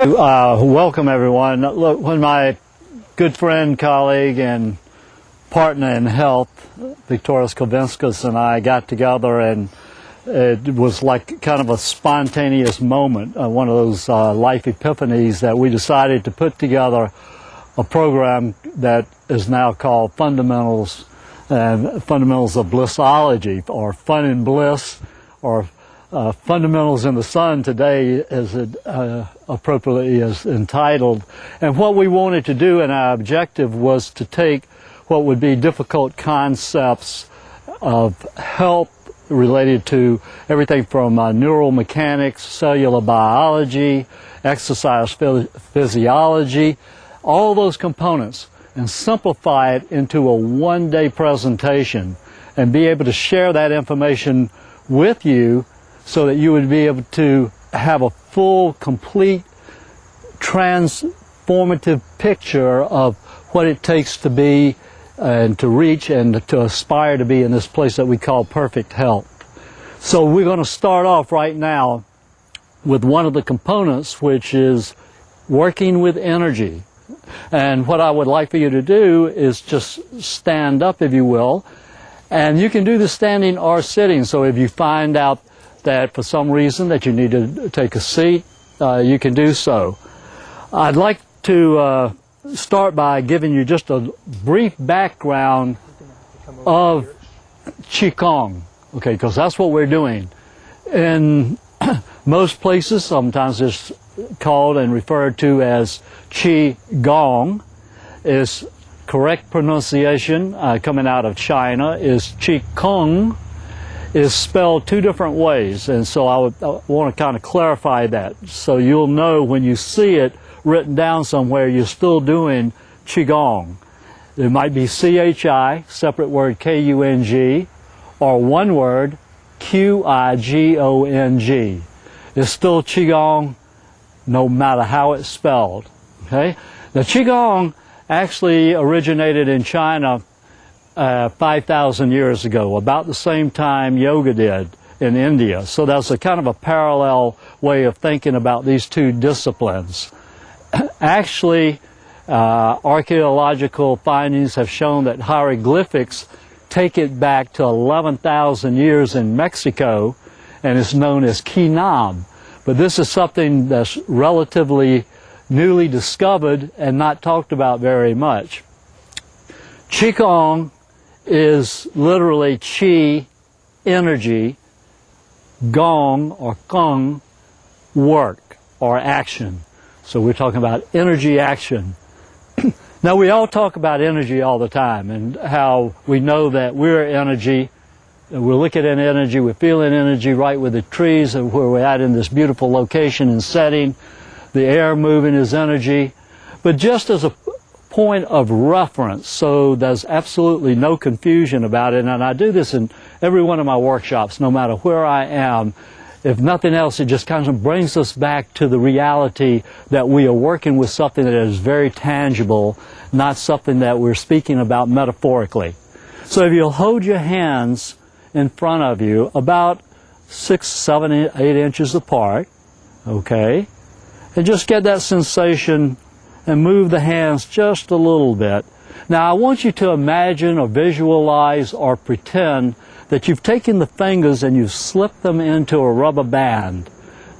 Welcome everyone. Look, when my good friend, colleague, and partner in health, Victoria Skovinskas, and I got together, and it was like kind of a spontaneous moment, one of those life epiphanies, that we decided to put together a program that is now called Fundamentals of Blissology, or Fun and Bliss, or Fundamentals in the Sun today, as it appropriately is entitled. And what we wanted to do, and our objective, was to take what would be difficult concepts of health related to everything from neural mechanics, cellular biology, exercise physiology, all those components, and simplify it into a one-day presentation and be able to share that information with you so that you would be able to have a full, complete, transformative picture of what it takes to be and to reach and to aspire to be in this place that we call perfect health. So we're going to start off right now with one of the components, which is working with energy. And what I would like for you to do is just stand up, if you will, and you can do the standing or sitting. So if you find out that for some reason that you need to take a seat, you can do so. I'd like to start by giving you just a brief background of Qigong, okay, because that's what we're doing. In most places, sometimes it's called and referred to as Qigong. Is correct pronunciation coming out of China is Qigong. Is spelled two different ways, and so I want to kind of clarify that, so you'll know when you see it written down somewhere you're still doing Qigong. It might be C-H-I, separate word K-U-N-G, or one word Q-I-G-O-N-G. It's still Qigong no matter how it's spelled. Okay? The Qigong actually originated in China 5,000 years ago, about the same time yoga did in India. So that's a kind of a parallel way of thinking about these two disciplines. Actually, archaeological findings have shown that hieroglyphics take it back to 11,000 years in Mexico, and it's known as Qinam. But this is something that's relatively newly discovered and not talked about very much. Qigong is literally qi, energy, gong or gong, work or action. So we're talking about energy action. Now we all talk about energy all the time, and how we know that we're energy, we're looking at energy, we're feeling energy right with the trees and where we're at in this beautiful location and setting. The air moving is energy. But just as a point of reference, so there's absolutely no confusion about it, and I do this in every one of my workshops, no matter where I am. If nothing else, it just kind of brings us back to the reality that we are working with something that is very tangible, not something that we're speaking about metaphorically. So if you'll hold your hands in front of you about 6, 7, 8 inches apart, okay, and just get that sensation and move the hands just a little bit. Now I want you to imagine or visualize or pretend that you've taken the fingers and you've slipped them into a rubber band.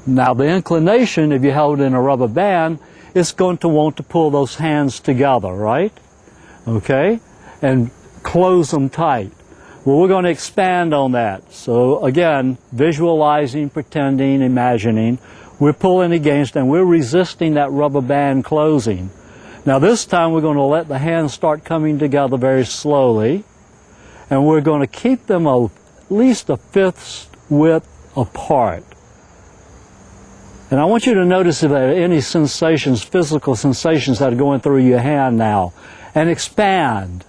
Now the inclination, if you held it in a rubber band, is going to want to pull those hands together, right? Okay? And close them tight. Well, we're going to expand on that. So again, visualizing, pretending, imagining. We're pulling against and we're resisting that rubber band closing. Now this time we're going to let the hands start coming together very slowly, and we're going to keep them at least a fifth width apart. And I want you to notice if there are any sensations, physical sensations that are going through your hand now, and expand.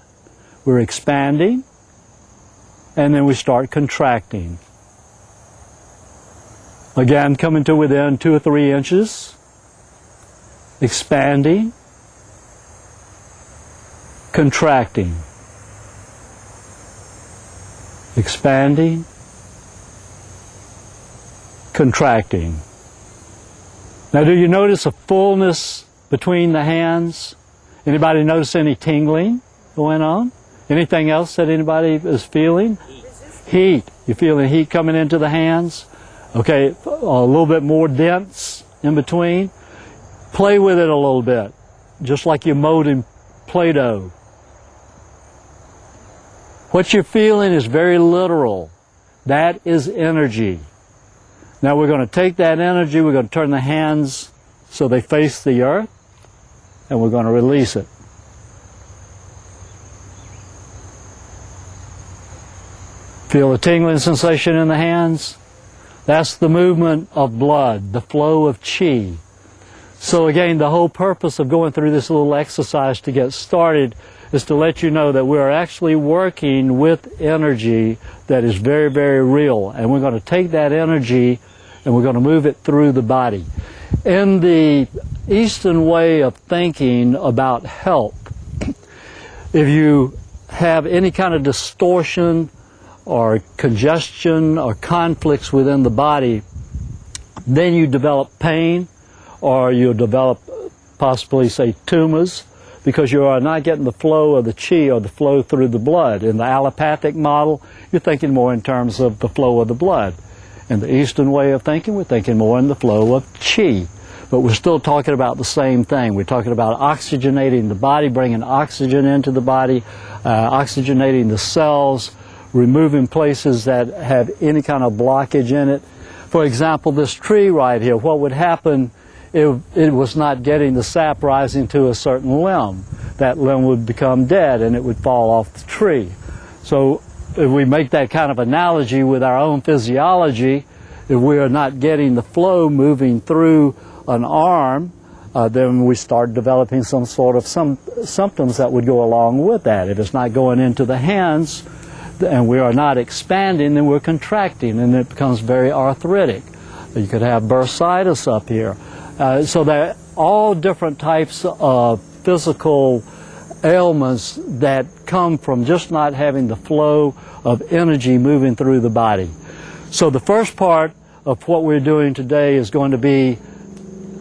We're expanding, and then we start contracting. Again, coming to within 2 or 3 inches, expanding, contracting, expanding, contracting. Now, do you notice a fullness between the hands? Anybody notice any tingling going on? Anything else that anybody is feeling? Heat. You feeling heat coming into the hands? Okay, a little bit more dense in between. Play with it a little bit, just like you're molding Play-Doh. What you're feeling is very literal. That is energy. Now we're going to take that energy, we're going to turn the hands so they face the earth, and we're going to release it. Feel the tingling sensation in the hands? That's the movement of blood, the flow of chi. So again, the whole purpose of going through this little exercise to get started is to let you know that we're actually working with energy that is very, very real. And we're going to take that energy and we're going to move it through the body. In the Eastern way of thinking about health, if you have any kind of distortion or congestion or conflicts within the body, then you develop pain, or you'll develop possibly, say, tumors, because you are not getting the flow of the chi or the flow through the blood. In the allopathic model, you're thinking more in terms of the flow of the blood. In the Eastern way of thinking, we're thinking more in the flow of chi. But we're still talking about the same thing. We're talking about oxygenating the body, bringing oxygen into the body, oxygenating the cells, removing places that have any kind of blockage in it. For example, this tree right here, what would happen if it was not getting the sap rising to a certain limb? That limb would become dead and it would fall off the tree. So if we make that kind of analogy with our own physiology, if we are not getting the flow moving through an arm, then we start developing some sort of symptoms that would go along with that. If it's not going into the hands and we are not expanding, then we're contracting and it becomes very arthritic. You could have bursitis up here. So there are all different types of physical ailments that come from just not having the flow of energy moving through the body. So the first part of what we're doing today is going to be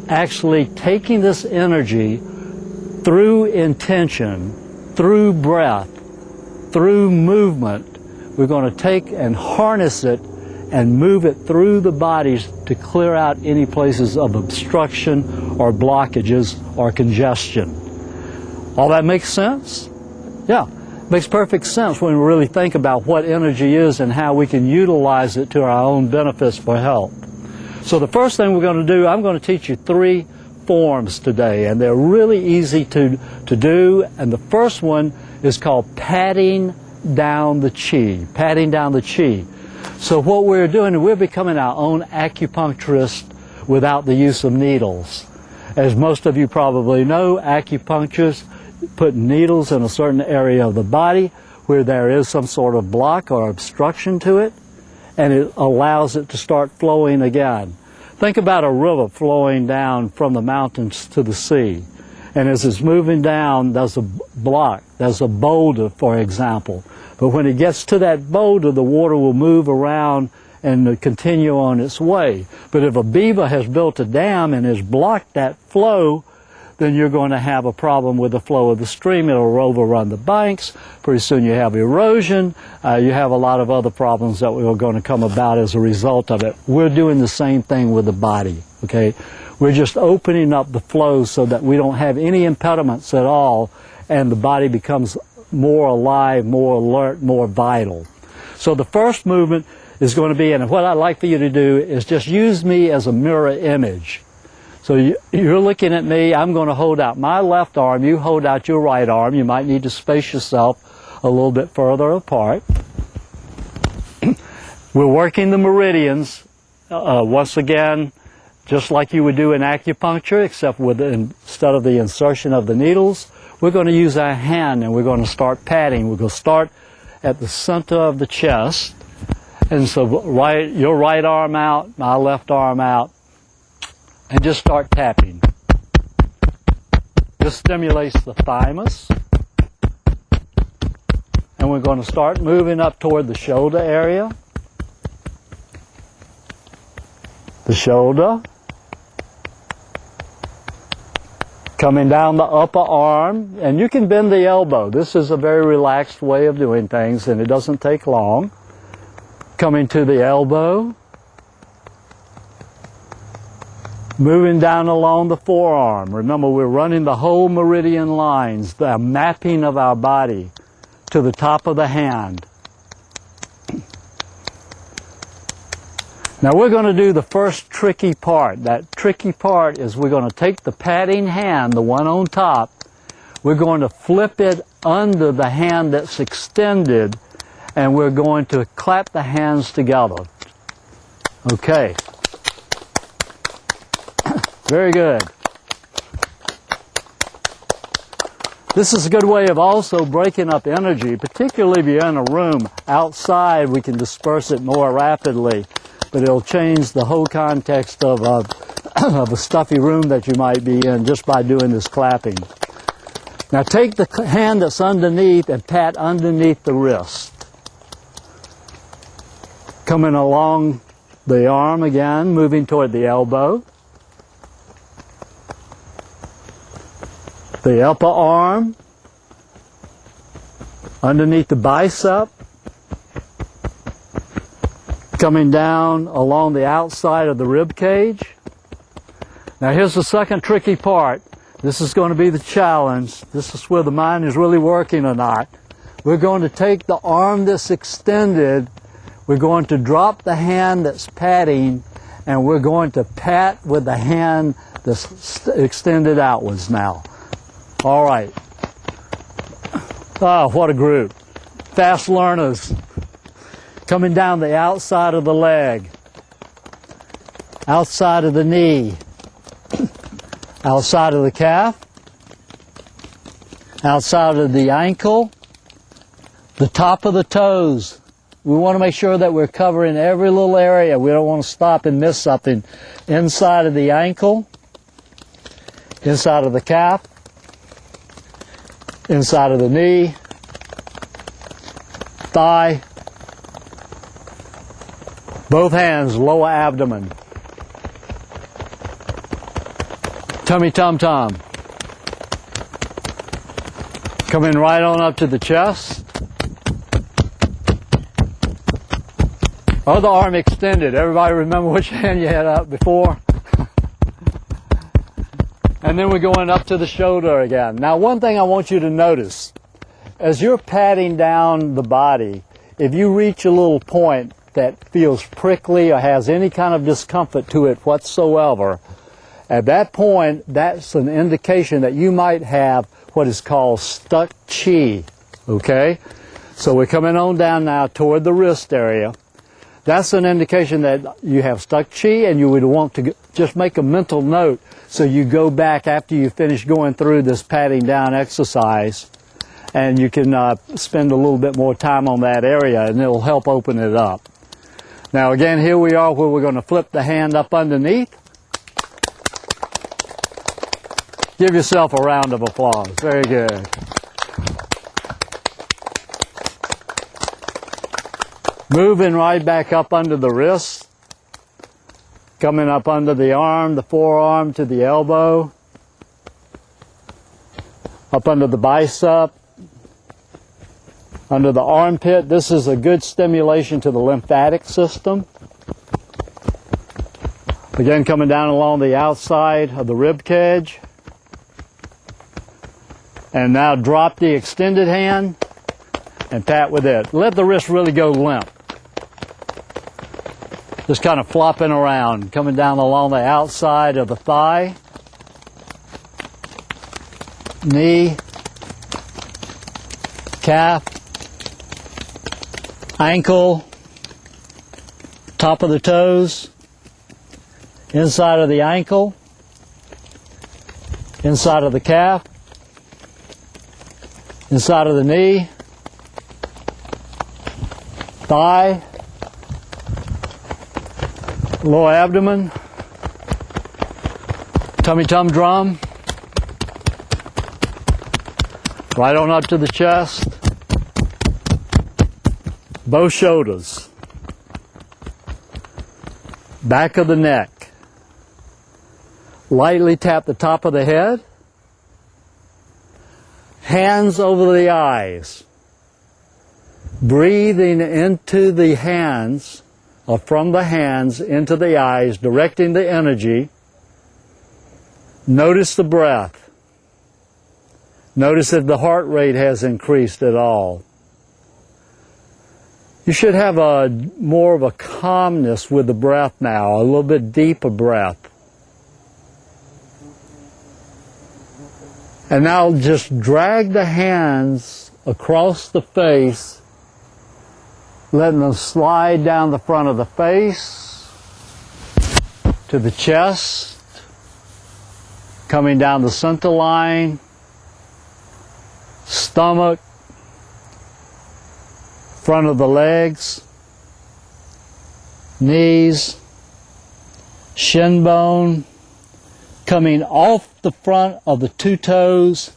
actually taking this energy through intention, through breath, through movement. We're going to take and harness it and move it through the bodies to clear out any places of obstruction or blockages or congestion. All that makes sense? Yeah, makes perfect sense when we really think about what energy is and how we can utilize it to our own benefits for health. So the first thing we're going to do, I'm going to teach you 3 forms today, and they're really easy to do. And the first one is called patting down the chi, patting down the chi. So what we're doing, we're becoming our own acupuncturist without the use of needles. As most of you probably know, acupuncturists put needles in a certain area of the body where there is some sort of block or obstruction to it, and it allows it to start flowing again. Think about a river flowing down from the mountains to the sea. And as it's moving down, there's a block, there's a boulder, for example. But when it gets to that boulder, the water will move around and continue on its way. But if a beaver has built a dam and has blocked that flow, then you're going to have a problem with the flow of the stream. It'll overrun the banks. Pretty soon you have erosion. You have a lot of other problems that are going to come about as a result of it. We're doing the same thing with the body, okay? We're just opening up the flow so that we don't have any impediments at all, and the body becomes more alive, more alert, more vital. So the first movement is going to be, and what I'd like for you to do is just use me as a mirror image. So you're looking at me, I'm going to hold out my left arm, you hold out your right arm. You might need to space yourself a little bit further apart. We're working the meridians, once again, just like you would do in acupuncture, except with instead of the insertion of the needles, we're going to use our hand and we're going to start patting. We're going to start at the center of the chest. And so your right arm out, my left arm out, and just start tapping. This stimulates the thymus. And we're going to start moving up toward the shoulder area. The shoulder. Coming down the upper arm, and you can bend the elbow. This is a very relaxed way of doing things, and it doesn't take long. Coming to the elbow. Moving down along the forearm. Remember, we're running the whole meridian lines, the mapping of our body to the top of the hand. Now we're going to do the first tricky part. That tricky part is we're going to take the patting hand, the one on top, we're going to flip it under the hand that's extended, and we're going to clap the hands together. Okay. Very good. This is a good way of also breaking up energy, particularly if you're in a room. Outside, we can disperse it more rapidly, but it'll change the whole context of a stuffy room that you might be in just by doing this clapping. Now take the hand that's underneath and pat underneath the wrist. Coming along the arm again, moving toward the elbow. The upper arm, underneath the bicep, coming down along the outside of the rib cage. Now here's the second tricky part. This is going to be the challenge. This is where the mind is really working or not. We're going to take the arm that's extended, we're going to drop the hand that's patting, and we're going to pat with the hand that's extended outwards now. All right. Oh, what a group. Fast learners. Coming down the outside of the leg, outside of the knee, outside of the calf, outside of the ankle, the top of the toes. We want to make sure that we're covering every little area. We don't want to stop and miss something. Inside of the ankle, inside of the calf, inside of the knee, thigh, both hands, lower abdomen, tummy tum-tum, coming right on up to the chest, other arm extended. Everybody remember which hand you had up before? And then we're going up to the shoulder again. Now one thing I want you to notice, as you're patting down the body, if you reach a little point that feels prickly or has any kind of discomfort to it whatsoever, at that point, that's an indication that you might have what is called stuck chi, okay? So we're coming on down now toward the wrist area. That's an indication that you have stuck chi, and you would want to just make a mental note so you go back after you finish going through this patting down exercise, and you can spend a little bit more time on that area, and it'll help open it up. Now again, here we are where we're going to flip the hand up underneath. Give yourself a round of applause. Very good. Moving right back up under the wrist. Coming up under the arm, the forearm to the elbow. Up under the bicep. Under the armpit. This is a good stimulation to the lymphatic system. Again, coming down along the outside of the rib cage. And now drop the extended hand and pat with it. Let the wrist really go limp. Just kind of flopping around, coming down along the outside of the thigh, knee, calf, ankle, top of the toes, inside of the ankle, inside of the calf, inside of the knee, thigh, lower abdomen, tummy tum drum, right on up to the chest, both shoulders, back of the neck. Lightly tap the top of the head, Hands over the eyes. Breathing into the hands, or from the hands into the eyes, directing the energy. Notice the breath. Notice if the heart rate has increased at all. You should have more of a calmness with the breath now, a little bit deeper breath. And now just drag the hands across the face, letting them slide down the front of the face, to the chest, coming down the center line, stomach, front of the legs, knees, shin bone, coming off the front of the two toes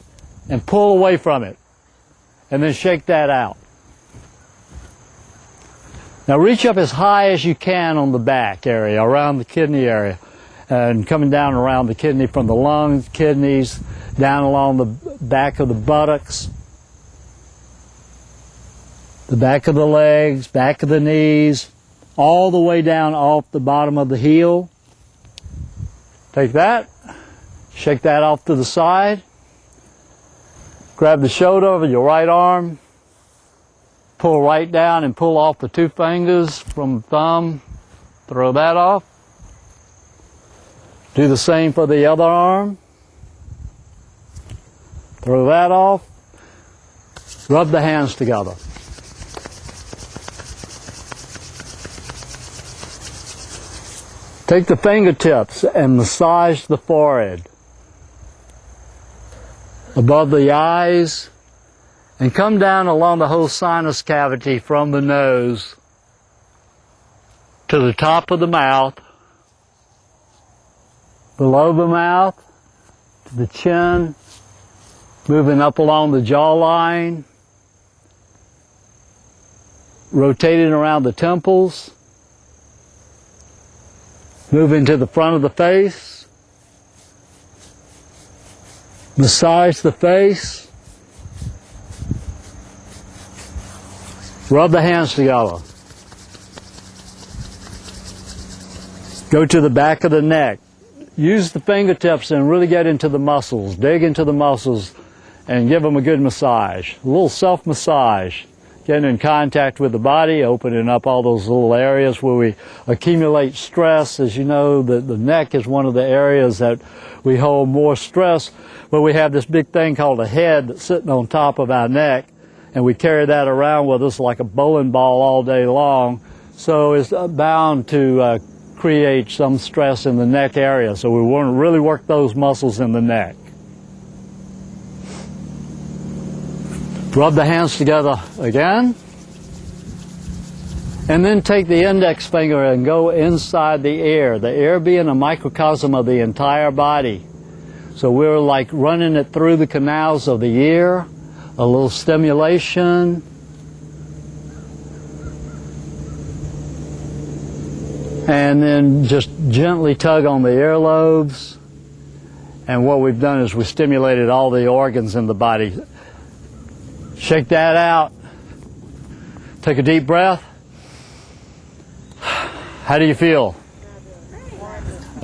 and pull away from it. And then shake that out. Now reach up as high as you can on the back area, around the kidney area, and coming down around the kidney from the lungs, kidneys, down along the back of the buttocks, the back of the legs, back of the knees, all the way down off the bottom of the heel. Take that, shake that off to the side, grab the shoulder of your right arm, pull right down and pull off the two fingers from the thumb, throw that off. Do the same for the other arm, throw that off, rub the hands together. Take the fingertips and massage the forehead, above the eyes, and come down along the whole sinus cavity from the nose to the top of the mouth, below the mouth, to the chin, moving up along the jawline, rotating around the temples, moving to the front of the face, massage the face, rub the hands together. Go to the back of the neck. Use the fingertips and really get into the muscles, dig into the muscles and give them a good massage. A little self-massage. Getting in contact with the body, opening up all those little areas where we accumulate stress. As you know, the neck is one of the areas that we hold more stress, but we have this big thing called a head that's sitting on top of our neck, and we carry that around with us like a bowling ball all day long. So it's bound to create some stress in the neck area. So we want to really work those muscles in the neck. Rub the hands together again, and then take the index finger and go inside the ear being a microcosm of the entire body. So we're like running it through the canals of the ear, a little stimulation. And then just gently tug on the earlobes. And what we've done is we stimulated all the organs in the body. Shake that out. Take a deep breath. How do you feel?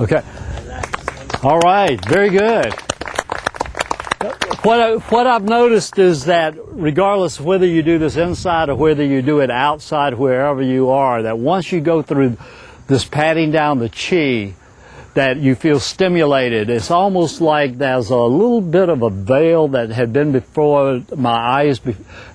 Okay. All right. Very good. What I've noticed is that regardless of whether you do this inside or whether you do it outside, wherever you are, that once you go through this patting down the chi, that you feel stimulated. It's almost like there's a little bit of a veil that had been before my eyes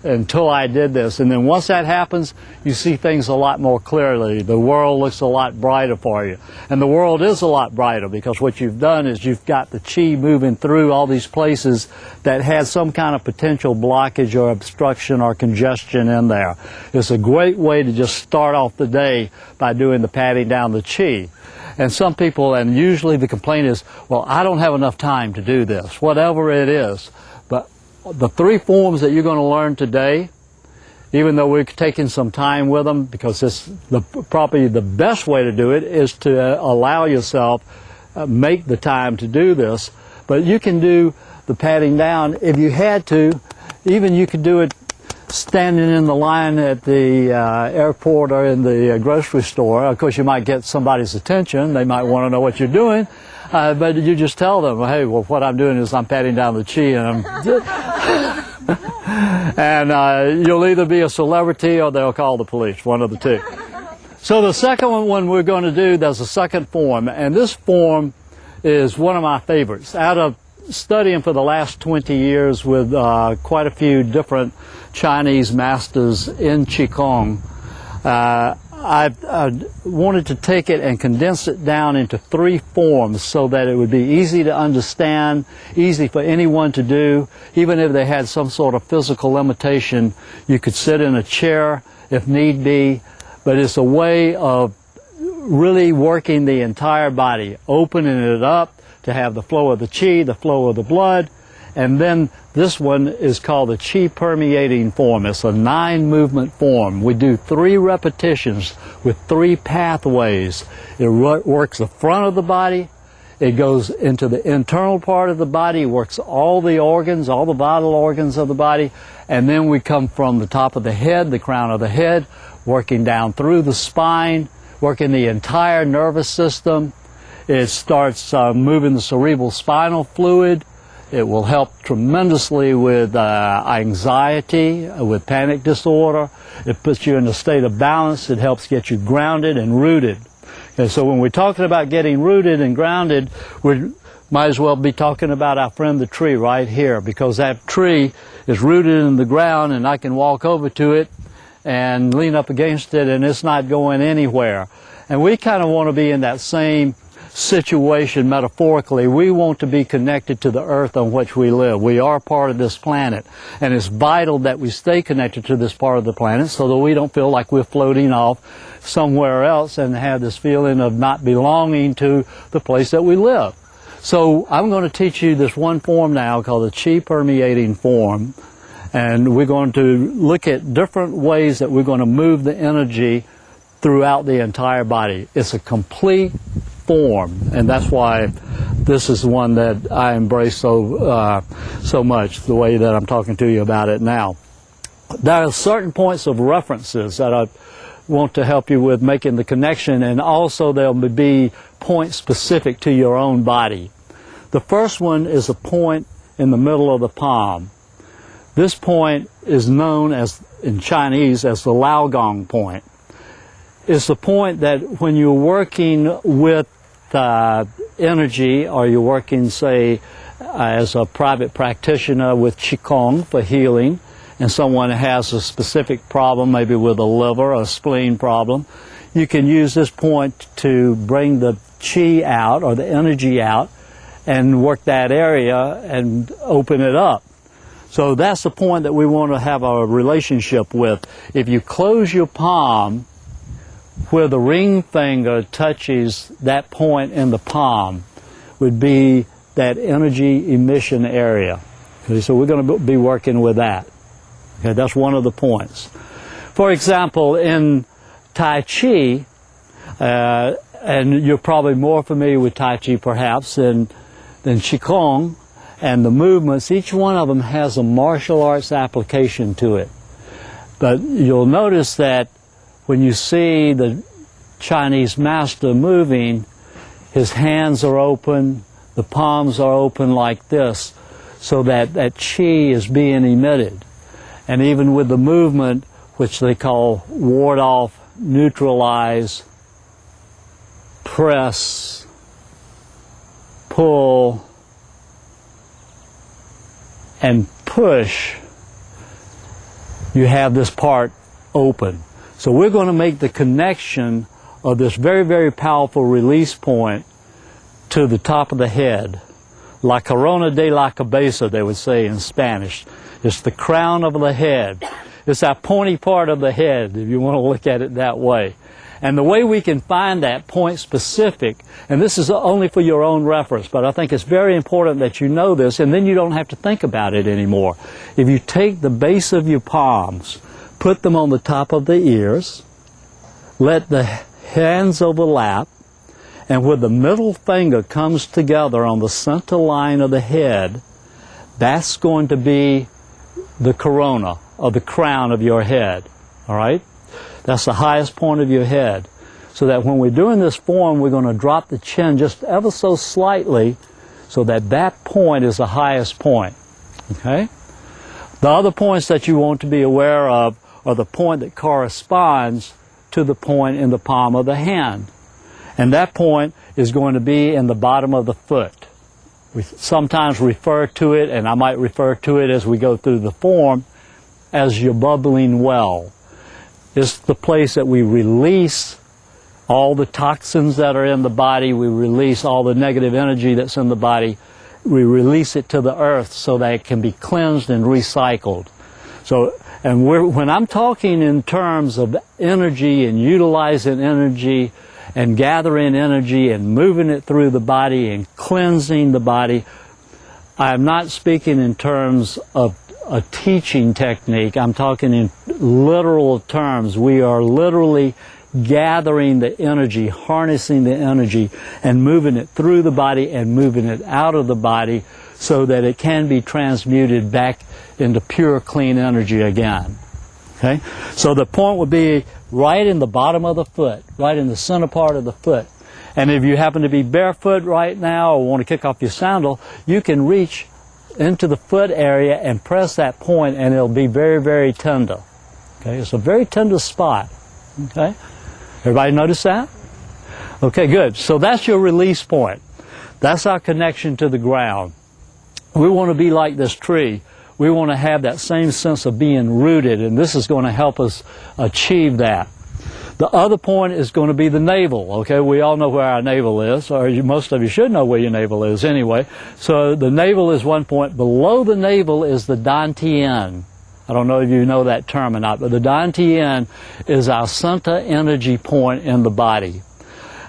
until I did this. And then once that happens, you see things a lot more clearly. The world looks a lot brighter for you. And the world is a lot brighter because what you've done is you've got the chi moving through all these places that had some kind of potential blockage or obstruction or congestion in there. It's a great way to just start off the day by doing the patting down the chi. And some people, and usually the complaint is, well, I don't have enough time to do this, whatever it is. But the three forms that you're going to learn today, even though we're taking some time with them, because it's probably the best way to do it is to allow yourself, make the time to do this. But you can do the patting down if you had to even you could do it standing in the line at the airport or in the grocery store. Of course, you might get somebody's attention. They might want to know what you're doing, but you just tell them, hey, well, what I'm doing is I'm patting down the chi, and and you'll either be a celebrity or they'll call the police, one of the two. So the second one we're going to do, there's a second form, and this form is one of my favorites. Out of studying for the last 20 years with quite a few different Chinese masters in Qigong, I wanted to take it and condense it down into 3 forms so that it would be easy to understand, easy for anyone to do. Even if they had some sort of physical limitation, you could sit in a chair if need be, but it's a way of really working the entire body, opening it up to have the flow of the chi, the flow of the blood. And then this one is called the chi permeating form. It's a 9-movement form. We do 3 repetitions with 3 pathways. It works the front of the body, it goes into the internal part of the body, works all the organs, all the vital organs of the body, and then we come from the top of the head, the crown of the head, working down through the spine, working the entire nervous system. It starts moving the cerebral spinal fluid. It will help tremendously with anxiety, with panic disorder. It puts you in a state of balance. It helps get you grounded and rooted. Okay, so when we're talking about getting rooted and grounded, we might as well be talking about our friend the tree right here, because that tree is rooted in the ground and I can walk over to it and lean up against it and it's not going anywhere. And we kind of want to be in that same situation metaphorically. We want to be connected to the earth on which we live. We are part of this planet, and it's vital that we stay connected to this part of the planet so that we don't feel like we're floating off somewhere else and have this feeling of not belonging to the place that we live. So I'm going to teach you this one form now called the chi permeating form, and we're going to look at different ways that we're going to move the energy throughout the entire body. It's a complete form, and that's why this is one that I embrace so much, the way that I'm talking to you about it now. There are certain points of references that I want to help you with making the connection, and also there'll be points specific to your own body. The first one is a point in the middle of the palm. This point is known as, in Chinese, as the Lao Gong point. It's the point that when you're working with energy, or you're working, say, as a private practitioner with Qigong for healing, and someone has a specific problem, maybe with a liver or a spleen problem, you can use this point to bring the chi out, or the energy out, and work that area and open it up. So that's the point that we want to have a relationship with. If you close your palm, where the ring finger touches that point in the palm would be that energy emission area. Okay, so we're going to be working with that. Okay, that's one of the points. For example, in Tai Chi, and you're probably more familiar with Tai Chi perhaps than Qigong, and the movements, each one of them has a martial arts application to it. But you'll notice that when you see the Chinese master moving, his hands are open, the palms are open like this, so that that chi is being emitted. And even with the movement, which they call ward off, neutralize, press, pull, and push, you have this part open. So we're going to make the connection of this very, very powerful release point to the top of the head. La corona de la cabeza, they would say in Spanish. It's the crown of the head. It's that pointy part of the head, if you want to look at it that way. And the way we can find that point specific, and this is only for your own reference, but I think it's very important that you know this, and then you don't have to think about it anymore. If you take the base of your palms, put them on the top of the ears, let the hands overlap, and where the middle finger comes together on the center line of the head, that's going to be the corona, or the crown of your head. All right? That's the highest point of your head. So that when we're doing this form, we're going to drop the chin just ever so slightly so that that point is the highest point. Okay? The other points that you want to be aware of are the point that corresponds to the point in the palm of the hand. And that point is going to be in the bottom of the foot. We sometimes refer to it, and I might refer to it as we go through the form, as your bubbling well. It's the place that we release all the toxins that are in the body. We release all the negative energy that's in the body. We release it to the earth so that it can be cleansed and recycled. So, and when I'm talking in terms of energy and utilizing energy and gathering energy and moving it through the body and cleansing the body, I'm not speaking in terms of a teaching technique. I'm talking in literal terms. We are literally gathering the energy, harnessing the energy, and moving it through the body and moving it out of the body so that it can be transmuted back into pure, clean energy again. Okay? So the point would be right in the bottom of the foot, right in the center part of the foot. And if you happen to be barefoot right now or want to kick off your sandal, you can reach into the foot area and press that point, and it'll be very, very tender. Okay? It's a very tender spot. Okay? Everybody notice that? Okay, good. So that's your release point. That's our connection to the ground. We want to be like this tree. We want to have that same sense of being rooted, and this is going to help us achieve that. The other point is going to be the navel. Okay, we all know where our navel is, or most of you should know where your navel is anyway. So the navel is one point. Below the navel is the dantian. I don't know if you know that term or not, but the dantian is our center energy point in the body.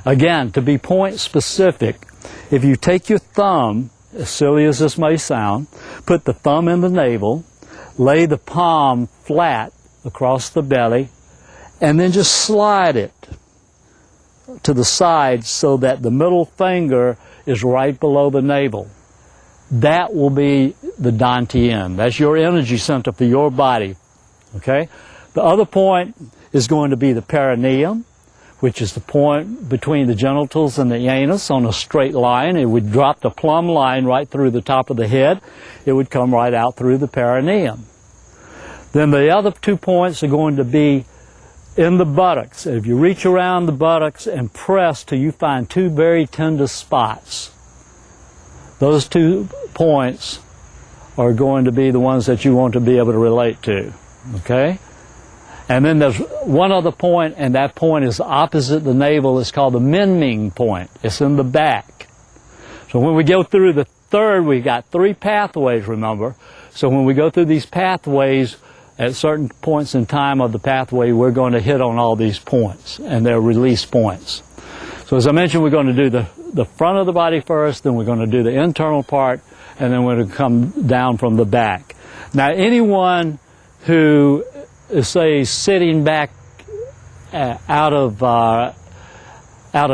Again, to be point specific, if you take your thumb, as silly as this may sound, put the thumb in the navel, lay the palm flat across the belly, and then just slide it to the side so that the middle finger is right below the navel. That will be the dantian. That's your energy center for your body. Okay? The other point is going to be the perineum, which is the point between the genitals and the anus on a straight line. It would drop the plumb line right through the top of the head. It would come right out through the perineum. Then the other 2 points are going to be in the buttocks. If you reach around the buttocks and press till you find 2 very tender spots, those 2 points are going to be the ones that you want to be able to relate to. Okay? And then there's one other point, and that point is opposite the navel. It's called the Minming point. It's in the back. So when we go through the third, we've got 3 pathways, remember. So when we go through these pathways, at certain points in time of the pathway, we're going to hit on all these points, and they're release points. So as I mentioned, we're going to do the front of the body first, then we're going to do the internal part, and then we're going to come down from the back. Now, anyone who is, say, sitting back out of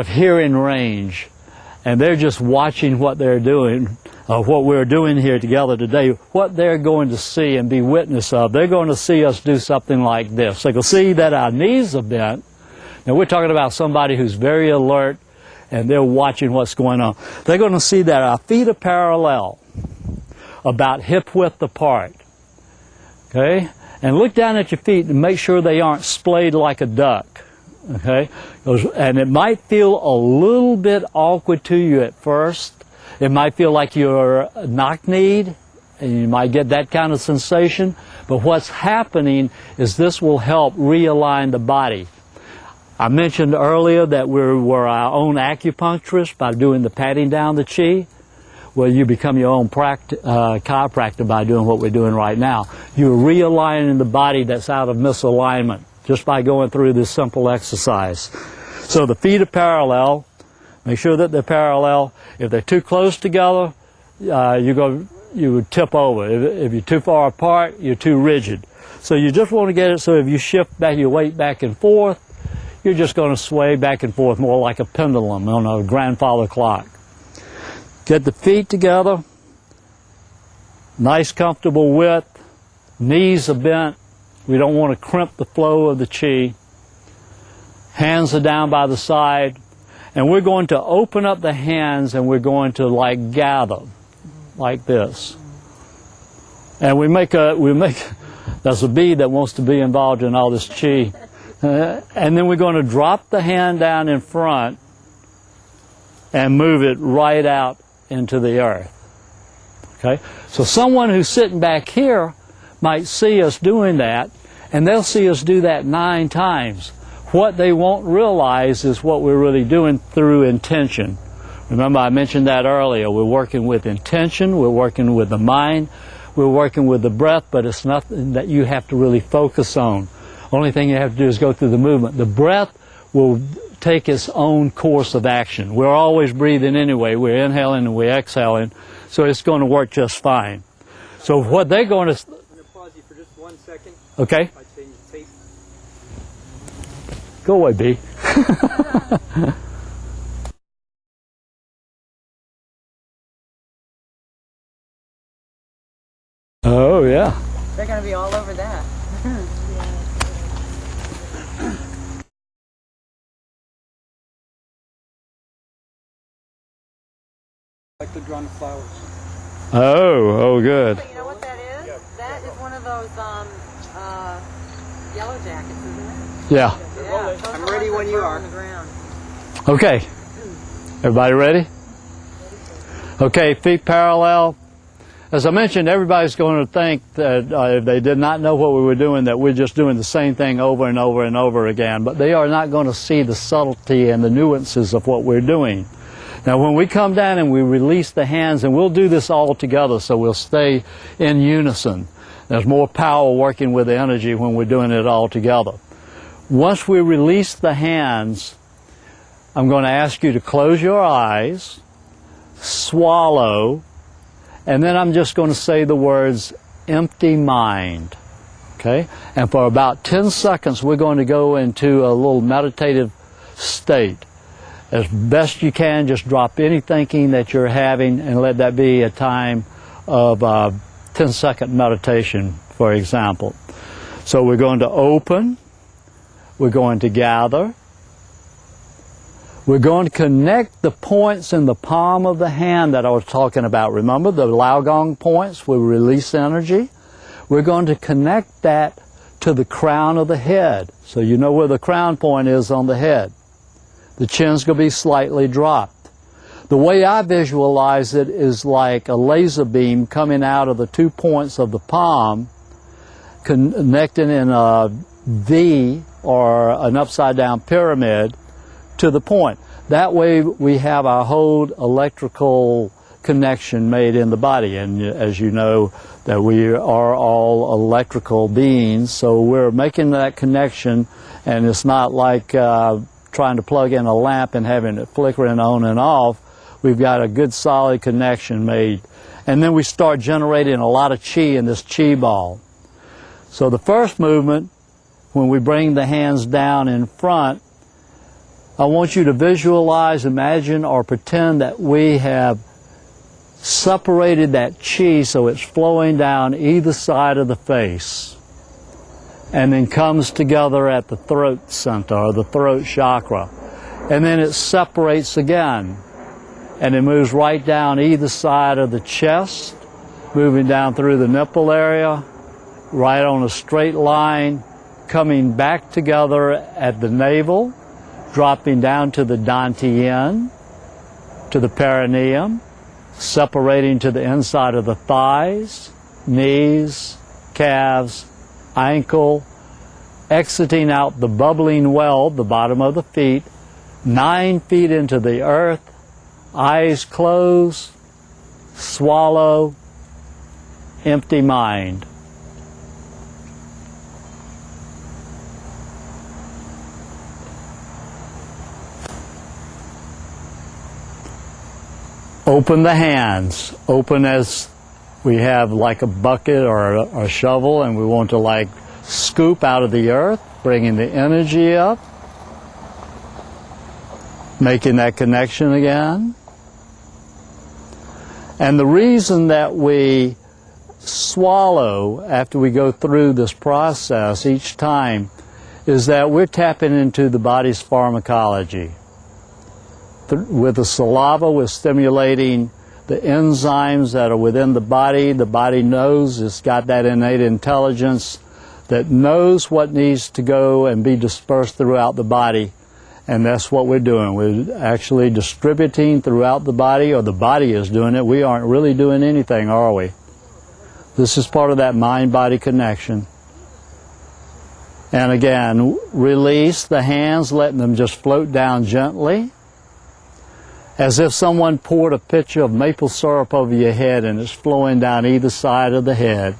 hearing range, and they're just watching what they're doing, what we're doing here together today, what they're going to see and be witness of, they're going to see us do something like this. They can see that our knees are bent. Now, we're talking about somebody who's very alert, and they're watching what's going on. They're going to see that our feet are parallel, about hip width apart. Okay? And look down at your feet and make sure they aren't splayed like a duck. Okay? And it might feel a little bit awkward to you at first. It might feel like you're knock-kneed, and you might get that kind of sensation. But what's happening is this will help realign the body. I mentioned earlier that we're our own acupuncturist by doing the patting down the chi. Well, you become your own chiropractor by doing what we're doing right now. You're realigning the body that's out of misalignment just by going through this simple exercise. So the feet are parallel. Make sure that they're parallel. If they're too close together, you would tip over. If you're too far apart, you're too rigid. So you just want to get it so if you shift back your weight back and forth, you're just going to sway back and forth more like a pendulum on a grandfather clock. Get the feet together, nice comfortable width, Knees are bent. We don't want to crimp the flow of the chi. Hands are down by the side. And we're going to open up the hands and we're going to like gather like this. And we make, there's a bee that wants to be involved in all this chi. And then we're going to drop the hand down in front and move it right out into the earth. Okay? So someone who's sitting back here might see us doing that, and they'll see us do that 9 times. What they won't realize is what we're really doing through intention. Remember, I mentioned that earlier. We're working with intention, we're working with the mind, we're working with the breath, but it's nothing that you have to really focus on. Only thing you have to do is go through the movement. The breath will take its own course of action. We're always breathing anyway. We're inhaling and we're exhaling, so it's going to work just fine. So what they're going to... I'm going to pause you for just 1 second. Okay. I change the tape. Go away, B. Oh, yeah. They're going to be all over that. Like the drawn flowers. Oh, good. You know what that is? Yeah. That is one of those yellow jackets, isn't it? Yeah. Yeah. I'm ready when you are. On the ground. Okay. Everybody ready? Okay, feet parallel. As I mentioned, everybody's going to think that if they did not know what we were doing, that we're just doing the same thing over and over and over again. But they are not going to see the subtlety and the nuances of what we're doing. Now, when we come down and we release the hands, and we'll do this all together, so we'll stay in unison. There's more power working with the energy when we're doing it all together. Once we release the hands, I'm going to ask you to close your eyes, swallow, and then I'm just going to say the words, empty mind. Okay? And for about 10 seconds, we're going to go into a little meditative state. As best you can, just drop any thinking that you're having and let that be a time of 10-second meditation, for example. So we're going to open, we're going to gather, we're going to connect the points in the palm of the hand that I was talking about. Remember the Laogong points? We release energy. We're going to connect that to the crown of the head. So you know where the crown point is on the head. The chin's going to be slightly dropped. The way I visualize it is like a laser beam coming out of the 2 points of the palm, connecting in a V or an upside down pyramid to the point. That way we have our whole electrical connection made in the body. And as you know, that we are all electrical beings, so we're making that connection, and it's not like trying to plug in a lamp and having it flickering on and off. We've got a good solid connection made. And then we start generating a lot of chi in this chi ball. So the first movement, when we bring the hands down in front, I want you to visualize, imagine, or pretend that we have separated that chi so it's flowing down either side of the face, and then comes together at the throat center or the throat chakra. And then it separates again, and it moves right down either side of the chest, moving down through the nipple area, right on a straight line, coming back together at the navel, dropping down to the dantian, to the perineum, separating to the inside of the thighs, knees, calves, ankle, exiting out the bubbling well, the bottom of the feet, 9 feet into the earth, eyes closed, swallow, empty mind. Open the hands, open as we have like a bucket or a shovel, and we want to like scoop out of the earth, bringing the energy up, making that connection again. And the reason that we swallow after we go through this process each time is that we're tapping into the body's pharmacology. With the saliva, we're stimulating the enzymes that are within the body. The body knows, it's got that innate intelligence that knows what needs to go and be dispersed throughout the body. And that's what we're doing. We're actually distributing throughout the body, or the body is doing it. We aren't really doing anything, are we? This is part of that mind-body connection. And again, release the hands, letting them just float down gently, as if someone poured a pitcher of maple syrup over your head and it's flowing down either side of the head.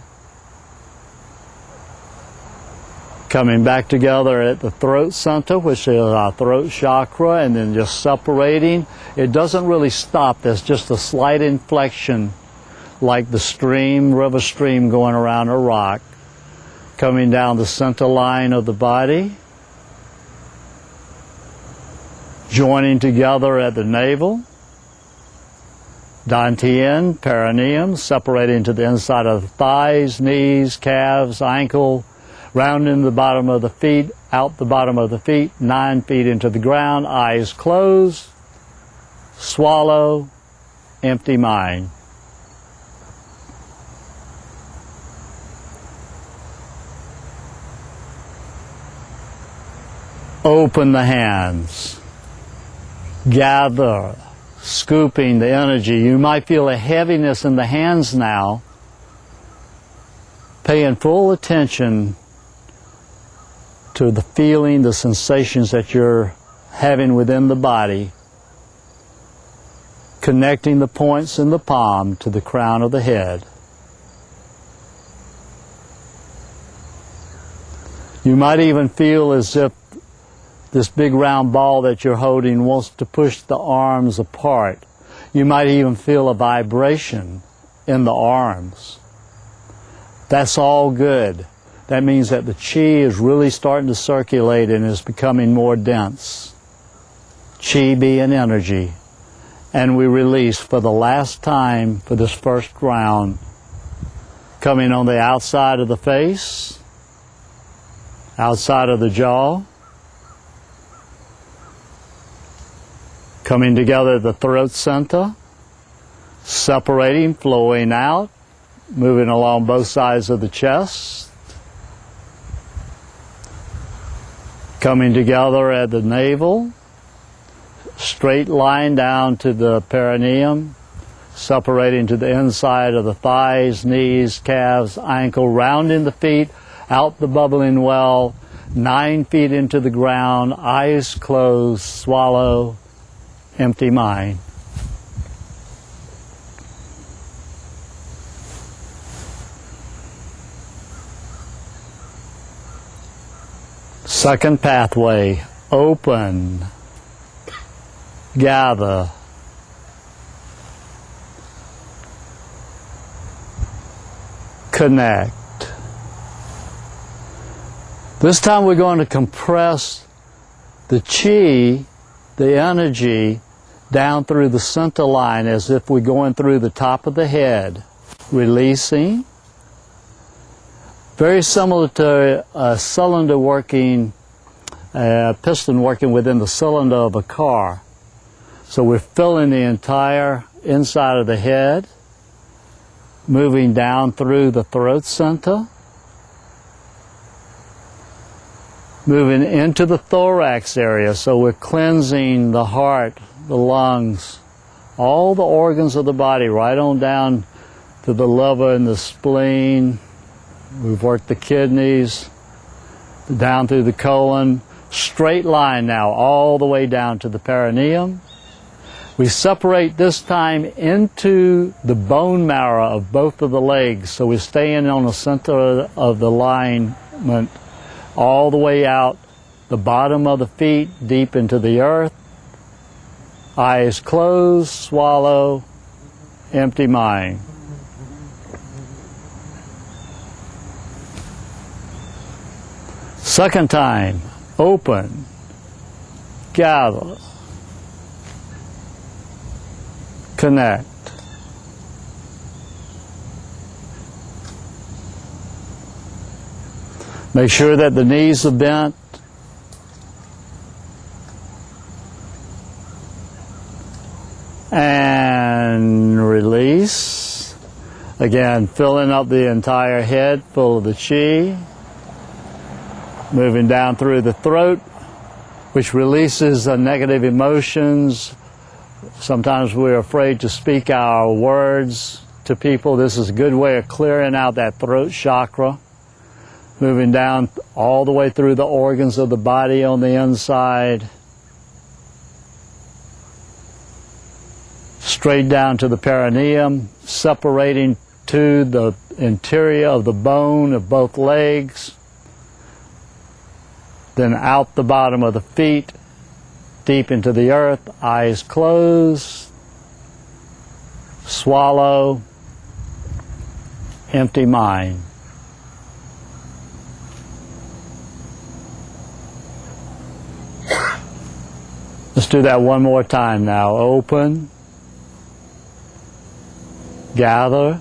Coming back together at the throat center, which is our throat chakra, and then just separating. It doesn't really stop. There's just a slight inflection, like the stream, river stream going around a rock, coming down the center line of the body, joining together at the navel, dantian, perineum, separating to the inside of the thighs, knees, calves, ankle, rounding the bottom of the feet, out the bottom of the feet, 9 feet into the ground, eyes closed, swallow, empty mind. Open the hands. Gather, scooping the energy. You might feel a heaviness in the hands now. Paying full attention to the feeling, the sensations that you're having within the body, connecting the points in the palm to the crown of the head. You might even feel as if this big round ball that you're holding wants to push the arms apart. You might even feel a vibration in the arms. That's all good. That means that the chi is really starting to circulate and is becoming more dense. Chi being energy. And we release for the last time for this first round, coming on the outside of the face, outside of the jaw, coming together at the throat center, separating, flowing out, moving along both sides of the chest, coming together at the navel, straight line down to the perineum, separating to the inside of the thighs, knees, calves, ankle, rounding the feet, out the bubbling well, 9 feet into the ground, eyes closed, swallow, empty mind. Second pathway, open, gather, connect. This time we're going to compress the chi, the energy, down through the center line as if we're going through the top of the head, releasing. Very similar to a cylinder working, a piston working within the cylinder of a car. So we're filling the entire inside of the head, moving down through the throat center, moving into the thorax area. So we're cleansing the heart, the lungs, all the organs of the body, right on down to the liver and the spleen. We've worked the kidneys, down through the colon, straight line now, all the way down to the perineum. We separate this time into the bone marrow of both of the legs, so we're staying on the center of the alignment, all the way out the bottom of the feet, deep into the earth. Eyes closed, swallow, empty mind. Second time, open, gather, connect. Make sure that the knees are bent. And release. Again, filling up the entire head full of the chi. Moving down through the throat, which releases negative emotions. Sometimes we're afraid to speak our words to people. This is a good way of clearing out that throat chakra. Moving down all the way through the organs of the body on the inside. Straight down to the perineum, separating to the interior of the bone of both legs. Then out the bottom of the feet, deep into the earth, eyes closed. Swallow, empty mind. Let's do that one more time now. Open, gather,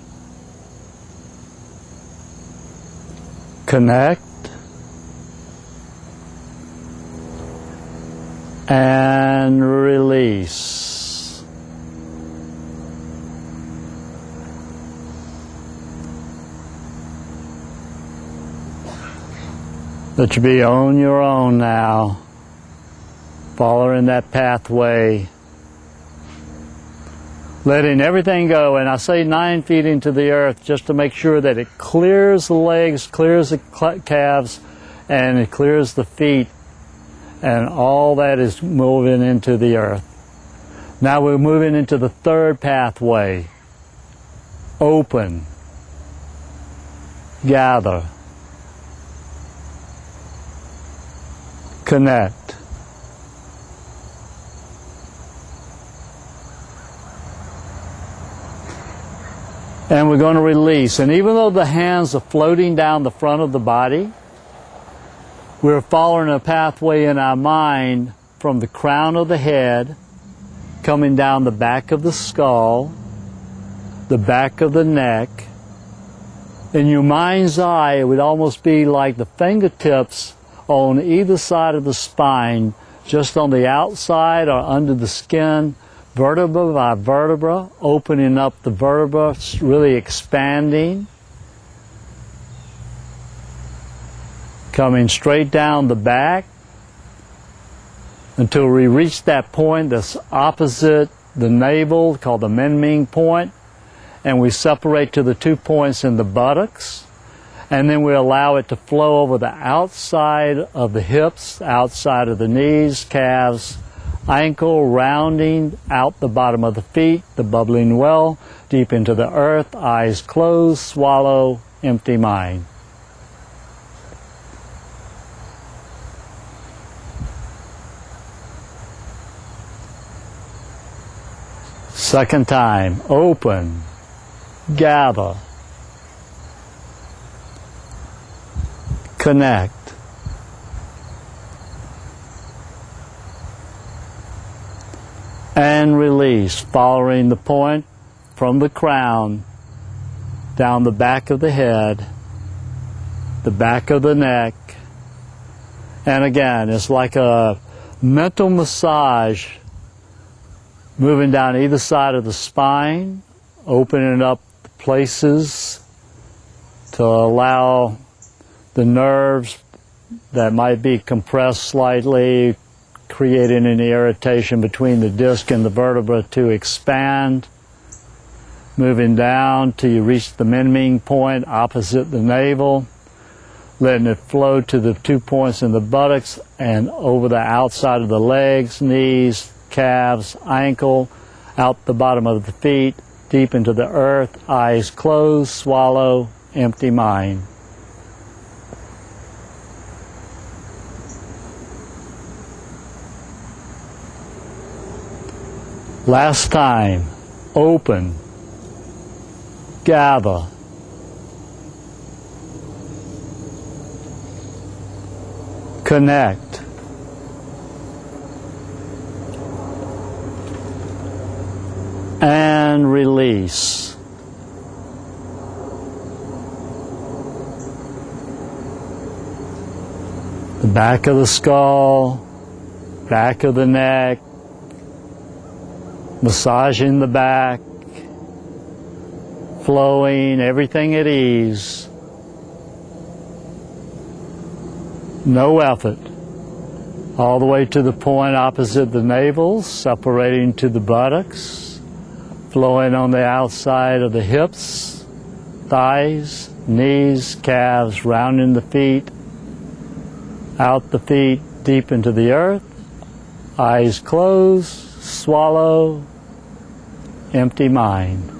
connect, and release. Let you be on your own now, following that pathway, letting everything go. And I say 9 feet into the earth just to make sure that it clears the legs, clears the calves, and it clears the feet, and all that is moving into the earth. Now we're moving into the third pathway. Open, gather, connect, and we're going to release. And even though the hands are floating down the front of the body, we're following a pathway in our mind from the crown of the head, coming down the back of the skull, the back of the neck. In your mind's eye, it would almost be like the fingertips on either side of the spine, just on the outside or under the skin, vertebra by vertebra, opening up the vertebra, really expanding. Coming straight down the back until we reach that point that's opposite the navel, called the Menming point, and we separate to the 2 points in the buttocks, and then we allow it to flow over the outside of the hips, outside of the knees, calves, ankle, rounding out the bottom of the feet, the bubbling well, deep into the earth, eyes closed, swallow, empty mind. Second time, open, gather, connect, and release, following the point from the crown down the back of the head, the back of the neck, and again, it's like a mental massage moving down either side of the spine, opening up the places to allow the nerves that might be compressed slightly, creating an irritation between the disc and the vertebra, to expand. Moving down till you reach the Menming point opposite the navel, letting it flow to the 2 points in the buttocks and over the outside of the legs, knees, calves, ankle, out the bottom of the feet, deep into the earth, eyes closed, swallow, empty mind. Last time, open, gather, connect, and release. the back of the skull, back of the neck, massaging the back, flowing, everything at ease. No effort. All the way to the point opposite the navel, separating to the buttocks, flowing on the outside of the hips, thighs, knees, calves, rounding the feet, out the feet, deep into the earth, eyes closed, swallow, empty mind.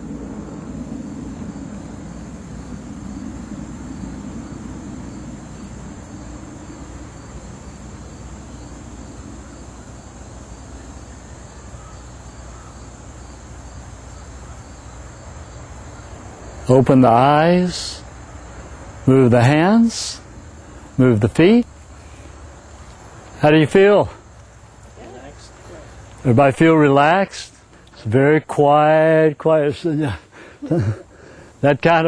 Open the eyes, move the hands, move the feet. How do you feel? Relaxed. Everybody feel relaxed? It's very quiet. That kind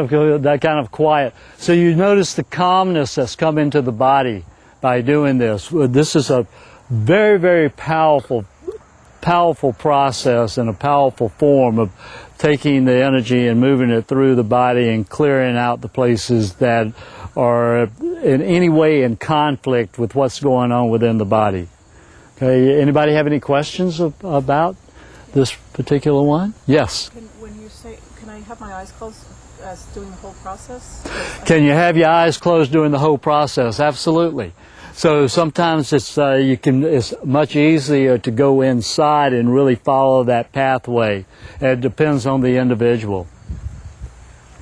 of quiet. So you notice the calmness that's come into the body by doing this. This is a very, very powerful process and a powerful form of taking the energy and moving it through the body and clearing out the places that are in any way in conflict with what's going on within the body. Okay, anybody have any questions about this particular one? Yes? When you say, can I have my eyes closed as doing the whole process? Can you have your eyes closed during the whole process? Absolutely. So sometimes it's much easier to go inside and really follow that pathway. It depends on the individual.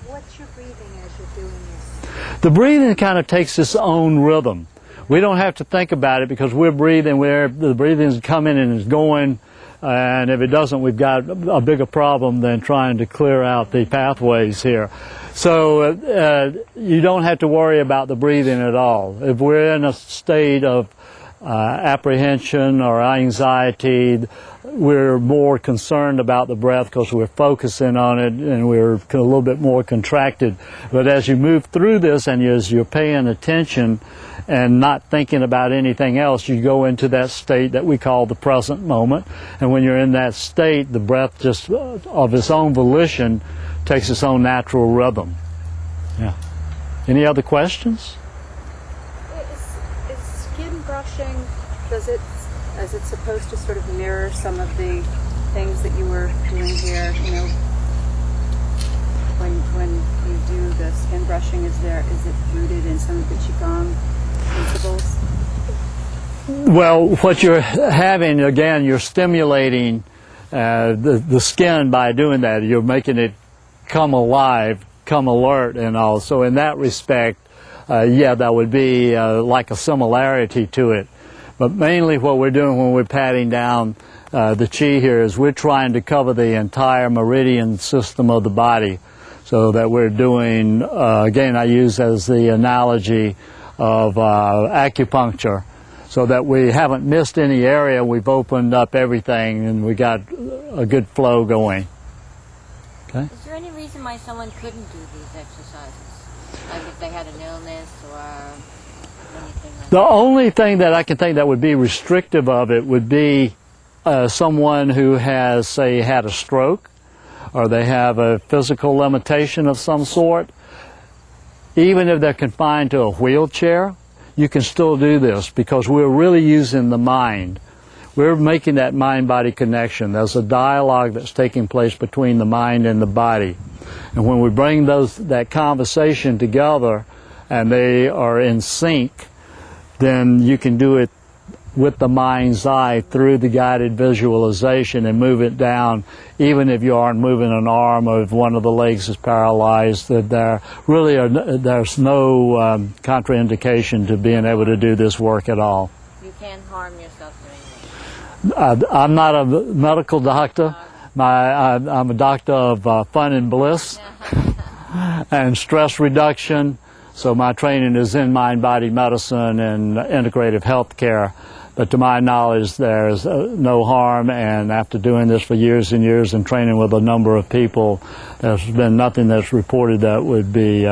What's your breathing as you're doing this? The breathing kind of takes its own rhythm. We don't have to think about it because we're breathing where the breathing is coming and is going, and if it doesn't, we've got a bigger problem than trying to clear out the pathways here. So you don't have to worry about the breathing at all. If we're in a state of apprehension or anxiety, we're more concerned about the breath because we're focusing on it and we're a little bit more contracted. But as you move through this and as you're paying attention and not thinking about anything else, you go into that state that we call the present moment. And when you're in that state, the breath just of its own volition takes its own natural rhythm. Yeah. Any other questions? Is skin brushing, is it supposed to sort of mirror some of the things that you were doing here, you know, when you do the skin brushing, is it rooted in some of the Qigong principles? Well, what you're having, again, you're stimulating the skin by doing that. You're making it come alive, come alert, and all. So in that respect, yeah, that would be like a similarity to it. But mainly what we're doing when we're patting down the chi here is we're trying to cover the entire meridian system of the body. So that we're doing, again, I use as the analogy of acupuncture, so that we haven't missed any area, we've opened up everything, and we got a good flow going. Okay? Is there any reason why someone couldn't do these exercises? Like if they had an illness or anything like that? The only thing that I can think that would be restrictive of it would be someone who has, say, had a stroke, or they have a physical limitation of some sort. Even if they're confined to a wheelchair, you can still do this because we're really using the mind. We're making that mind-body connection. There's a dialogue that's taking place between the mind and the body. And when we bring that conversation together and they are in sync, then you can do it with the mind's eye through the guided visualization and move it down, even if you aren't moving an arm or if one of the legs is paralyzed. That there's no contraindication to being able to do this work at all. You can't harm yourself doing this. I'm not a medical doctor. I'm a doctor of fun and bliss and stress reduction. So my training is in mind-body medicine and integrative health care. But to my knowledge, there's no harm, and after doing this for years and years and training with a number of people, there's been nothing that's reported that would be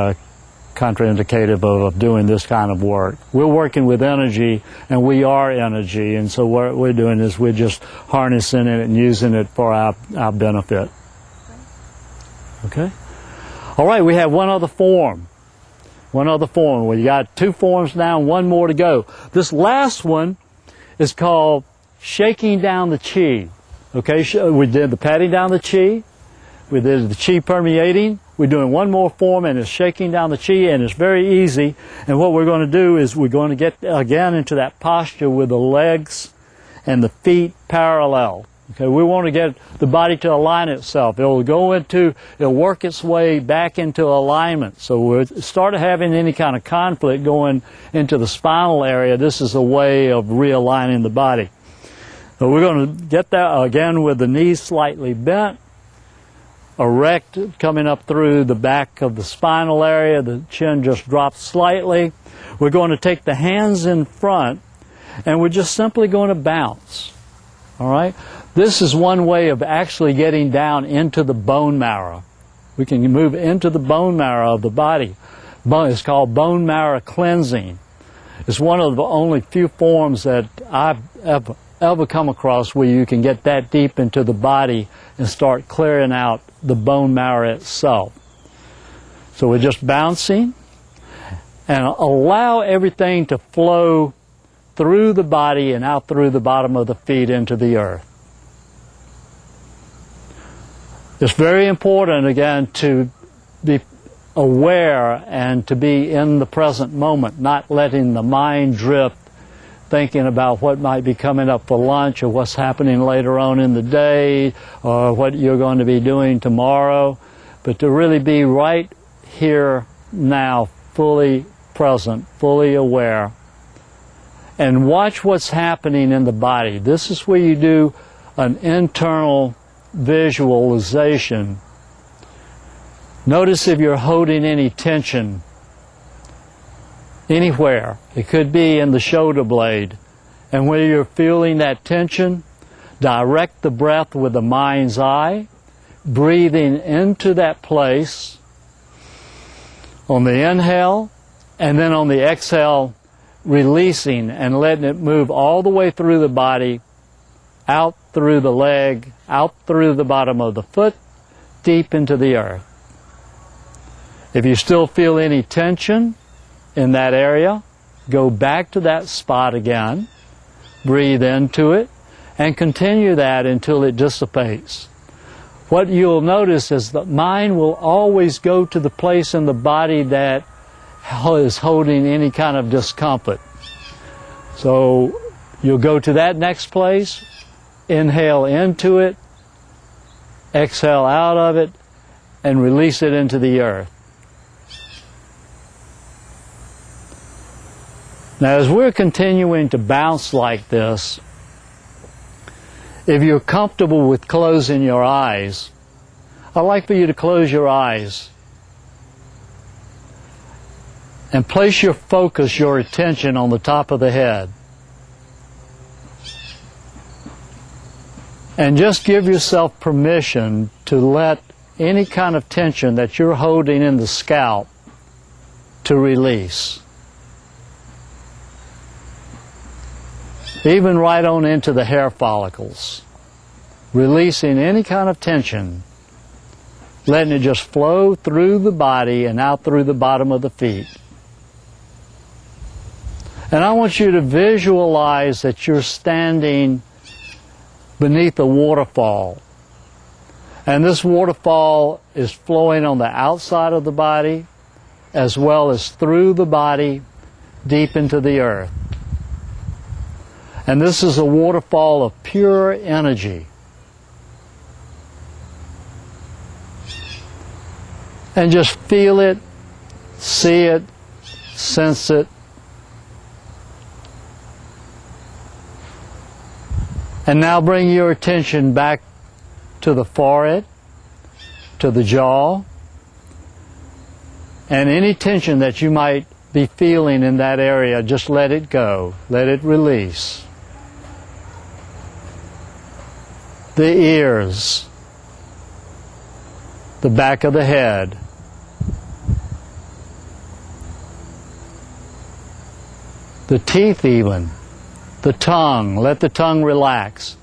contraindicative of doing this kind of work. We're working with energy, and we are energy, and so what we're doing is we're just harnessing it and using it for our benefit. Okay? All right, we have one other form. One other form. We got 2 forms now, one more to go. This last one is called shaking down the chi. Okay, we did the patting down the chi. We did the chi permeating. We're doing one more form, and it's shaking down the chi, and it's very easy. And what we're going to do is we're going to get again into that posture with the legs and the feet parallel. Okay, we want to get the body to align itself. It'll work its way back into alignment. So we'll start having any kind of conflict going into the spinal area. This is a way of realigning the body. So we're going to get that again with the knees slightly bent, erect, coming up through the back of the spinal area. The chin just drops slightly. We're going to take the hands in front, and we're just simply going to bounce. All right? This is one way of actually getting down into the bone marrow. We can move into the bone marrow of the body. It's called bone marrow cleansing. It's one of the only few forms that I've ever come across where you can get that deep into the body and start clearing out the bone marrow itself. So we're just bouncing, and allow everything to flow through the body and out through the bottom of the feet into the earth. It's very important, again, to be aware and to be in the present moment, not letting the mind drift, thinking about what might be coming up for lunch or what's happening later on in the day or what you're going to be doing tomorrow, but to really be right here now, fully present, fully aware, and watch what's happening in the body. This is where you do an internal visualization. Notice if you're holding any tension anywhere. It could be in the shoulder blade. And when you're feeling that tension, direct the breath with the mind's eye, breathing into that place on the inhale, and then on the exhale, releasing and letting it move all the way through the body, out through the leg, out through the bottom of the foot, deep into the earth. If you still feel any tension in that area, go back to that spot again, breathe into it, and continue that until it dissipates. What you'll notice is the mind will always go to the place in the body that is holding any kind of discomfort. So you'll go to that next place, inhale into it, exhale out of it, and release it into the earth. Now, as we're continuing to bounce like this, if you're comfortable with closing your eyes, I'd like for you to close your eyes and place your focus, your attention on the top of the head. And just give yourself permission to let any kind of tension that you're holding in the scalp to release. Even right on into the hair follicles. Releasing any kind of tension. Letting it just flow through the body and out through the bottom of the feet. And I want you to visualize that you're standing beneath a waterfall. And this waterfall is flowing on the outside of the body as well as through the body deep into the earth. And this is a waterfall of pure energy. And just feel it, see it, sense it. And now bring your attention back to the forehead, to the jaw, and any tension that you might be feeling in that area, just let it go, let it release. The ears, the back of the head, the teeth even, the tongue. Let the tongue relax.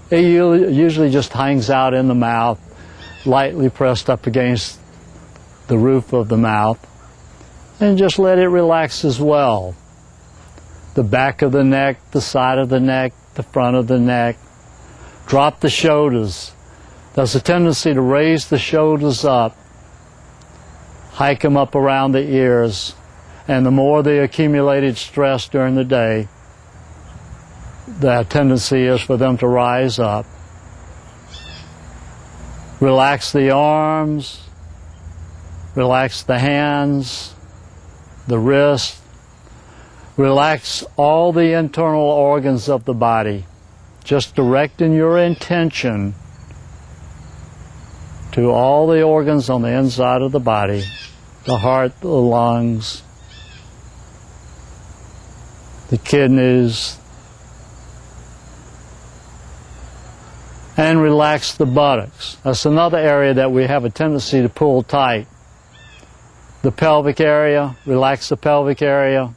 It usually just hangs out in the mouth, lightly pressed up against the roof of the mouth, and just let it relax as well. The back of the neck, the side of the neck, the front of the neck. Drop the shoulders. There's a tendency to raise the shoulders up, hike them up around the ears, and the more the accumulated stress during the day, the tendency is for them to rise up. Relax the arms, relax the hands, the wrists, relax all the internal organs of the body, just directing your intention to all the organs on the inside of the body, the heart, the lungs, the kidneys, and relax the buttocks. That's another area that we have a tendency to pull tight. The pelvic area, relax the pelvic area.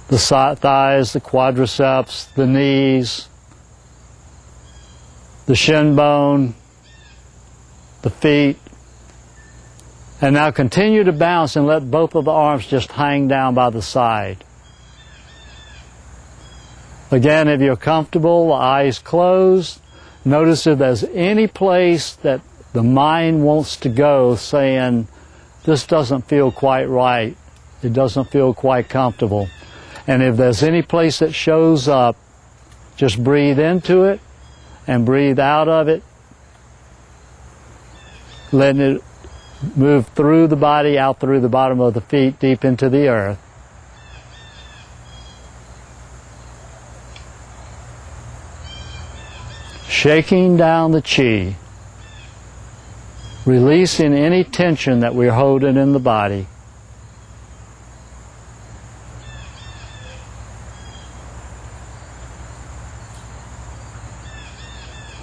The thighs, the quadriceps, the knees, the shin bone, the feet. And now continue to bounce and let both of the arms just hang down by the side. Again, if you're comfortable, eyes closed, notice if there's any place that the mind wants to go saying, this doesn't feel quite right, it doesn't feel quite comfortable. And if there's any place that shows up, just breathe into it and breathe out of it, letting it move through the body, out through the bottom of the feet, deep into the earth. Shaking down the chi, releasing any tension that we're holding in the body.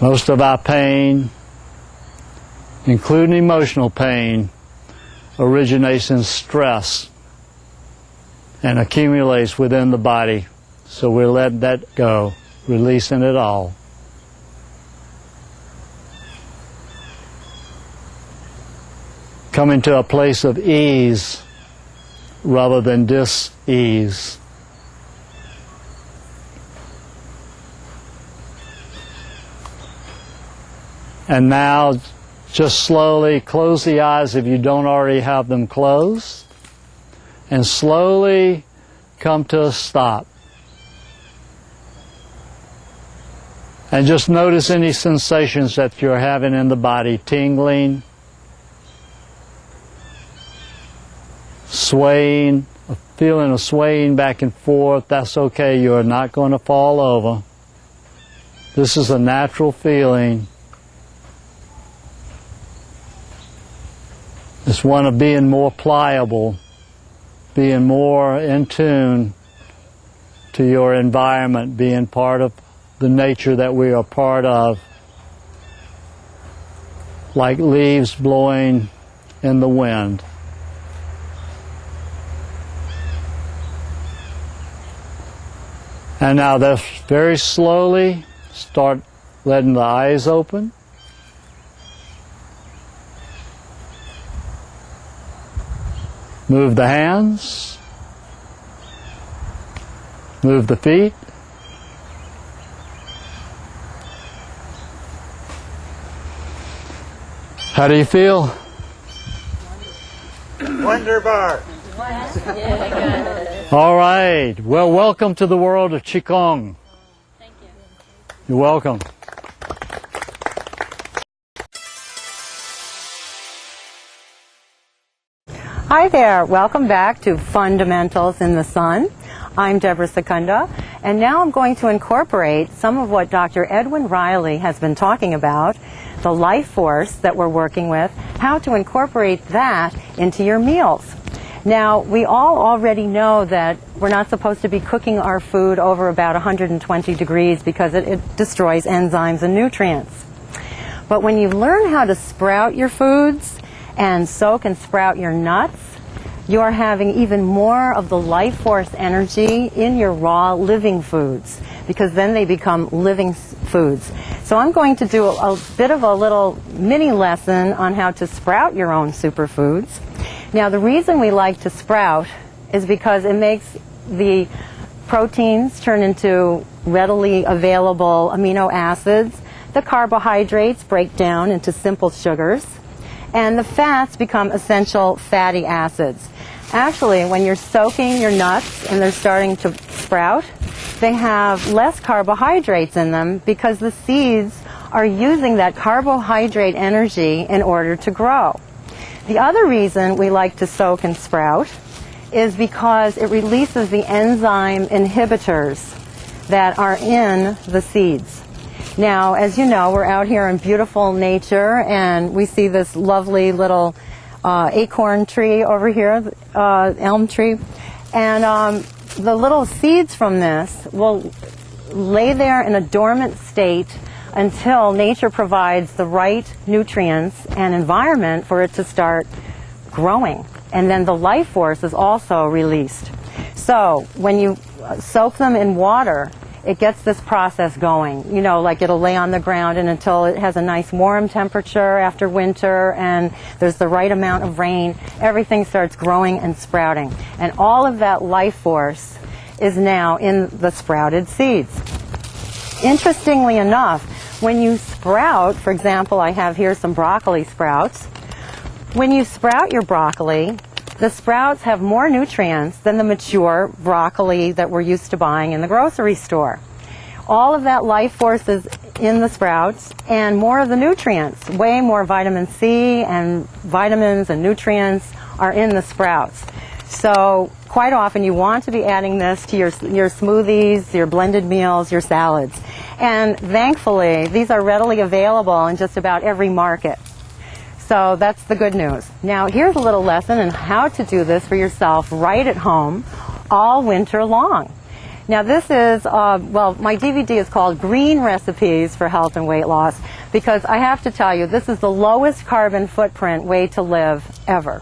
Most of our pain, including emotional pain, originates in stress and accumulates within the body. So we're letting that go, releasing it all. Coming to a place of ease rather than dis-ease. And now, just slowly close the eyes if you don't already have them closed, and slowly come to a stop. And just notice any sensations that you're having in the body, tingling, swaying, a feeling of swaying back and forth. That's okay, you're not going to fall over. This is a natural feeling. It's one of being more pliable, being more in tune to your environment, being part of the nature that we are part of, like leaves blowing in the wind. And now just very slowly start letting the eyes open. Move the hands. Move the feet. How do you feel? Wonderbar. All right. Well, welcome to the world of Qigong. Thank you. You're welcome. Hi there, welcome back to Fundamentals in the Sun. I'm Deborah Secunda, and now I'm going to incorporate some of what Dr. Edwin Riley has been talking about, the life force that we're working with, how to incorporate that into your meals. Now, we all already know that we're not supposed to be cooking our food over about 120 degrees because it destroys enzymes and nutrients. But when you learn how to sprout your foods and soak and sprout your nuts, you are having even more of the life force energy in your raw living foods, because then they become living foods. So I'm going to do a bit of a little mini lesson on how to sprout your own superfoods. Now, the reason we like to sprout is because it makes the proteins turn into readily available amino acids, the carbohydrates break down into simple sugars, and the fats become essential fatty acids. Actually, when you're soaking your nuts and they're starting to sprout, they have less carbohydrates in them because the seeds are using that carbohydrate energy in order to grow. The other reason we like to soak and sprout is because it releases the enzyme inhibitors that are in the seeds. Now, as you know, we're out here in beautiful nature, and we see this lovely little acorn tree over here, elm tree, and the little seeds from this will lay there in a dormant state until nature provides the right nutrients and environment for it to start growing. And then the life force is also released. So when you soak them in water, it gets this process going. You know, like it'll lay on the ground and until it has a nice warm temperature after winter and there's the right amount of rain, everything starts growing and sprouting. And all of that life force is now in the sprouted seeds. Interestingly enough, when you sprout, for example, I have here some broccoli sprouts. When you sprout your broccoli, the sprouts have more nutrients than the mature broccoli that we're used to buying in the grocery store. All of that life force is in the sprouts, and more of the nutrients, way more vitamin C and vitamins and nutrients are in the sprouts. So quite often you want to be adding this to your smoothies, your blended meals, your salads. And thankfully, these are readily available in just about every market. So that's the good news. Now, here's a little lesson on how to do this for yourself right at home all winter long. Now, this is, well, my DVD is called Green Recipes for Health and Weight Loss, because I have to tell you, this is the lowest carbon footprint way to live ever.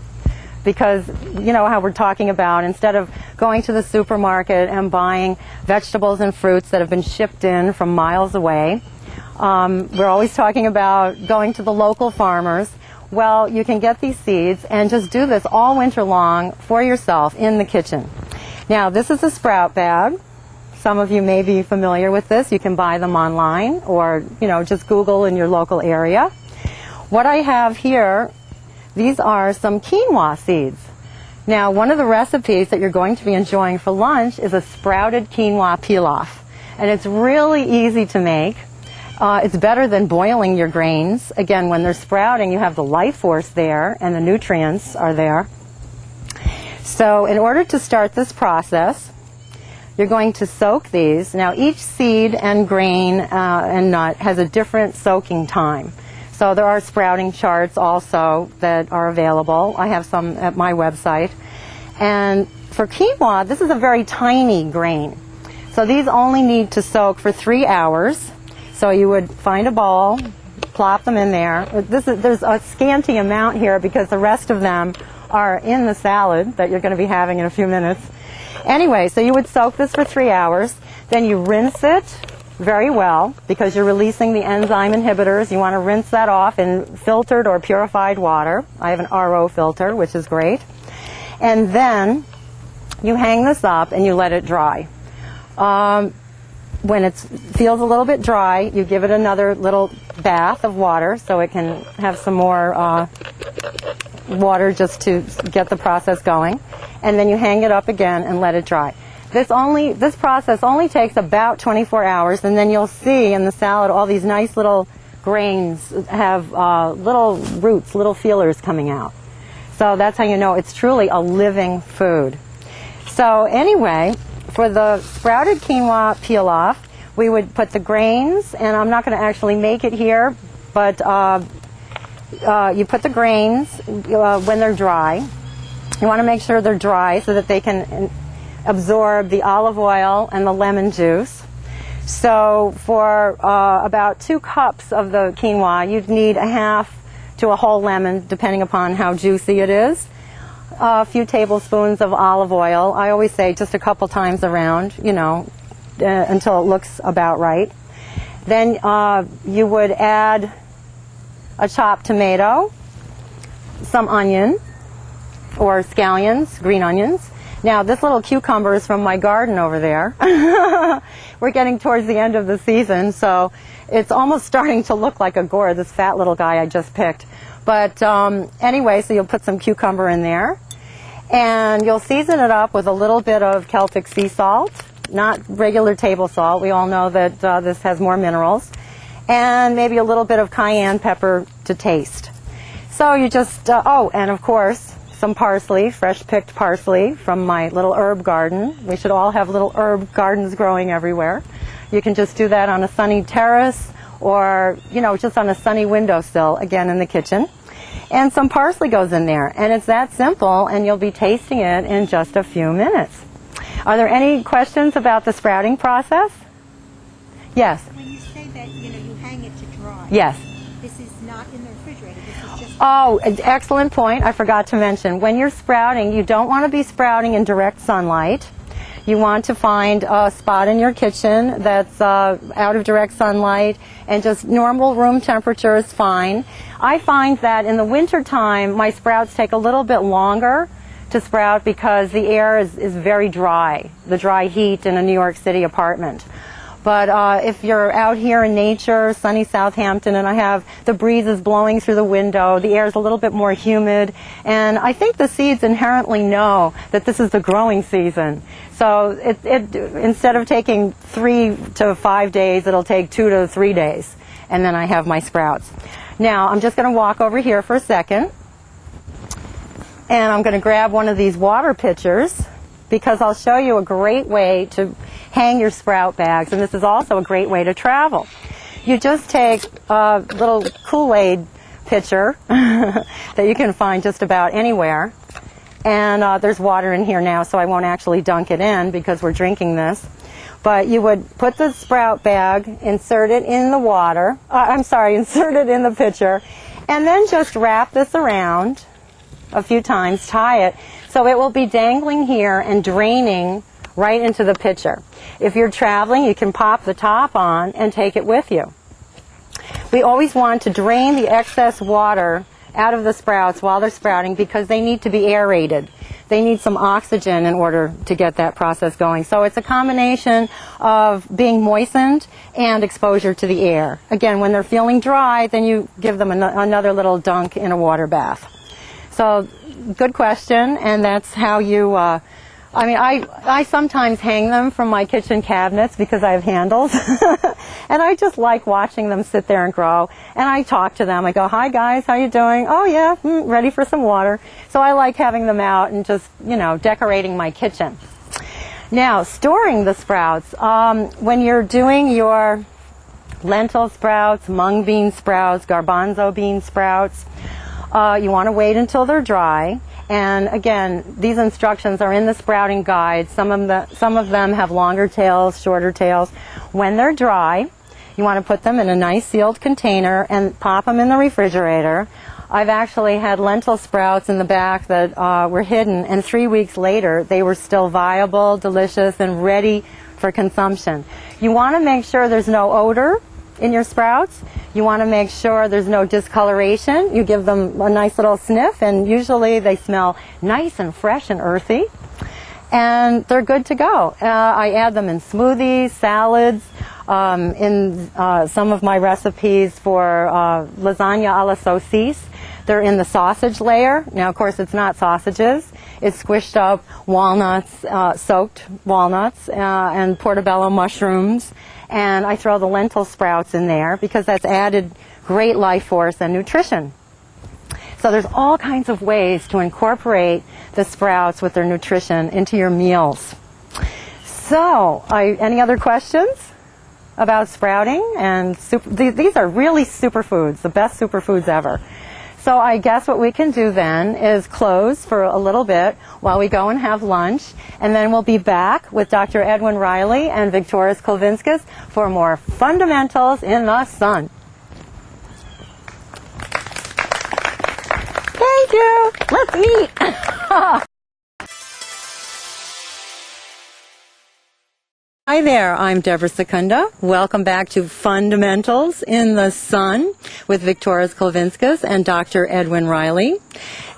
Because, you know how we're talking about, instead of going to the supermarket and buying vegetables and fruits that have been shipped in from miles away, we're always talking about going to the local farmers. Well, you can get these seeds and just do this all winter long for yourself in the kitchen. Now, this is a sprout bag. Some of you may be familiar with this. You can buy them online or, you know, just Google in your local area. What I have here, these are some quinoa seeds. Now, one of the recipes that you're going to be enjoying for lunch is a sprouted quinoa pilaf. And it's really easy to make. It's better than boiling your grains. Again, when they're sprouting, you have the life force there and the nutrients are there. So in order to start this process, you're going to soak these. Now, each seed and grain and nut has a different soaking time. So there are sprouting charts also that are available. I have some at my website. And for quinoa, this is a very tiny grain. So these only need to soak for 3 hours. So you would find a bowl, plop them in there. There's a scanty amount here because the rest of them are in the salad that you're going to be having in a few minutes. Anyway, so you would soak this for 3 hours. Then you rinse it very well because you're releasing the enzyme inhibitors. You want to rinse that off in filtered or purified water. I have an RO filter, which is great. And then you hang this up and you let it dry. When it feels a little bit dry, you give it another little bath of water so it can have some more water just to get the process going. And then you hang it up again and let it dry. This process only takes about 24 hours, and then you'll see in the salad all these nice little grains have little roots, little feelers coming out. So that's how you know it's truly a living food. So anyway, for the sprouted quinoa pilaf, we would put the grains, and I'm not going to actually make it here, but you put the grains when they're dry. You want to make sure they're dry so that they can absorb the olive oil and the lemon juice. So for about 2 cups of the quinoa, you'd need a half to a whole lemon, depending upon how juicy it is. a few tablespoons of olive oil. I always say just a couple times around, you know, until it looks about right. Then you would add a chopped tomato, some onion or scallions, green onions. Now this little cucumber is from my garden over there. We're getting towards the end of the season, so it's almost starting to look like a gourd, this fat little guy I just picked. But anyway, so you'll put some cucumber in there, and you'll season it up with a little bit of Celtic sea salt, not regular table salt. We all know that this has more minerals, and maybe a little bit of cayenne pepper to taste. So you just, oh, and of course, some parsley, fresh picked parsley from my little herb garden. We should all have little herb gardens growing everywhere. You can just do that on a sunny terrace or, you know, just on a sunny windowsill, again in the kitchen. And some parsley goes in there. And it's that simple, and you'll be tasting it in just a few minutes. Are there any questions about the sprouting process? Yes? When you say that, you know, you hang it to dry. Yes. This is not in the refrigerator. This is just... Oh, excellent point. I forgot to mention. When you're sprouting, you don't want to be sprouting in direct sunlight. You want to find a spot in your kitchen that's out of direct sunlight, and just normal room temperature is fine. I find that in the winter time, my sprouts take a little bit longer to sprout because the air is very dry, the dry heat in a New York City apartment. But if you're out here in nature, sunny Southampton, and I have the breezes blowing through the window, the air is a little bit more humid, and I think the seeds inherently know that this is the growing season. So instead of taking 3 to 5 days, it'll take 2 to 3 days, and then I have my sprouts. Now, I'm just going to walk over here for a second, and I'm going to grab one of these water pitchers, because I'll show you a great way to hang your sprout bags, and this is also a great way to travel. You just take a little Kool-Aid pitcher that you can find just about anywhere, and there's water in here now, so I won't actually dunk it in because we're drinking this. But you would put the sprout bag, insert it in the water, insert it in the pitcher, and then just wrap this around a few times, tie it, so it will be dangling here and draining right into the pitcher. If you're traveling, you can pop the top on and take it with you. We always want to drain the excess water out of the sprouts while they're sprouting because they need to be aerated. They need some oxygen in order to get that process going. So it's a combination of being moistened and exposure to the air. Again, when they're feeling dry, then you give them another little dunk in a water bath. So, good question, and that's how you, I sometimes hang them from my kitchen cabinets because I have handles, and I just like watching them sit there and grow, and I talk to them. I go, hi guys, how you doing? Oh yeah, ready for some water. So I like having them out and just, you know, decorating my kitchen. Now, storing the sprouts, when you're doing your lentil sprouts, mung bean sprouts, garbanzo bean sprouts, you want to wait until they're dry. And again, these instructions are in the sprouting guide. Some of them have longer tails, shorter tails. When they're dry, you want to put them in a nice sealed container and pop them in the refrigerator. I've actually had lentil sprouts in the back that were hidden, and 3 weeks later they were still viable, delicious, and ready for consumption. You want to make sure there's no odor in your sprouts. You want to make sure there's no discoloration. You give them a nice little sniff, and usually they smell nice and fresh and earthy, and they're good to go. I add them in smoothies, salads, in some of my recipes for lasagna a la saucisse. They're in the sausage layer. Now, of course, it's not sausages. It's squished up walnuts, soaked walnuts, and portobello mushrooms. And I throw the lentil sprouts in there because that's added great life force and nutrition. So there's all kinds of ways to incorporate the sprouts with their nutrition into your meals. So, any other questions about sprouting? And these are really superfoods, the best superfoods ever. So I guess what we can do then is close for a little bit while we go and have lunch, and then we'll be back with Dr. Edwin Riley and Victoris Kulvinskis for more fundamentals in the sun. Thank you. Let's eat. Hi there, I'm Deborah Secunda. Welcome back to Fundamentals in the Sun with Victoras Klavinskas and Dr. Edwin Riley.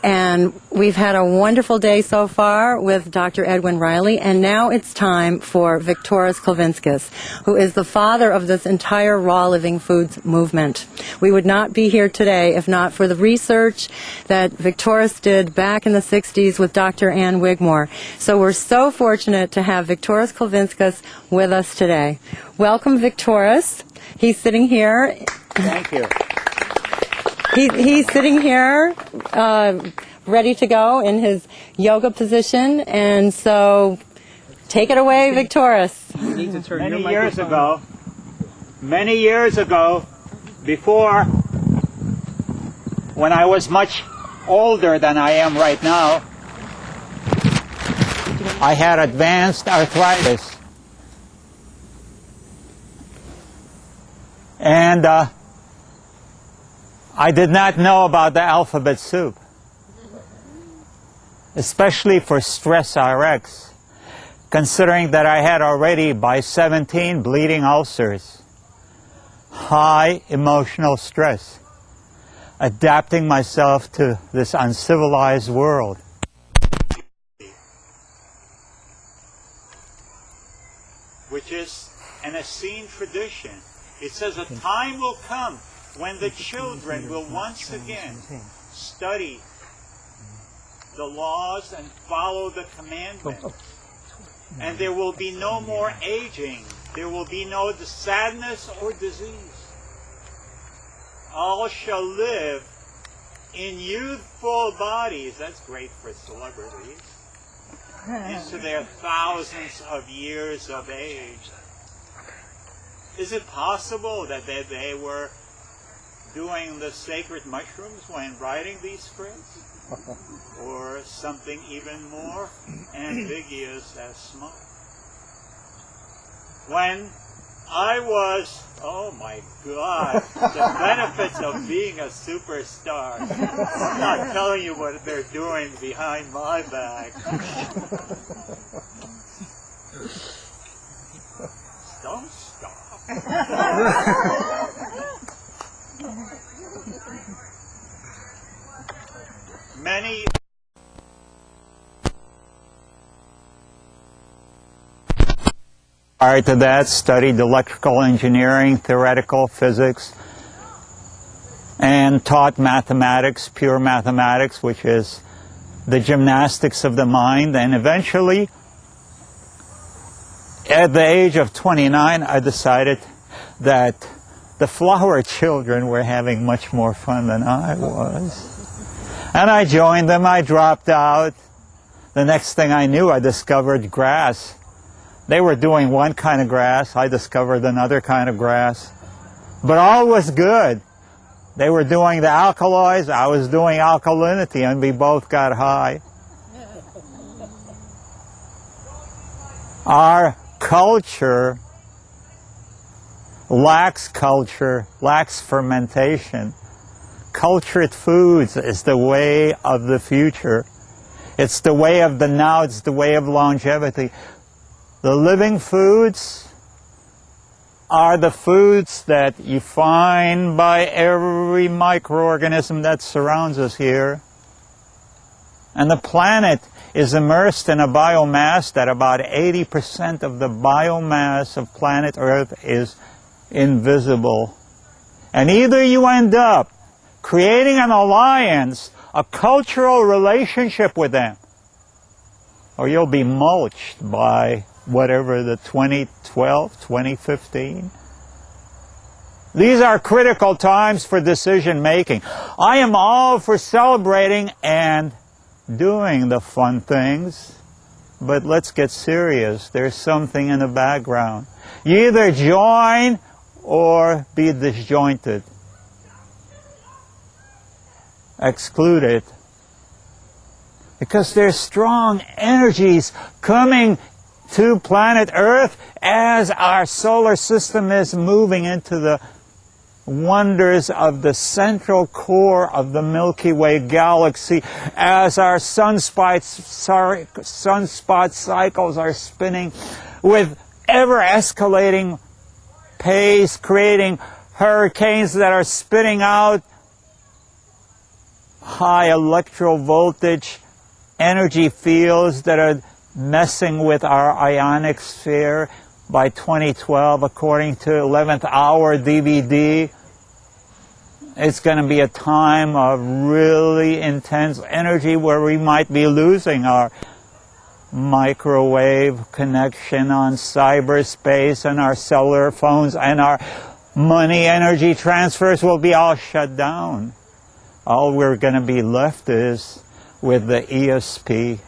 And we've had a wonderful day so far with Dr. Edwin Riley, and now it's time for Victoras Klavinskas, who is the father of this entire raw living foods movement. We would not be here today if not for the research that Victoras did back in the 60s with Dr. Ann Wigmore. So we're so fortunate to have Victoras Klavinskas with us today. Welcome, Victoras. He's sitting here. Thank you. He's sitting here, ready to go in his yoga position, and so take it away, Victoras. You need to turn your Many years ago, before, when I was much older than I am right now, I had advanced arthritis. And I did not know about the alphabet soup, especially for Stress RX, considering that I had already by 17 bleeding ulcers, high emotional stress, adapting myself to this uncivilized world. Which is an Essene tradition. It says a time will come when the children will once again study the laws and follow the commandments. And there will be no more aging. There will be no sadness or disease. All shall live in youthful bodies. That's great for celebrities. Into their thousands of years of age. Is it possible that they were doing the sacred mushrooms when writing these scripts? Or something even more ambiguous as smoke? When I was, oh my God, the benefits of being a superstar. I'm not telling you what they're doing behind my back. Don't stop. Many prior to that studied electrical engineering, theoretical physics, and taught mathematics, pure mathematics, which is the gymnastics of the mind. And eventually, at the age of 29, I decided that the flower children were having much more fun than I was. And I joined them. I dropped out. The next thing I knew, I discovered grass. They were doing one kind of grass. I discovered another kind of grass. But all was good. They were doing the alkaloids. I was doing alkalinity, and we both got high. Our culture lacks fermentation. Cultured foods is the way of the future. It's the way of the now. It's the way of longevity. The living foods are the foods that you find by every microorganism that surrounds us here. And the planet is immersed in a biomass that about 80% of the biomass of planet Earth is invisible. And either you end up creating an alliance, a cultural relationship with them, or you'll be mulched by whatever the 2012, 2015. These are critical times for decision making. I am all for celebrating and doing the fun things, but let's get serious. There's something in the background. You either join or be disjointed. Exclude it. Because there's strong energies coming to planet Earth as our solar system is moving into the wonders of the central core of the Milky Way galaxy as our sunspot cycles are spinning with ever escalating pace, creating hurricanes that are spitting out high electro voltage energy fields that are messing with our ionic sphere. By 2012, according to 11th Hour DVD, it's going to be a time of really intense energy where we might be losing our microwave connection on cyberspace, and our cellular phones and our money energy transfers will be all shut down. All we're going to be left is with the ESP.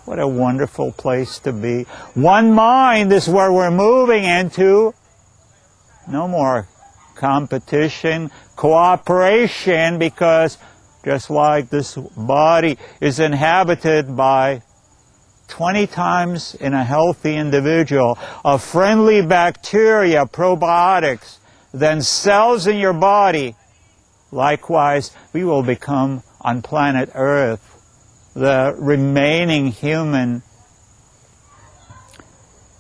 What a wonderful place to be. One mind is where we're moving into. No more competition, cooperation, because just like this body is inhabited by 20 times in a healthy individual of friendly bacteria, probiotics, than cells in your body, likewise, we will become on planet Earth the remaining human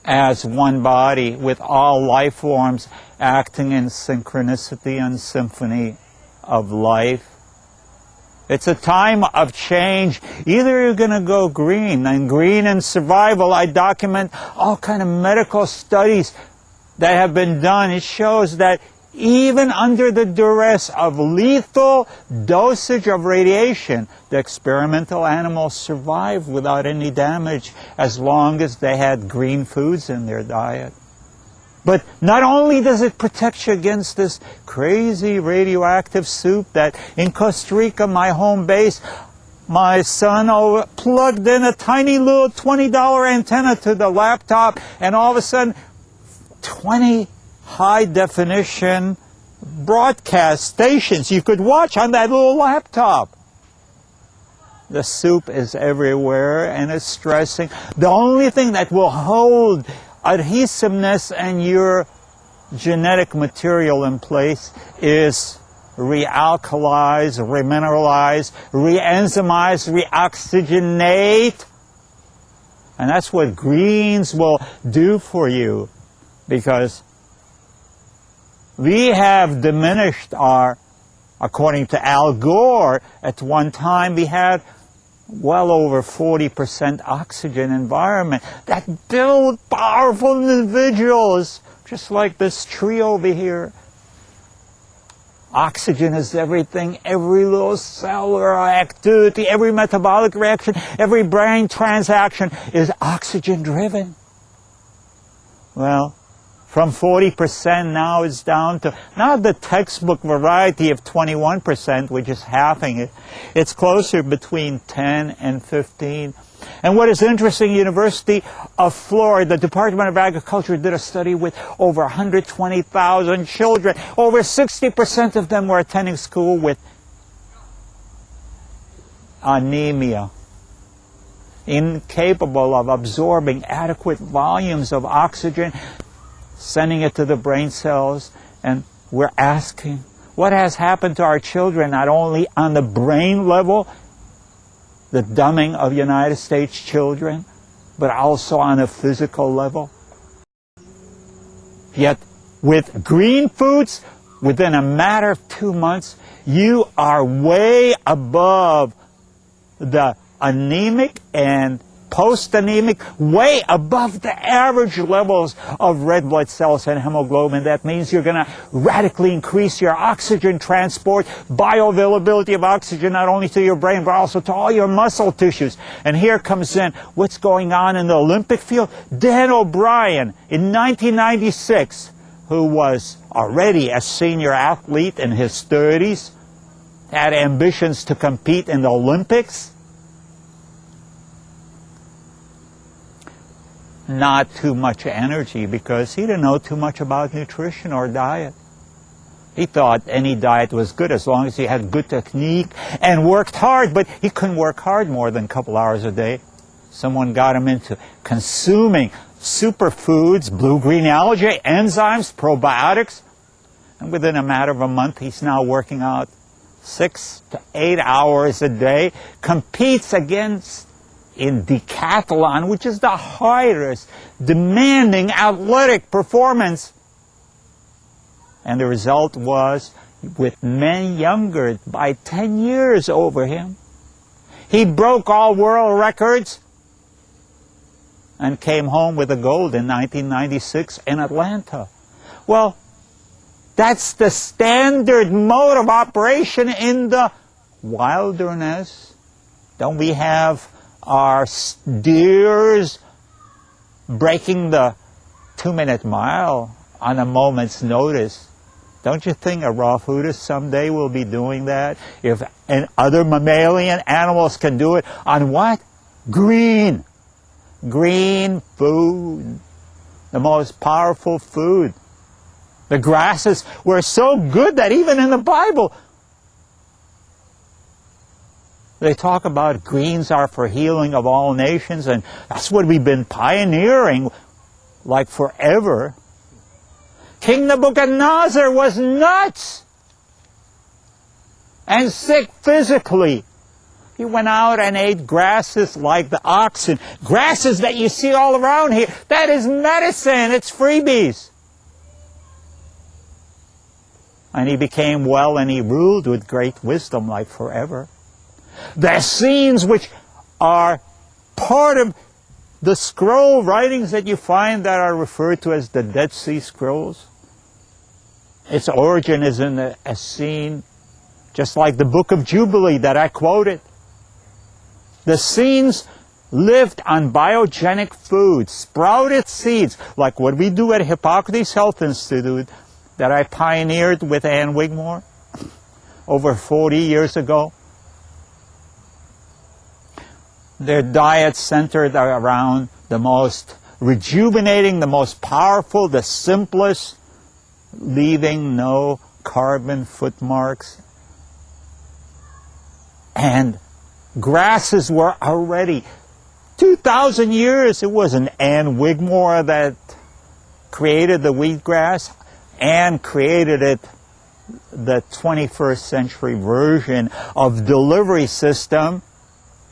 as one body with all life forms acting in synchronicity and symphony of life. It's a time of change. Either you're going to go green, and green in survival, I document all kind of medical studies that have been done. It shows that even under the duress of lethal dosage of radiation, the experimental animals survived without any damage as long as they had green foods in their diet. But not only does it protect you against this crazy radioactive soup that in Costa Rica, my home base, my son plugged in a tiny little $20 antenna to the laptop, and all of a sudden 20 high-definition broadcast stations you could watch on that little laptop. The soup is everywhere and it's stressing. The only thing that will hold adhesiveness and your genetic material in place is realkalize, remineralize, re-enzymize, reoxygenate. And that's what greens will do for you, because we have diminished our, according to Al Gore, at one time we had well over 40% oxygen environment that built powerful individuals, just like this tree over here. Oxygen is everything. Every little cellular activity, every metabolic reaction, every brain transaction is oxygen driven. Well, from 40% now it's down to not the textbook variety of 21%, which is halving it. It's closer between 10 and 15. And what is interesting, University of Florida, the Department of Agriculture did a study with over 120,000 children. Over 60% of them were attending school with anemia, incapable of absorbing adequate volumes of oxygen, sending it to the brain cells. And we're asking, what has happened to our children, not only on the brain level, the dumbing of United States children, but also on a physical level? Yet, with green foods, within a matter of 2 months, you are way above the anemic and post-anemic, way above the average levels of red blood cells and hemoglobin. That means you're going to radically increase your oxygen transport, bioavailability of oxygen, not only to your brain, but also to all your muscle tissues. And here comes in what's going on in the Olympic field. Dan O'Brien, in 1996, who was already a senior athlete in his 30s, had ambitions to compete in the Olympics. Not too much energy, because he didn't know too much about nutrition or diet. He thought any diet was good as long as he had good technique and worked hard, but he couldn't work hard more than a couple hours a day. Someone got him into consuming superfoods, blue-green algae, enzymes, probiotics. And within a matter of a month, he's now working out 6 to 8 hours a day, competes against in decathlon, which is the hardest, demanding athletic performance. And the result was, with men younger by 10 years over him, he broke all world records and came home with a gold in 1996 in Atlanta. Well, that's the standard mode of operation in the wilderness. Don't we have our steers breaking the 2-minute mile on a moment's notice? Don't you think a raw foodist someday will be doing that? If and other mammalian animals can do it on what? Green food, the most powerful food. The grasses were so good that even in the Bible, they talk about greens are for healing of all nations, and that's what we've been pioneering like forever. King Nebuchadnezzar was nuts and sick physically. He went out and ate grasses like the oxen. Grasses that you see all around here. That is medicine. It's freebies. And he became well, and he ruled with great wisdom like forever. The Essenes, which are part of the scroll writings that you find that are referred to as the Dead Sea Scrolls, its origin is in the Essene, just like the Book of Jubilee that I quoted. The Essenes lived on biogenic foods, sprouted seeds, like what we do at Hippocrates Health Institute that I pioneered with Ann Wigmore over 40 years ago. Their diet centered around the most rejuvenating, the most powerful, the simplest, leaving no carbon footmarks. And grasses were already 2,000 years. It wasn't Ann Wigmore that created the wheatgrass. Ann created it, the 21st century version of delivery system,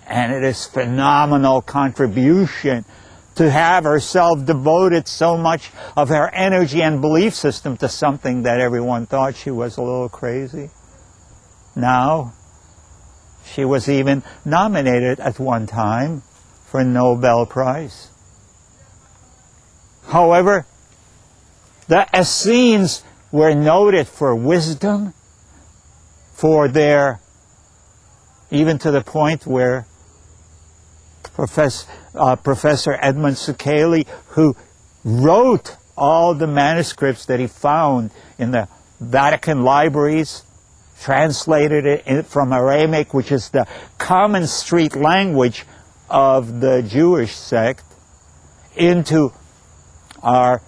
and it is phenomenal contribution to have herself devoted so much of her energy and belief system to something that everyone thought she was a little crazy. Now, she was even nominated at one time for a Nobel Prize. However, the Essenes were noted for wisdom, for their, even to the point where Professor Edmund Sukeli, who wrote all the manuscripts that he found in the Vatican libraries, translated it from Aramaic, which is the common street language of the Jewish sect, into our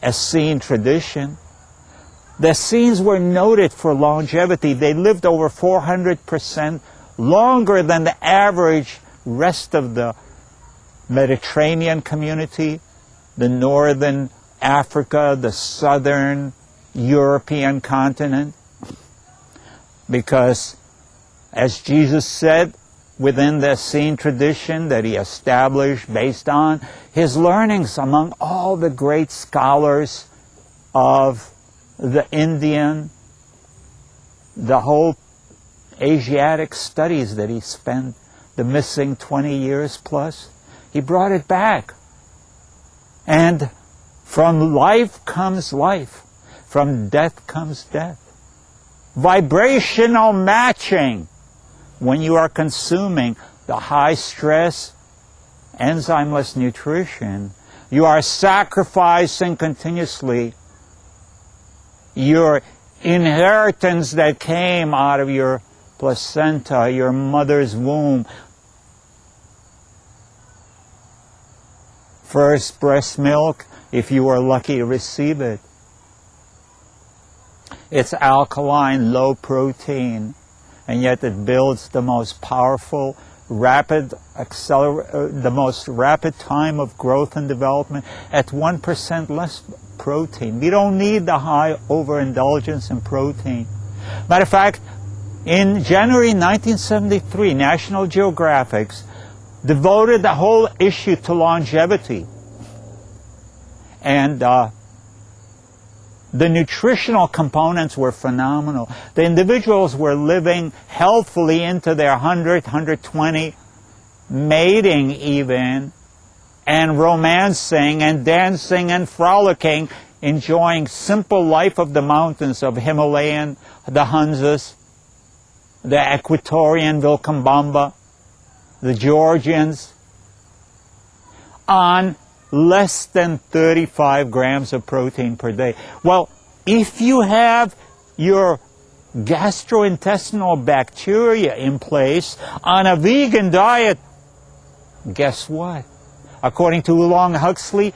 Essene tradition. The Essenes were noted for longevity. They lived over 400% longer than the average rest of the Mediterranean community, the northern Africa, the southern European continent. Because, as Jesus said, within the Essene tradition that he established based on his learnings among all the great scholars of the Indian, the whole Asiatic studies that he spent the missing 20 years plus, he brought it back. And from life comes life. From death comes death. Vibrational matching. When you are consuming the high stress, enzymeless nutrition, you are sacrificing continuously your inheritance that came out of your placenta, your mother's womb. First breast milk, if you are lucky to receive it. It's alkaline, low protein, and yet it builds the most powerful, the most rapid time of growth and development at 1% less protein. We don't need the high overindulgence in protein. Matter of fact, in January 1973, National Geographic devoted the whole issue to longevity. And the nutritional components were phenomenal. The individuals were living healthily into their 100, 120, mating even, and romancing and dancing and frolicking, enjoying simple life of the mountains of Himalayan, the Hunzas, the Equatorian Vilcabamba, the Georgians, on less than 35 grams of protein per day. Well, if you have your gastrointestinal bacteria in place on a vegan diet, guess what? According to Oolong Huxley,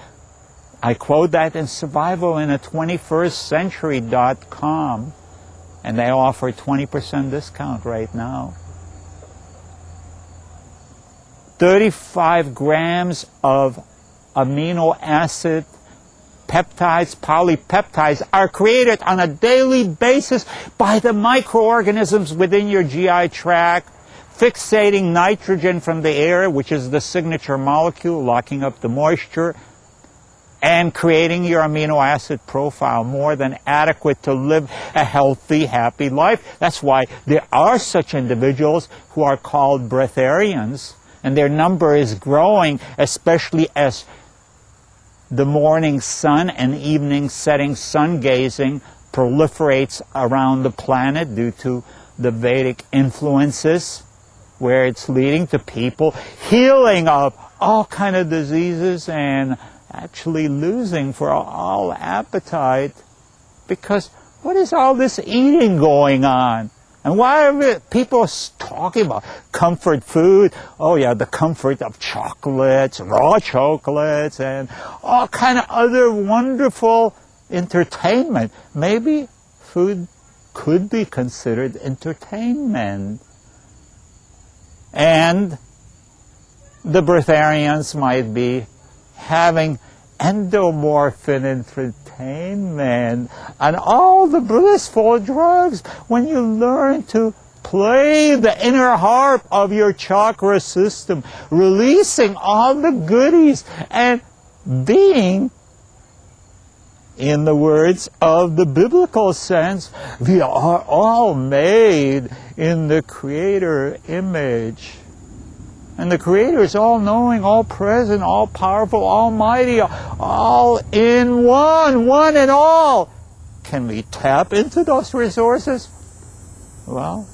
I quote that in Survival in a 21st Century.com, and they offer 20% discount right now. 35 grams of amino acid peptides, polypeptides, are created on a daily basis by the microorganisms within your GI tract, fixating nitrogen from the air, which is the signature molecule, locking up the moisture, and creating your amino acid profile more than adequate to live a healthy, happy life. That's why there are such individuals who are called breatharians, and their number is growing, especially as the morning sun and evening setting sun gazing proliferates around the planet due to the Vedic influences, where it's leading to people healing of all kind of diseases and actually losing for all appetite. Because what is all this eating going on? And why are people talking about comfort food? Oh yeah, the comfort of chocolates, raw chocolates, and all kind of other wonderful entertainment. Maybe food could be considered entertainment. And the breatharians might be having endomorphin entertainment and all the blissful drugs when you learn to play the inner harp of your chakra system, releasing all the goodies and being, in the words of the biblical sense, we are all made in the Creator image. And the Creator is all-knowing, all-present, all-powerful, almighty, all in one and all. Can we tap into those resources? Well,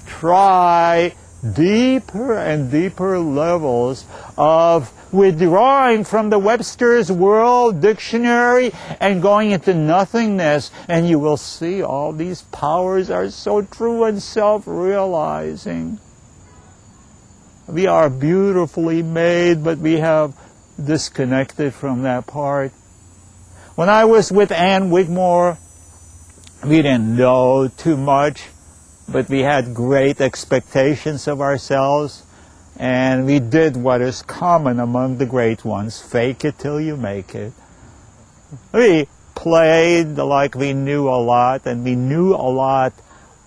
try deeper and deeper levels of withdrawing from the Webster's World Dictionary and going into nothingness, and you will see all these powers are so true and self-realizing. We are beautifully made, but we have disconnected from that part. When I was with Ann Wigmore, we didn't know too much, but we had great expectations of ourselves, and we did what is common among the great ones: fake it till you make it. We played like we knew a lot, and we knew a lot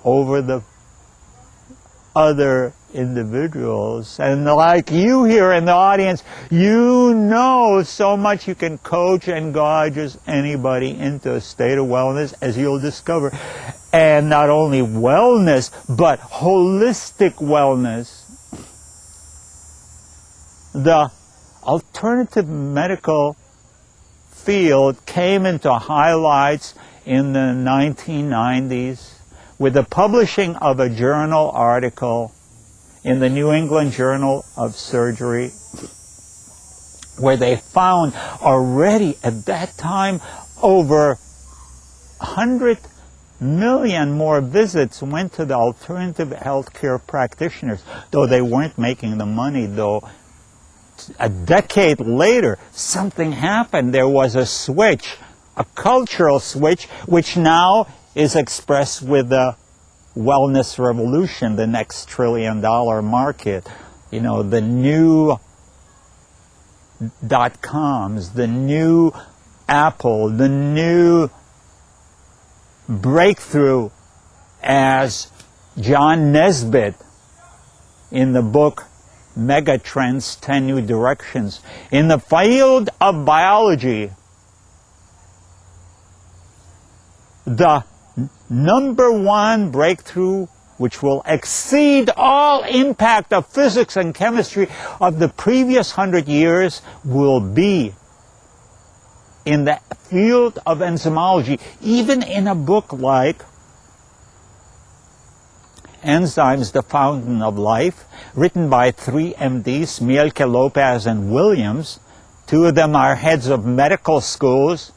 over the other individuals. And like you here in the audience, you know so much you can coach and guide just anybody into a state of wellness, as you'll discover. And not only wellness, but holistic wellness. The alternative medical field came into highlights in the 1990s with the publishing of a journal article in the New England Journal of Surgery, where they found already at that time over 100 million more visits went to the alternative healthcare practitioners, though they weren't making the money. Though a decade later, something happened. There was a switch, a cultural switch, which now is expressed with the wellness revolution, the next $1 trillion market. You know, the new .coms, the new apple, the new breakthrough, as John Nesbitt in the book Megatrends, 10 New Directions. In the field of biology, the number one breakthrough, which will exceed all impact of physics and chemistry of the previous 100 years, will be in the field of enzymology. Even in a book like Enzymes, the Fountain of Life, written by 3 MDs, Mielke, Lopez, and Williams. 2 of them are heads of medical schools.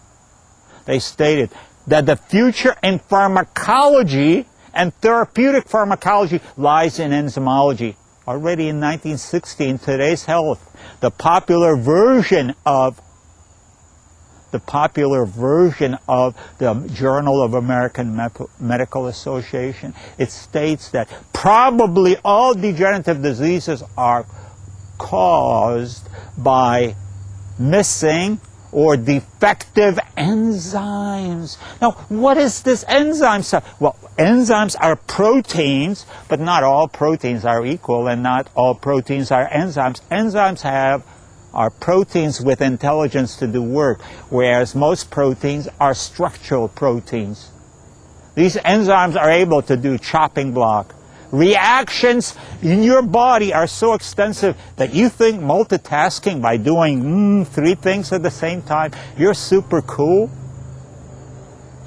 They stated that the future in pharmacology and therapeutic pharmacology lies in enzymology. Already in 1960, in Today's Health, the popular version of the Journal of American Medical Association, it states that probably all degenerative diseases are caused by missing or defective enzymes. Now, what is this enzyme stuff? Well, enzymes are proteins, but not all proteins are equal, and not all proteins are enzymes. Enzymes are proteins with intelligence to do work, whereas most proteins are structural proteins. These enzymes are able to do chopping block. Reactions in your body are so extensive that you think multitasking by doing 3 things at the same time, you're super cool.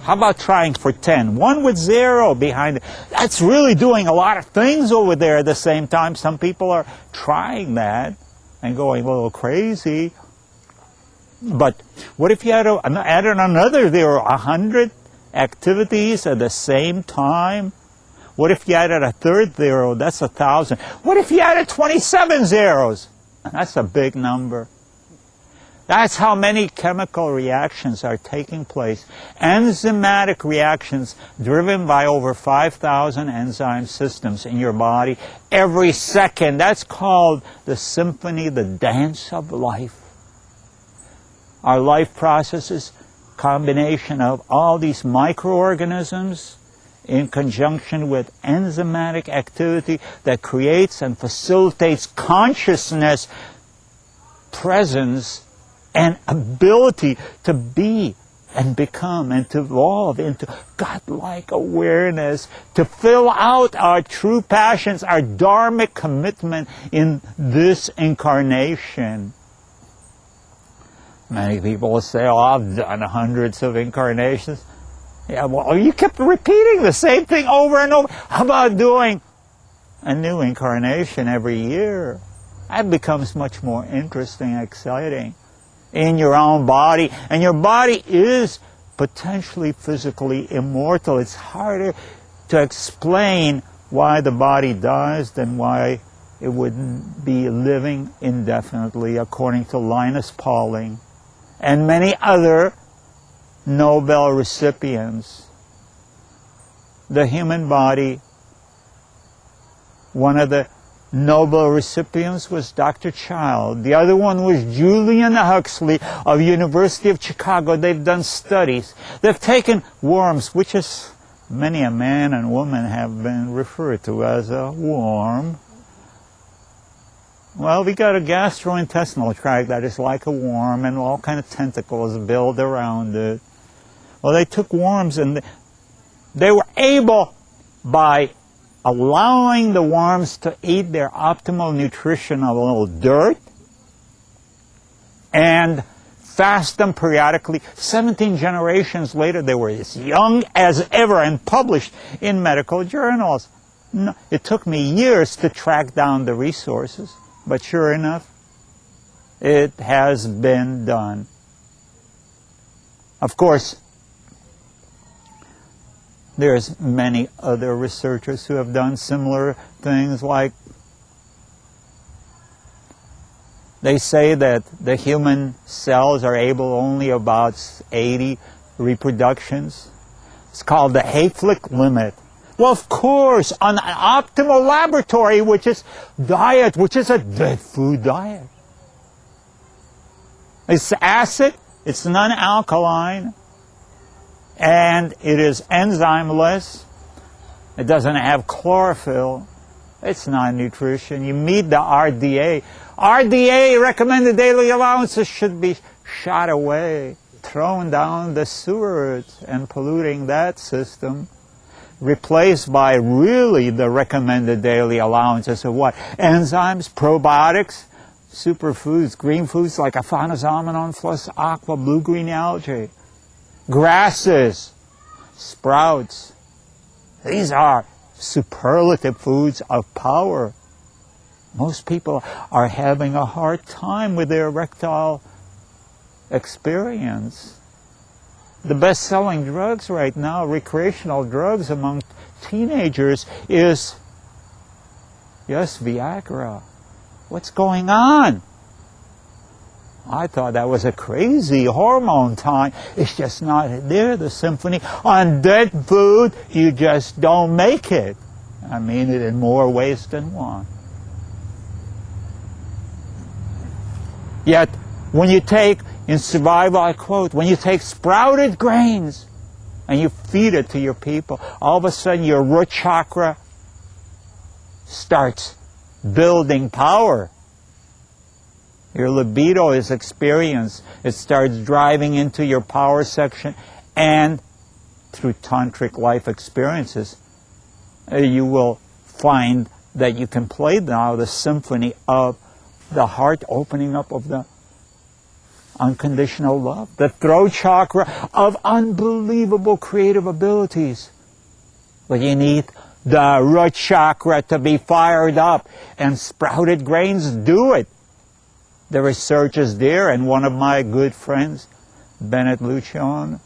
How about trying for 10? 1 with 0 behind it. That's really doing a lot of things over there at the same time. Some people are trying that and going a little crazy. But what if you had added another 0, 100 activities at the same time? What if you added a third 0? That's 1,000. What if you added 27 zeros? That's a big number. That's how many chemical reactions are taking place. Enzymatic reactions driven by over 5,000 enzyme systems in your body every second. That's called the symphony, the dance of life. Our life processes combination of all these microorganisms in conjunction with enzymatic activity that creates and facilitates consciousness, presence, and ability to be and become and to evolve into godlike awareness, to fill out our true passions, our dharmic commitment in this incarnation. Many people will say, oh, I've done hundreds of incarnations. Yeah, well, you kept repeating the same thing over and over. How about doing a new incarnation every year? That becomes much more interesting and exciting in your own body. And your body is potentially physically immortal. It's harder to explain why the body dies than why it wouldn't be living indefinitely, according to Linus Pauling and many other Nobel recipients. The human body, one of the Nobel recipients was Dr. Child. The other one was Julian Huxley of University of Chicago. They've done studies. They've taken worms, which is many a man and woman have been referred to as a worm. Well, we got a gastrointestinal tract that is like a worm, and all kind of tentacles build around it. Well, they took worms and they were able, by allowing the worms to eat their optimal nutrition of a little dirt and fast them periodically. 17 generations later, they were as young as ever and published in medical journals. No, it took me years to track down the resources, but sure enough, it has been done. Of course, there's many other researchers who have done similar things, like they say that the human cells are able only about 80 reproductions. It's called the Hayflick limit. Well, of course, on an optimal laboratory, which is diet, which is a dead food diet. It's acid, It's non-alkaline, and it is enzymeless. It doesn't have chlorophyll. It's not nutrition. You meet the RDA. RDA, recommended daily allowances, should be shot away, thrown down the sewers and polluting that system, replaced by really the recommended daily allowances of what? Enzymes, probiotics, superfoods, green foods like aphanoxamenon plus aqua, blue-green algae, grasses, sprouts. These are superlative foods of power. Most people are having a hard time with their erectile experience. The best-selling drugs right now, recreational drugs among teenagers, is, yes, Viagra. What's going on? I thought that was a crazy hormone time. It's just not there, the symphony. On dead food, you just don't make it. I mean it in more ways than one. Yet, when you take, in survival I quote, when you take sprouted grains and you feed it to your people, all of a sudden your root chakra starts building power. Your libido is experienced. It starts driving into your power section, and through tantric life experiences, you will find that you can play now the symphony of the heart opening up of the unconditional love, the throat chakra of unbelievable creative abilities. But you need the root chakra to be fired up, and sprouted grains do it. The research is there, and one of my good friends, Bennett Lucian,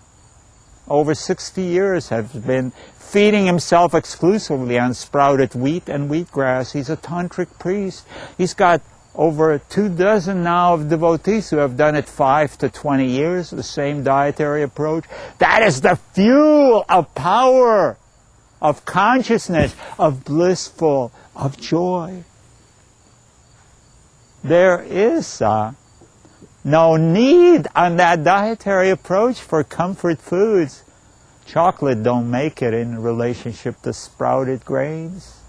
over 60 years has been feeding himself exclusively on sprouted wheat and wheatgrass. He's a tantric priest. He's got over 24 now of devotees who have done it 5 to 20 years, the same dietary approach. That is the fuel of power, of consciousness, of blissful, of joy. There is no need on that dietary approach for comfort foods. Chocolate don't make it in relationship to sprouted grains.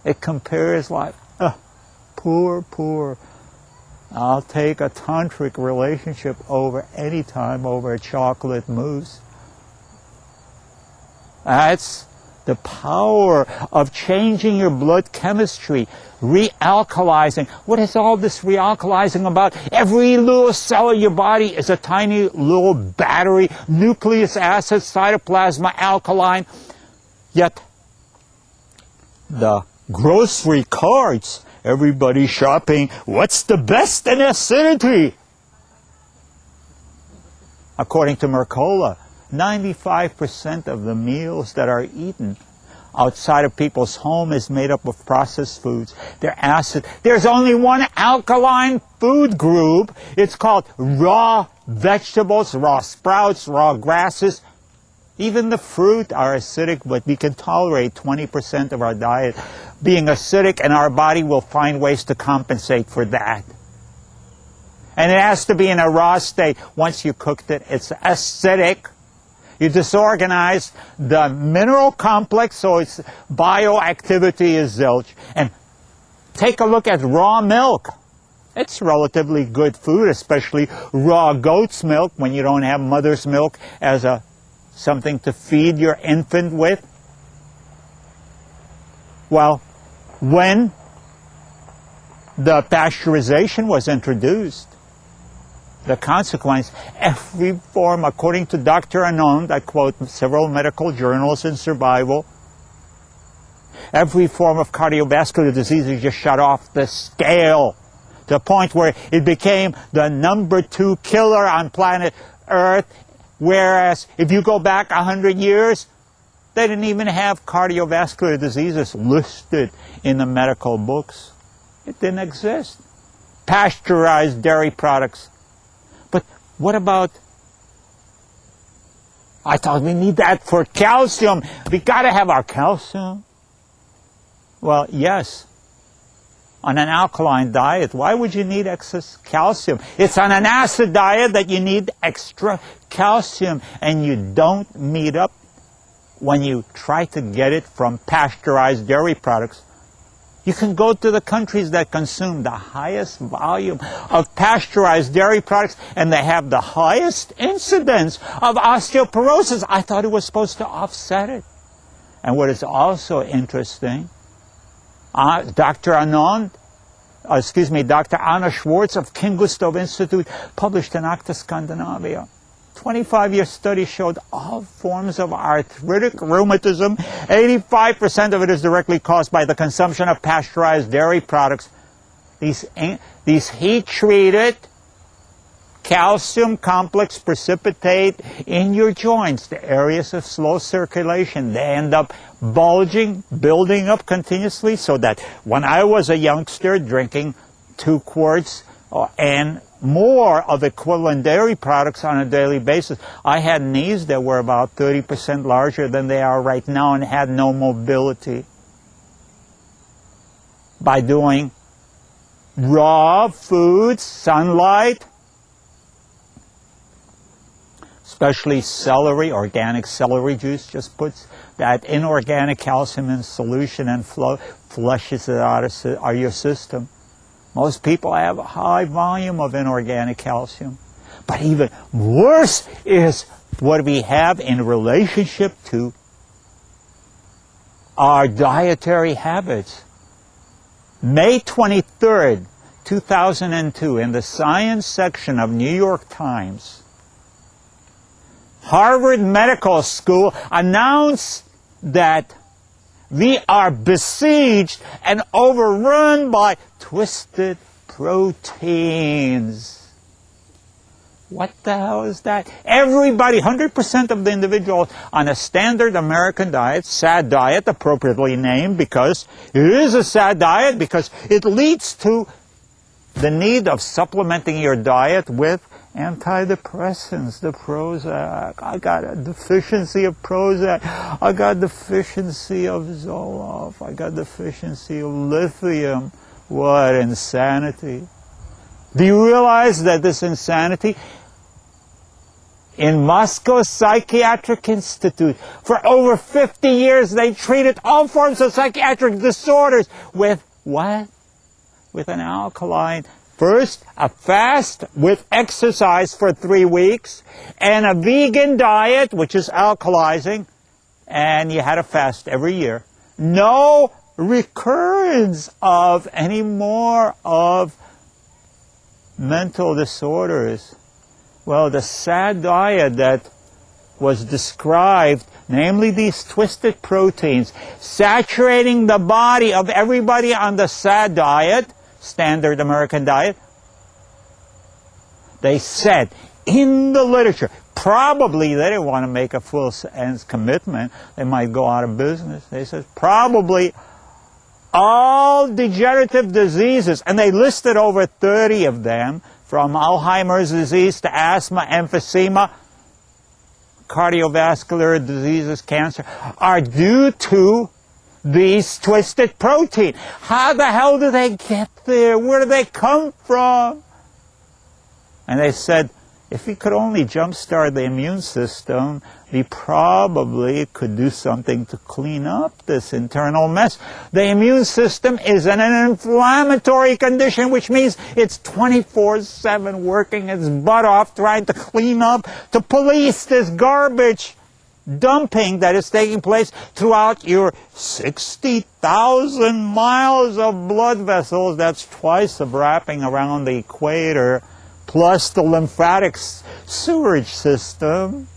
It compares like, poor. I'll take a tantric relationship any time over a chocolate mousse. That's the power of changing your blood chemistry, realkalizing. What is all this realkalizing about? Every little cell in your body is a tiny little battery, nucleic acid, cytoplasma, alkaline. Yet the grocery carts, everybody shopping, what's the best in acidity? According to Mercola, 95% of the meals that are eaten outside of people's home is made up of processed foods. They're acid. There's only one alkaline food group. It's called raw vegetables, raw sprouts, raw grasses. Even the fruit are acidic, but we can tolerate 20% of our diet being acidic, and our body will find ways to compensate for that. And it has to be in a raw state. Once you cooked it, it's acidic. You disorganize the mineral complex, so its bioactivity is zilch. And take a look at raw milk. It's relatively good food, especially raw goat's milk when you don't have mother's milk as something to feed your infant with. Well, when the pasteurization was introduced, the consequence, every form, according to Dr. Anand, I quote several medical journals in survival, every form of cardiovascular disease is just shut off the scale to the point where it became the #2 killer on planet Earth, whereas if you go back 100 years, they didn't even have cardiovascular diseases listed in the medical books. It didn't exist. Pasteurized dairy products. But what about, I thought we need that for calcium. We got to have our calcium. Well, yes. on an alkaline diet. Why would you need excess calcium? It's on an acid diet that you need extra calcium, and you don't meet up when you try to get it from pasteurized dairy products. You can go to the countries that consume the highest volume of pasteurized dairy products, and they have the highest incidence of osteoporosis. I thought it was supposed to offset it. And what is also interesting, Dr. Anna Schwartz of King Gustav Institute published in Acta Scandinavia. 25-year study showed all forms of arthritic rheumatism, 85% of it is directly caused by the consumption of pasteurized dairy products. These heat-treated calcium complex precipitate in your joints, the areas of slow circulation. They end up bulging, building up continuously, so that when I was a youngster drinking 2 quarts and more of equivalent dairy products on a daily basis, I had knees that were about 30% larger than they are right now and had no mobility. By doing raw foods, sunlight, especially celery, organic celery juice just puts that inorganic calcium in solution and flushes it out of your system. Most people have a high volume of inorganic calcium. But even worse is what we have in relationship to our dietary habits. May 23rd, 2002, in the science section of New York Times, Harvard Medical School announced that we are besieged and overrun by twisted proteins. What the hell is that? Everybody, 100% of the individuals on a standard American diet, SAD diet, appropriately named because it is a SAD diet, because it leads to the need of supplementing your diet with antidepressants, the Prozac. I got a deficiency of Prozac. I got deficiency of Zoloft. I got deficiency of lithium. What insanity. Do you realize that this insanity in Moscow Psychiatric Institute, for over 50 years they treated all forms of psychiatric disorders with what? With an alkaline. First, a fast with exercise for 3 weeks, and a vegan diet, which is alkalizing, and you had to fast every year. No recurrence of any more of mental disorders. Well, the SAD diet that was described, namely these twisted proteins, saturating the body of everybody on the SAD diet, standard American diet, they said in the literature, probably they didn't want to make a full ends commitment, they might go out of business. They said probably all degenerative diseases, and they listed over 30 of them, from Alzheimer's disease to asthma, emphysema, cardiovascular diseases, cancer, are due to these twisted protein. How the hell do they get there? Where do they come from? And they said, if we could only jumpstart the immune system, we probably could do something to clean up this internal mess. The immune system is in an inflammatory condition, which means it's 24/7 working its butt off trying to clean up, to police this garbage dumping that is taking place throughout your 60,000 miles of blood vessels. That's twice of wrapping around the equator, plus the lymphatic sewerage system.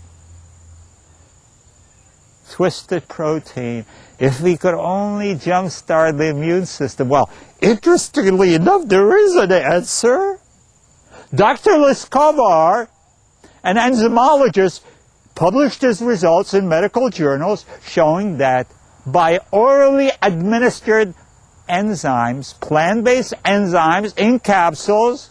Twisted protein. If we could only jumpstart the immune system. Well, interestingly enough, there is an answer. Dr. Leskovar, an enzymologist, published his results in medical journals showing that by orally administered enzymes, plant-based enzymes in capsules,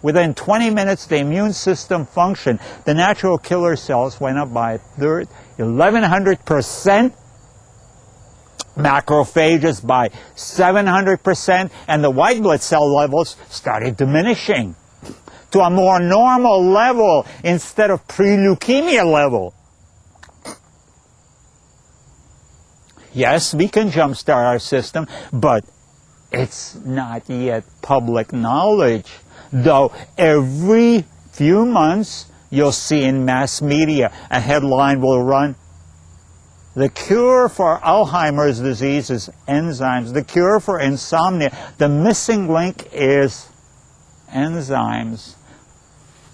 within 20 minutes the immune system functioned. The natural killer cells went up by 1,100%. macrophages by 700%, and the white blood cell levels started diminishing to a more normal level instead of pre-leukemia level. Yes, we can jumpstart our system, but it's not yet public knowledge. Though every few months you'll see in mass media a headline will run, "The cure for Alzheimer's disease is enzymes. The cure for insomnia, the missing link is enzymes.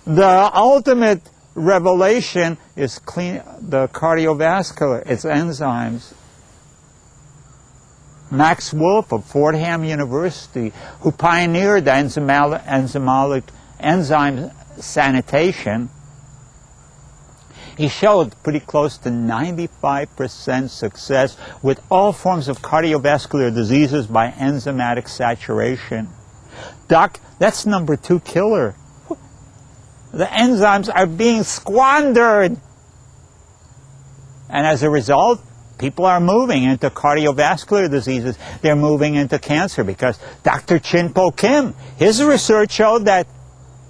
The ultimate revelation is the cardiovascular, it's enzymes." Max Wolf of Fordham University, who pioneered the enzyme sanitation, he showed pretty close to 95% success with all forms of cardiovascular diseases by enzymatic saturation. Doc, that's number 2 killer. The enzymes are being squandered. And as a result, people are moving into cardiovascular diseases. They're moving into cancer because Dr. Chin-Po Kim, his research showed that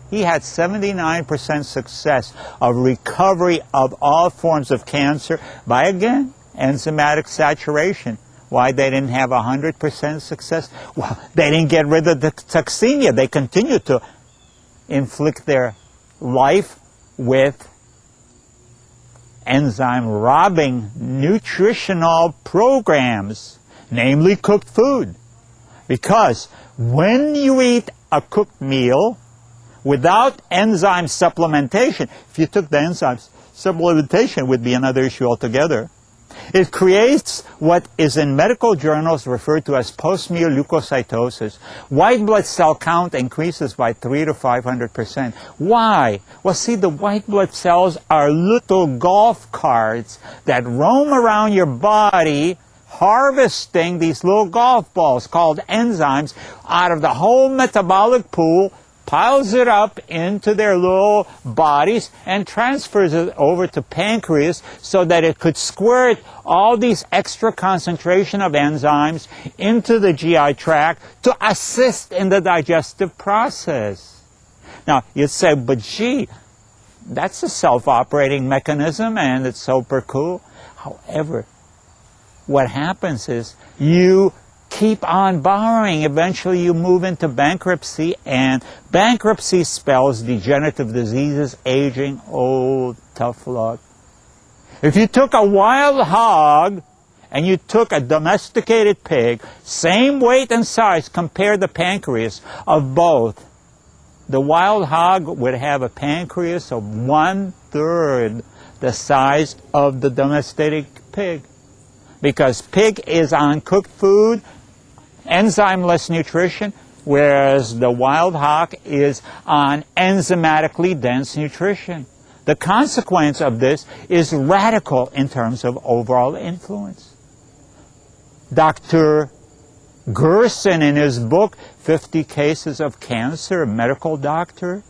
he had 79% success of recovery of all forms of cancer by, again, enzymatic saturation. Why they didn't have 100% success? Well, they didn't get rid of the toxemia. They continued to inflict their life with enzyme-robbing nutritional programs, namely cooked food. Because when you eat a cooked meal without enzyme supplementation, if you took the enzyme supplementation, would be another issue altogether. It creates what is in medical journals referred to as post-meal leukocytosis. White blood cell count increases by 300 to 500%. Why? Well, see, the white blood cells are little golf carts that roam around your body, harvesting these little golf balls called enzymes out of the whole metabolic pool, piles it up into their little bodies and transfers it over to pancreas so that it could squirt all these extra concentration of enzymes into the GI tract to assist in the digestive process. Now, you'd say, but gee, that's a self-operating mechanism and it's super cool. However, what happens is you keep on borrowing. Eventually you move into bankruptcy, and bankruptcy spells degenerative diseases, aging, old, tough luck. If you took a wild hog and you took a domesticated pig, same weight and size, compare the pancreas of both. The wild hog would have a pancreas of 1/3 the size of the domesticated pig. Because pig is on cooked food, enzymeless nutrition, whereas the wild hog is on enzymatically dense nutrition. The consequence of this is radical in terms of overall influence. Dr. Gerson, in his book, 50 Cases of Cancer, a medical doctor,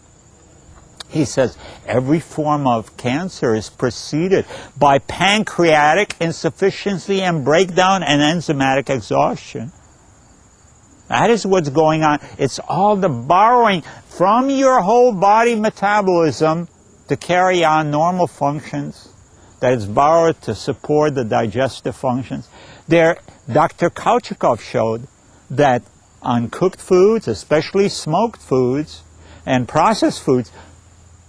he says every form of cancer is preceded by pancreatic insufficiency and breakdown and enzymatic exhaustion. That is what's going on. It's all the borrowing from your whole body metabolism to carry on normal functions that is borrowed to support the digestive functions. Dr. Kauchikov showed that on cooked foods, especially smoked foods and processed foods,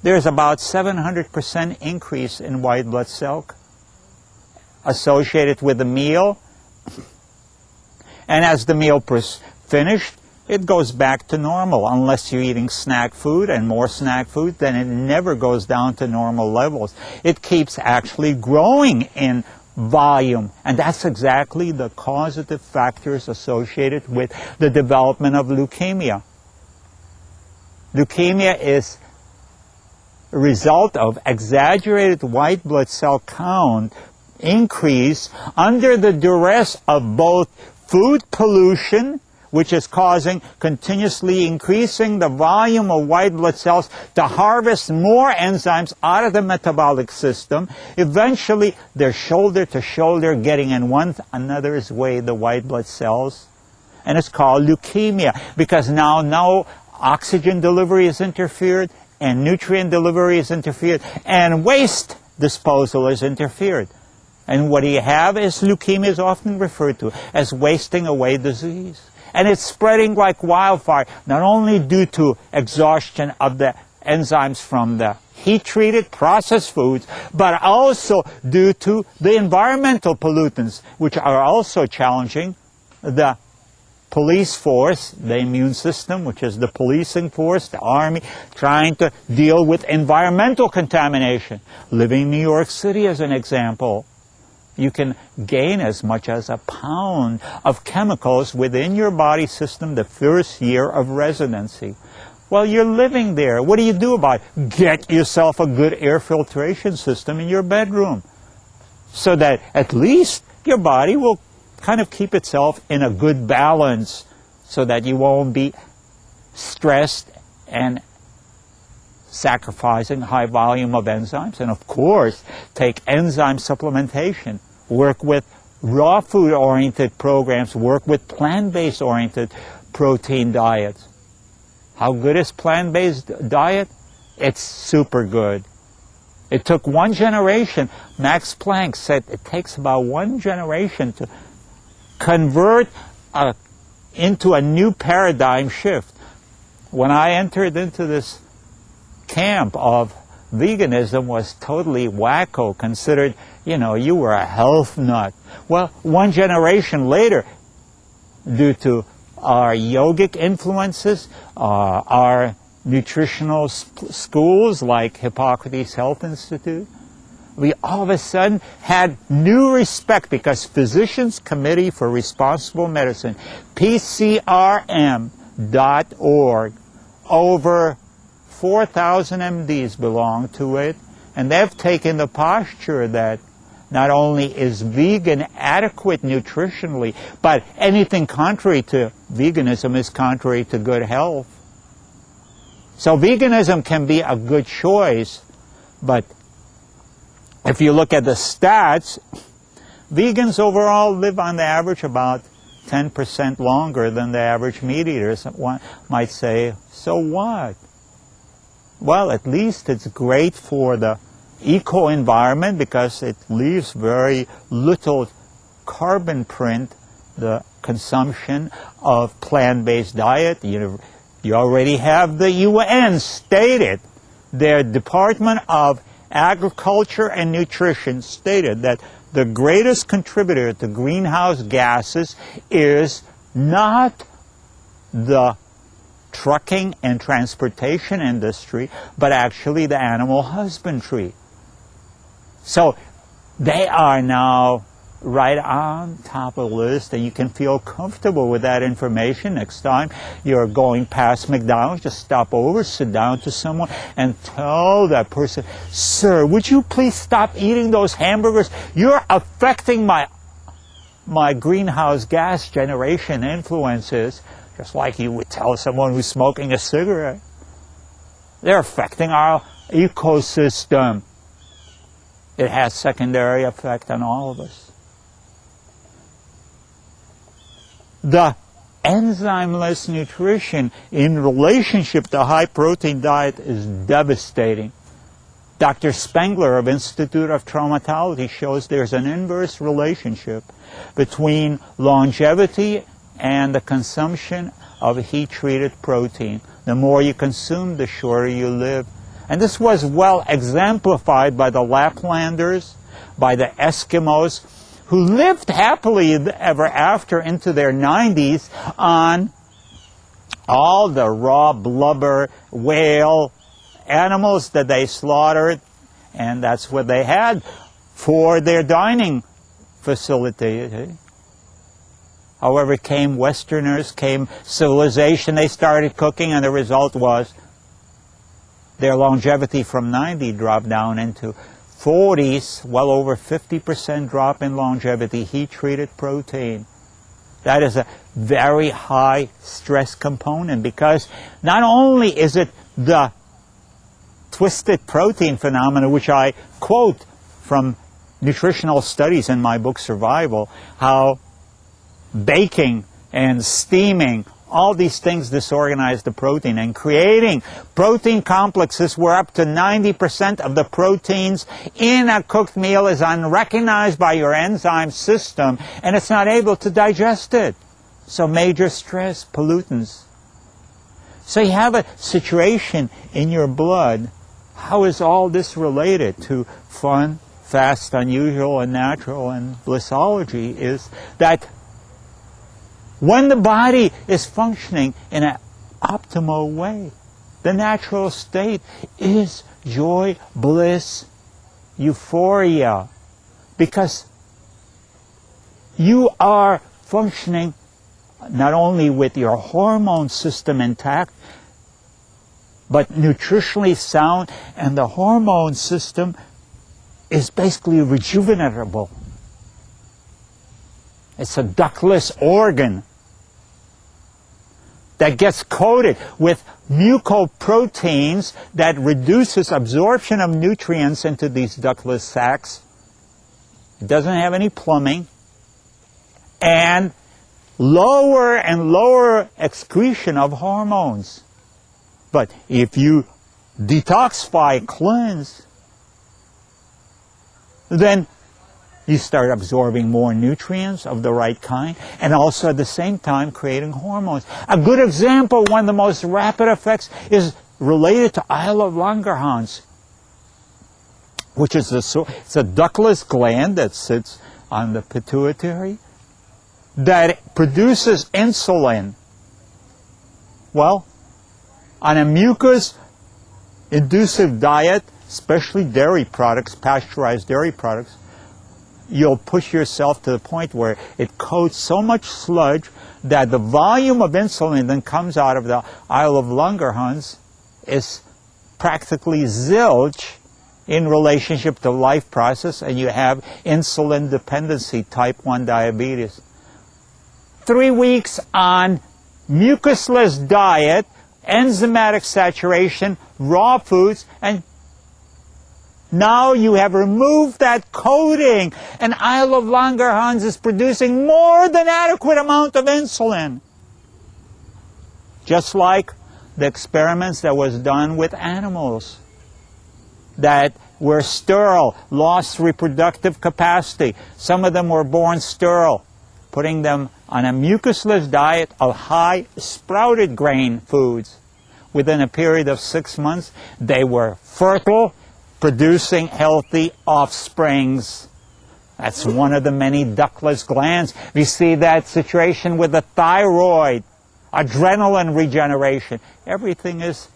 there's about 700% increase in white blood cell associated with the meal. And as the meal finished, it goes back to normal. Unless you're eating snack food and more snack food, then it never goes down to normal levels. It keeps actually growing in volume. And that's exactly the causative factors associated with the development of leukemia. Leukemia is a result of exaggerated white blood cell count increase under the duress of both food pollution, which is continuously increasing the volume of white blood cells to harvest more enzymes out of the metabolic system. Eventually, they're shoulder to shoulder, getting in one another's way, the white blood cells. And it's called leukemia, because now no oxygen delivery is interfered, and nutrient delivery is interfered, and waste disposal is interfered. And what you have is leukemia is often referred to as wasting away disease. And it's spreading like wildfire, not only due to exhaustion of the enzymes from the heat-treated processed foods, but also due to the environmental pollutants, which are also challenging the police force, the immune system, which is the policing force, the army, trying to deal with environmental contamination. Living in New York City as an example, you can gain as much as a pound of chemicals within your body system the first year of residency. Well, you're living there. What do you do about it? Get yourself a good air filtration system in your bedroom, so that at least your body will kind of keep itself in a good balance, so that you won't be stressed and sacrificing high volume of enzymes. And of course, take enzyme supplementation. Work with raw food oriented programs. Work with plant-based oriented protein diets. How good is plant-based diet? It's super good. It took one generation. Max Planck said it takes about one generation to convert into a new paradigm shift. When I entered into this camp of veganism, was totally wacko, considered, you were a health nut. Well, one generation later, due to our yogic influences, our nutritional schools like Hippocrates Health Institute, we all of a sudden had new respect, because Physicians Committee for Responsible Medicine, PCRM.org, over 4,000 MDs belong to it, and they've taken the posture that not only is vegan adequate nutritionally, but anything contrary to veganism is contrary to good health. So veganism can be a good choice, but if you look at the stats, vegans overall live on the average about 10% longer than the average meat eaters. One might say, so what? Well, at least it's great for the eco-environment, because it leaves very little carbon print, the consumption of plant-based diet. You already have the UN stated, their Department of Agriculture and Nutrition stated that the greatest contributor to greenhouse gases is not the trucking and transportation industry, but actually the animal husbandry. So they are now right on top of the list, and you can feel comfortable with that information. Next time you're going past McDonald's, just stop over, sit down to someone, and tell that person, "Sir, would you please stop eating those hamburgers? You're affecting my greenhouse gas generation influences," just like you would tell someone who's smoking a cigarette. They're affecting our ecosystem. It has secondary effect on all of us. The enzymeless nutrition in relationship to high-protein diet is devastating. Dr. Spengler of Institute of Traumatology shows there's an inverse relationship between longevity and the consumption of heat-treated protein. The more you consume, the shorter you live. And this was well exemplified by the Laplanders, by the Eskimos, who lived happily ever after into their 90s on all the raw blubber, whale, animals that they slaughtered, and that's what they had for their dining facility. However, came Westerners, came civilization, they started cooking, and the result was their longevity from 90 dropped down into 40s, well over 50% drop in longevity, heat-treated protein. That is a very high stress component, because not only is it the twisted protein phenomena, which I quote from nutritional studies in my book Survival, how baking and steaming, all these things disorganize the protein, and creating protein complexes where up to 90% of the proteins in a cooked meal is unrecognized by your enzyme system, and it's not able to digest it. So major stress, pollutants. So you have a situation in your blood. How is all this related to fun, fast, unusual, and natural, and blissology? Is that when the body is functioning in an optimal way, the natural state is joy, bliss, euphoria, because you are functioning not only with your hormone system intact, but nutritionally sound, and the hormone system is basically rejuvenatable. It's a ductless organ that gets coated with mucoproteins that reduces absorption of nutrients into these ductless sacs. It doesn't have any plumbing, and lower and lower excretion of hormones. But if you detoxify, cleanse, then you start absorbing more nutrients of the right kind, and also at the same time creating hormones. A good example, one of the most rapid effects, is related to Isle of Langerhans, which is it's a ductless gland that sits on the pituitary that produces insulin. Well, on a mucus-inducive diet, especially dairy products, pasteurized dairy products, you'll push yourself to the point where it coats so much sludge that the volume of insulin that comes out of the Isle of Langerhans is practically zilch in relationship to life process, and you have insulin dependency, type 1 diabetes. 3 weeks on mucusless diet, enzymatic saturation, raw foods, and now you have removed that coating, and Isle of Langerhans is producing more than adequate amount of insulin. Just like the experiments that was done with animals that were sterile, lost reproductive capacity. Some of them were born sterile, putting them on a mucusless diet of high sprouted grain foods. Within a period of 6 months, they were fertile, producing healthy offsprings. That's one of the many ductless glands. We see that situation with the thyroid, adrenaline regeneration. Everything is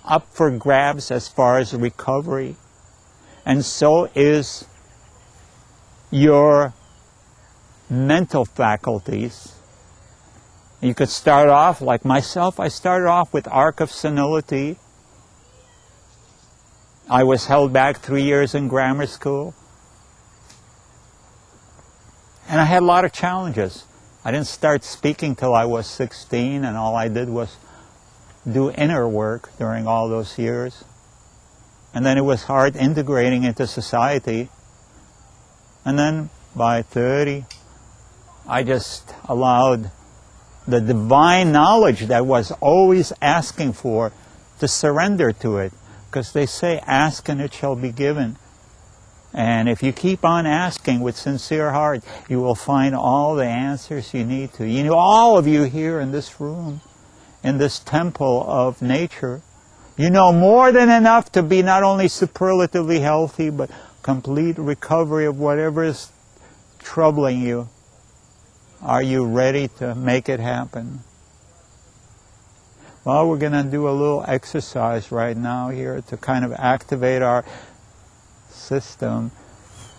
up for grabs as far as recovery. And so is your mental faculties. You could start off like myself. I started off with arc of senility. I was held back 3 years in grammar school. And I had a lot of challenges. I didn't start speaking till I was 16, and all I did was do inner work during all those years. And then it was hard integrating into society. And then by 30, I just allowed the divine knowledge that I was always asking for to surrender to it. Because they say, ask and it shall be given. And if you keep on asking with sincere heart, you will find all the answers you need to. You know, all of you here in this room, in this temple of nature, you know more than enough to be not only superlatively healthy, but complete recovery of whatever is troubling you. Are you ready to make it happen? Well, we're going to do a little exercise right now here to kind of activate our system.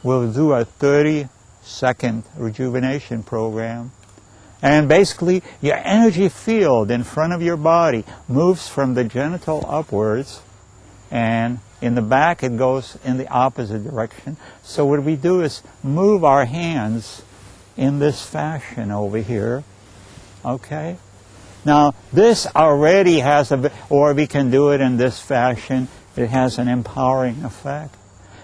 We'll do a 30-second rejuvenation program. And basically, your energy field in front of your body moves from the genital upwards, and in the back it goes in the opposite direction. So what we do is move our hands in this fashion over here, Okay? Now, this already has or we can do it in this fashion. It has an empowering effect.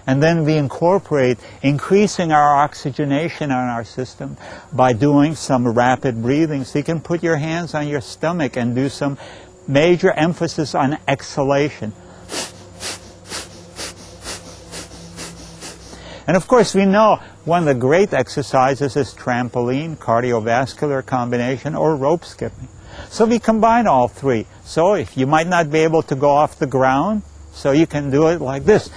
And then we incorporate increasing our oxygenation on our system by doing some rapid breathing. So you can put your hands on your stomach and do some major emphasis on exhalation. And of course, we know one of the great exercises is trampoline, cardiovascular combination, or rope skipping. So we combine all three. So if you might not be able to go off the ground, so you can do it like this.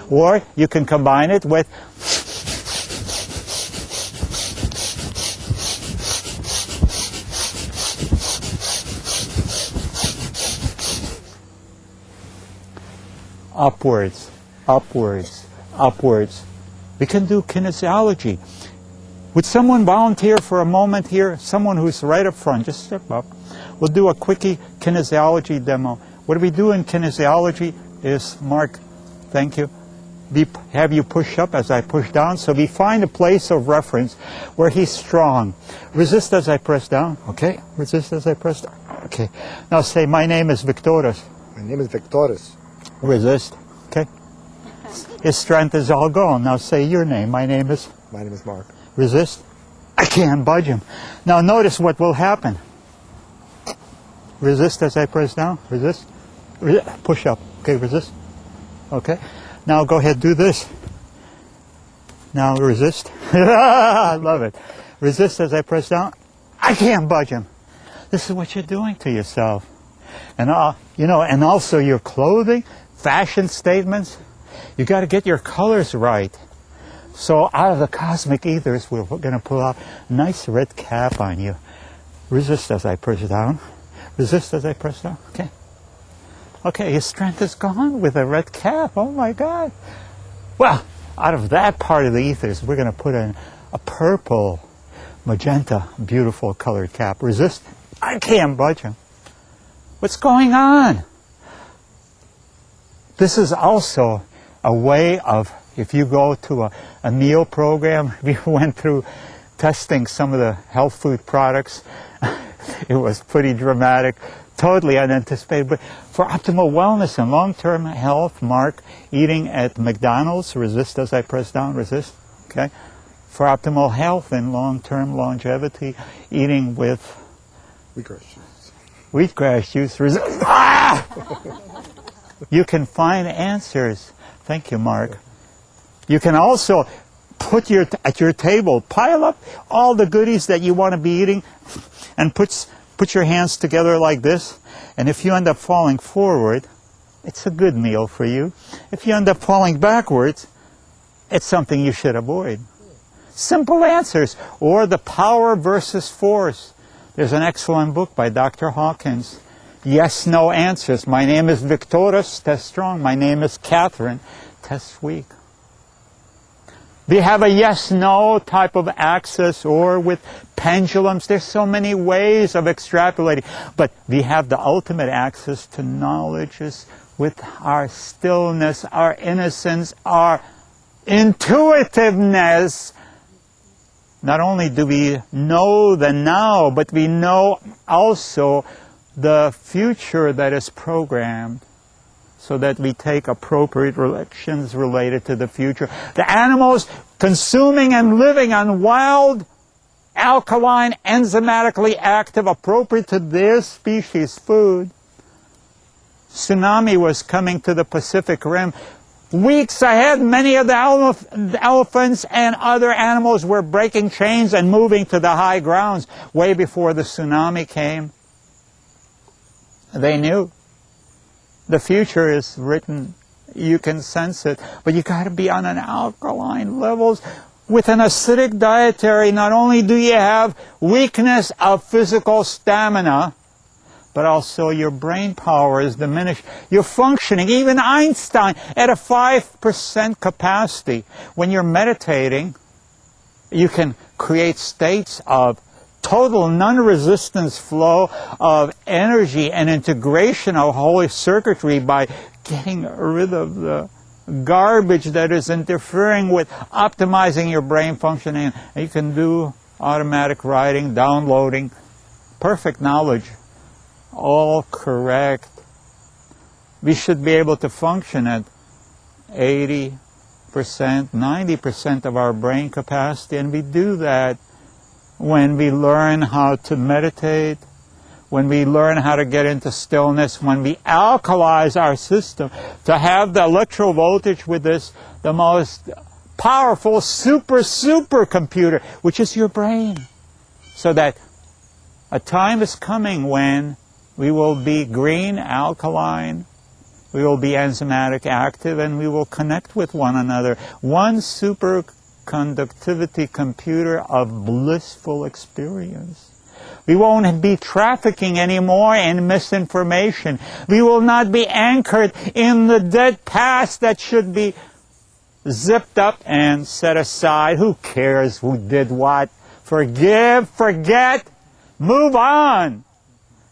Or you can combine it with upwards, upwards, upwards. We can do kinesiology. Would someone volunteer for a moment here? Someone who's right up front, just step up. We'll do a quickie kinesiology demo. What we do in kinesiology is, Mark, thank you, we have you push up as I push down. So we find a place of reference where he's strong. Resist as I press down, okay? Resist as I press down, okay. Now say, my name is Victoris. My name is Victoris. Resist, okay? His strength is all gone. Now say your name. My name is Mark. Resist. I can't budge him. Now notice what will happen. Resist as I press down. Resist. Push up. Okay, resist. Okay. Now go ahead, do this. Now resist. I love it. Resist as I press down. I can't budge him. This is what you're doing to yourself. And you know, and also your clothing, fashion statements. You got to get your colors right. So out of the cosmic ethers, we're going to pull out a nice red cap on you. Resist as I press down. Resist as I press down. Okay. Okay, his strength is gone with a red cap. Oh my God. Well, out of that part of the ethers, we're going to put in a purple, magenta, beautiful colored cap. Resist. I can't budge him. What's going on? This is also a way of, if you go to a meal program, we went through testing some of the health food products. It was pretty dramatic, totally unanticipated. But for optimal wellness and long-term health, Mark, eating at McDonald's, resist as I press down, resist, okay? For optimal health and long-term longevity, eating with wheatgrass juice, resist. Ah! You can find answers. Thank you, Mark. You can also put at your table, pile up all the goodies that you want to be eating and put your hands together like this. And if you end up falling forward, it's a good meal for you. If you end up falling backwards, it's something you should avoid. Simple answers. Or the power versus force. There's an excellent book by Dr. Hawkins. Yes, no answers. My name is Victoris, test strong. My name is Catherine, test weak. We have a yes-no type of axis, or with pendulums. There's so many ways of extrapolating. But we have the ultimate axis to knowledge is with our stillness, our innocence, our intuitiveness. Not only do we know the now, but we know also the future that is programmed, so that we take appropriate actions related to the future. The animals consuming and living on wild, alkaline, enzymatically active, appropriate to their species food. Tsunami was coming to the Pacific Rim. Weeks ahead, many of the elephants and other animals were breaking chains and moving to the high grounds way before the tsunami came. They knew. The future is written, you can sense it, but you got to be on an alkaline levels. With an acidic dietary, not only do you have weakness of physical stamina, but also your brain power is diminished. You're functioning, even Einstein, at a 5% capacity. When you're meditating, you can create states of total non-resistance flow of energy and integration of holy circuitry by getting rid of the garbage that is interfering with optimizing your brain functioning. You can do automatic writing, downloading, perfect knowledge, all correct. We should be able to function at 80%, 90% of our brain capacity, and we do that when we learn how to meditate, when we learn how to get into stillness, when we alkalize our system to have the electro voltage with this, the most powerful super computer, which is your brain. So that a time is coming when we will be green, alkaline, we will be enzymatic active, and we will connect with one another. One superconductivity computer of blissful experience. We won't be trafficking anymore in misinformation. We will not be anchored in the dead past that should be zipped up and set aside. Who cares who did what? Forgive, forget, move on.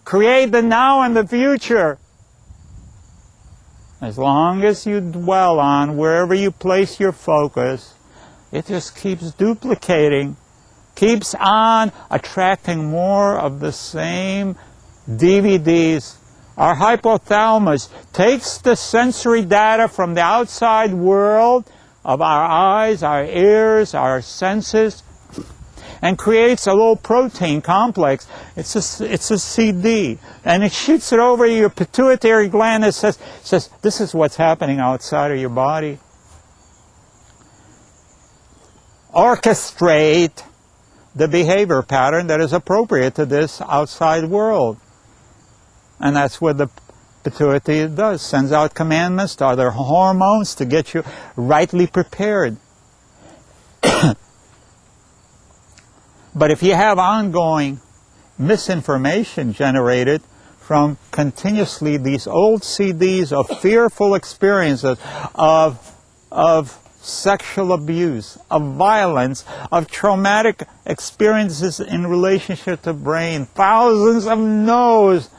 Create the now and the future. As long as you dwell on wherever you place your focus, it just keeps duplicating, keeps on attracting more of the same DVDs. Our hypothalamus takes the sensory data from the outside world of our eyes, our ears, our senses, and creates a little protein complex. It's a CD, and it shoots it over your pituitary gland and says, this is what's happening outside of your body. Orchestrate the behavior pattern that is appropriate to this outside world. And that's what the pituitary does, sends out commandments to other hormones to get you rightly prepared. But if you have ongoing misinformation generated from continuously these old CDs of fearful experiences, of sexual abuse, of violence, of traumatic experiences in relationship to brain, thousands of no's.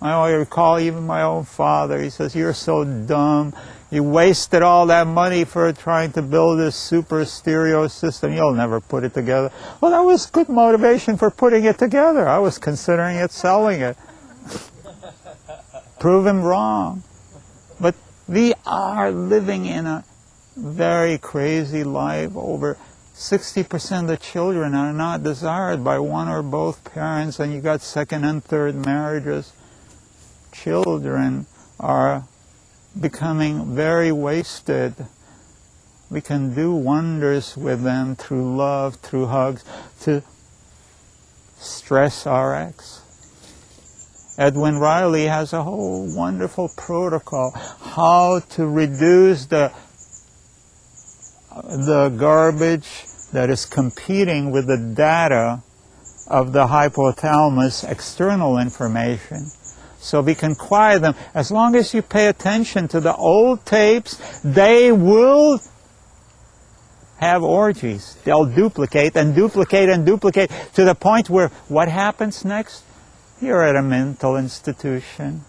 I recall even my own father, he says, "You're so dumb. You wasted all that money for trying to build this super stereo system. You'll never put it together." Well, that was good motivation for putting it together. I was considering it, selling it. Prove him wrong. But we are living in a very crazy life. Over 60% of the children are not desired by one or both parents, and you got second and third marriages. Children are becoming very wasted. We can do wonders with them through love, through hugs, to stress RX. Edwin Riley has a whole wonderful protocol how to reduce the garbage that is competing with the data of the hypothalamus external information. So we can quiet them. As long as you pay attention to the old tapes, they will have orgies. They'll duplicate and duplicate and duplicate to the point where what happens next? You're at a mental institution.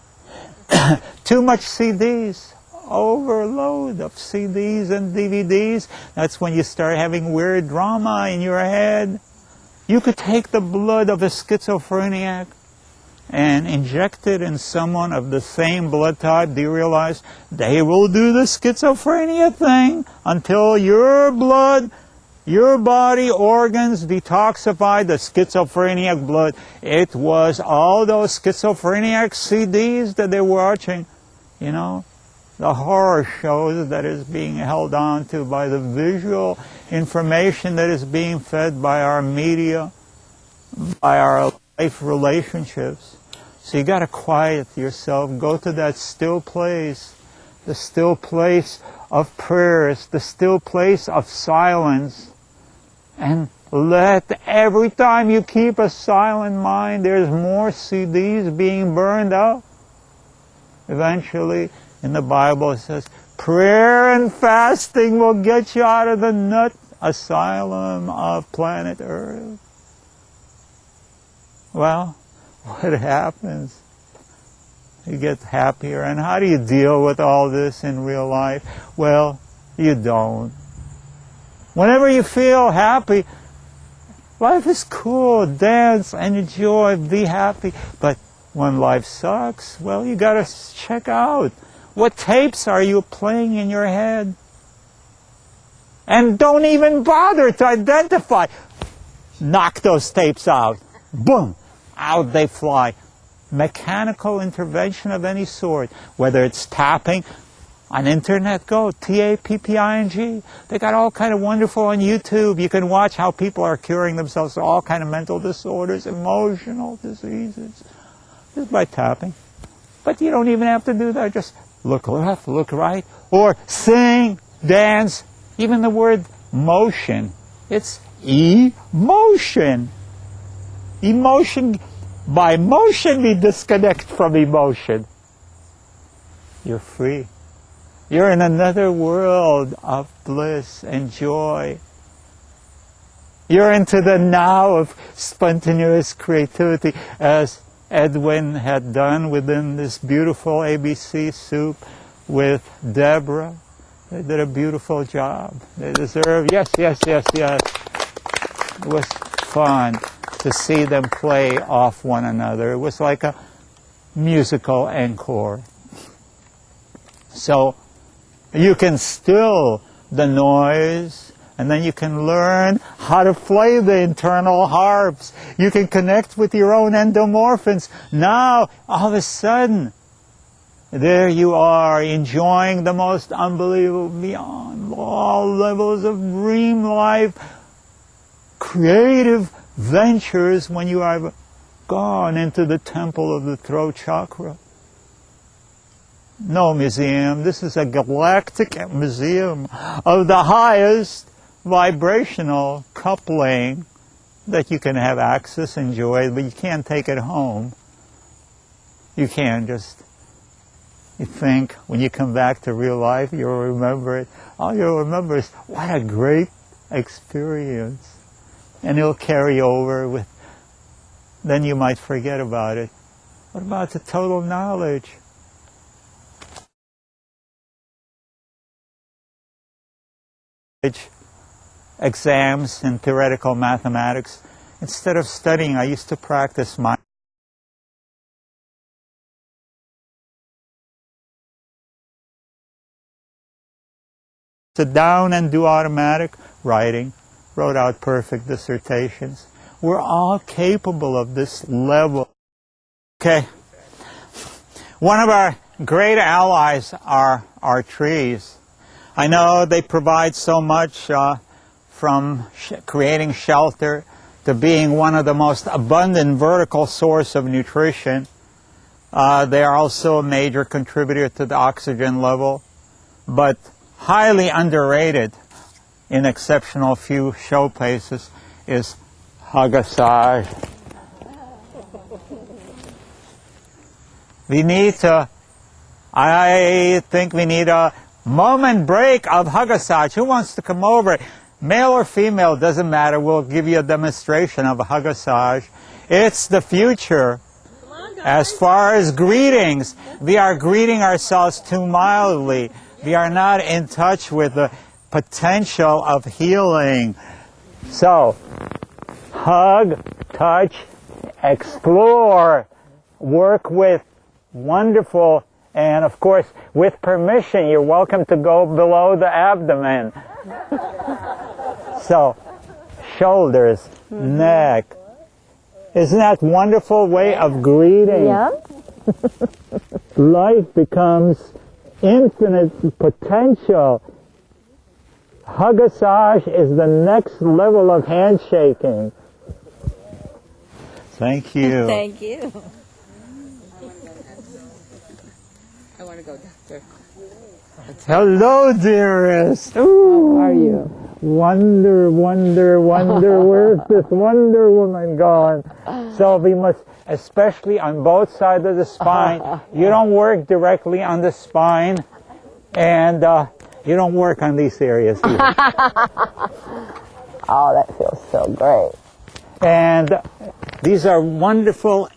Too much CDs. Overload of CDs and DVDs. That's when you start having weird drama in your head. You could take the blood of a schizophrenic and inject it in someone of the same blood type. Do you realize they will do the schizophrenia thing until your blood, your body organs detoxify the schizophrenic blood? It was all those schizophrenic CDs that they were watching, you know, the horror shows that is being held on to by the visual information that is being fed by our media, by our life relationships. So you got to quiet yourself. Go to that still place, the still place of prayers, the still place of silence, and let every time you keep a silent mind, there's more CDs being burned out. Eventually, in the Bible, it says, prayer and fasting will get you out of the nut asylum of planet Earth. Well, what happens? You get happier. And how do you deal with all this in real life? Well, you don't. Whenever you feel happy, Life is cool. Dance and enjoy. Be happy. But when life sucks, well, you got to check out. What tapes are you playing in your head? And don't even bother to identify. Knock those tapes out. Boom. Out they fly. Mechanical intervention of any sort, whether it's tapping on internet, go TAPPING. They got all kind of wonderful on YouTube. You can watch how people are curing themselves of all kind of mental disorders, emotional diseases, just by tapping. But you don't even have to do that. Just look left, look right, or sing, dance. Even the word motion, it's emotion. Emotion. By motion, we disconnect from emotion. You're free. You're in another world of bliss and joy. You're into the now of spontaneous creativity, as Edwin had done within this beautiful ABC soup with Deborah. They did a beautiful job. They deserve, yes. It was fun to see them play off one another. It was like a musical encore. So you can still the noise, and then you can learn how to play the internal harps. You can connect with your own endomorphins. Now, all of a sudden, there you are, enjoying the most unbelievable, beyond all levels of dream life, creative ventures when you are gone into the temple of the throat chakra. No museum. This is a galactic museum of the highest vibrational coupling that you can have access, enjoy, but you can't take it home. You can't just, you think when you come back to real life, you'll remember it. All you'll remember is, what a great experience. And it'll carry over with, then you might forget about it. What about the total knowledge? Exams in theoretical mathematics. Instead of studying, I used to practice my sit down and do automatic writing, wrote out perfect dissertations. We're all capable of this level. Okay. One of our great allies are our trees. I know they provide so much from creating shelter to being one of the most abundant vertical source of nutrition. They are also a major contributor to the oxygen level, but highly underrated in exceptional few showplaces is Hagassage. We need to, I think we need a moment break of Hagassage. Who wants to come over? Male or female, doesn't matter. We'll give you a demonstration of Hagassage. It's the future. As far as greetings, we are greeting ourselves too mildly. We are not in touch with the potential of healing. So, hug, touch, explore, work with wonderful, and of course, with permission, you're welcome to go below the abdomen. So, shoulders, neck. Isn't that wonderful way of greeting? Yeah. Life becomes infinite potential. Hagassage is the next level of handshaking. Thank you. Thank you. I want to go, doctor. Hello, dearest. Ooh. How are you? Wonder, where's this Wonder Woman gone? So we must, especially on both sides of the spine, you don't work directly on the spine, and you don't work on these areas either. Oh, that feels so great. And these are wonderful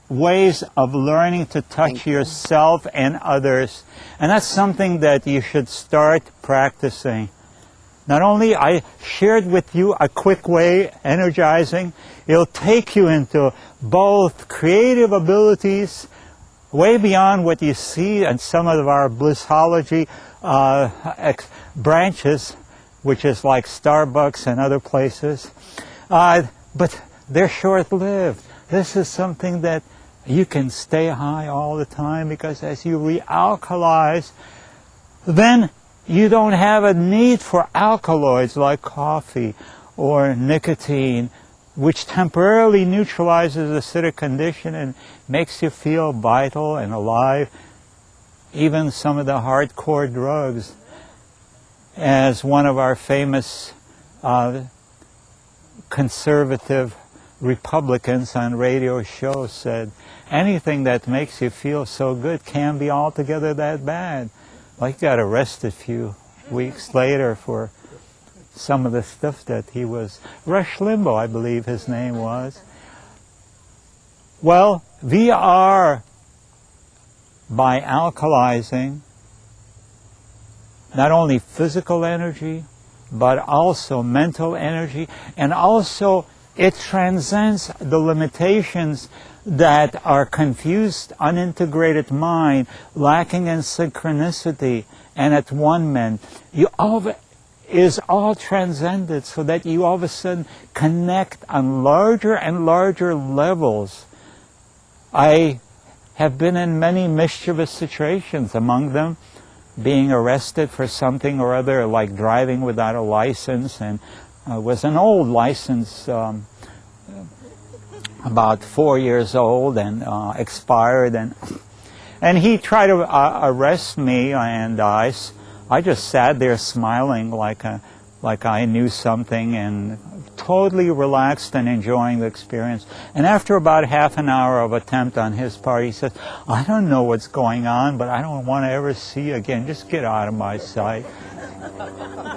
ways of learning to touch yourself and others. And that's something that you should start practicing. Not only I shared with you a quick way, energizing, it'll take you into both creative abilities way beyond what you see in some of our blissology branches, which is like Starbucks and other places. But they're short-lived. This is something that you can stay high all the time, because as you realkalize, then you don't have a need for alkaloids like coffee or nicotine, which temporarily neutralizes the acidic condition and makes you feel vital and alive. Even some of the hardcore drugs, as one of our famous conservative Republicans on radio shows said, anything that makes you feel so good can't be altogether that bad. Like, he got arrested a few weeks later for some of the stuff that he was, Rush Limbaugh, I believe his name was. Well, we are, by alkalizing, not only physical energy, but also mental energy, and also it transcends the limitations that our confused, unintegrated mind, lacking in synchronicity and at one-ment, is all transcended, so that you all of a sudden connect on larger and larger levels. I have been in many mischievous situations, among them being arrested for something or other, like driving without a license, and was an old license, about 4 years old, and expired, and he tried to arrest me, and I just sat there smiling like I knew something, and totally relaxed and enjoying the experience. And after about half an hour of attempt on his part, he says, I don't know what's going on, but I don't want to ever see you again. Just get out of my sight.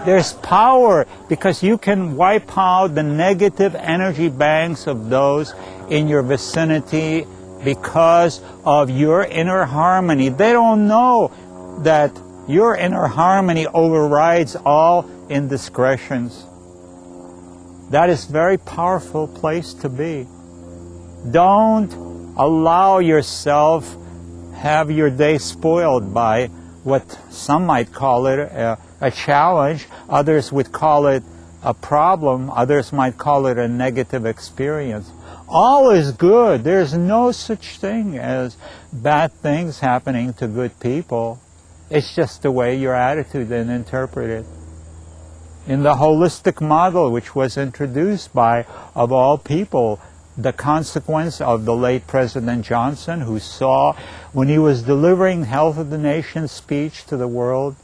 There's power, because you can wipe out the negative energy banks of those in your vicinity because of your inner harmony. They don't know that your inner harmony overrides all indiscretions. That is a very powerful place to be. Don't allow yourself have your day spoiled by what some might call it a challenge, others would call it a problem, others might call it a negative experience. All is good. There's no such thing as bad things happening to good people. It's just the way your attitude and interpret it. In the holistic model, which was introduced by, of all people, the consequence of the late President Johnson, who saw, when he was delivering Health of the Nation speech to the world,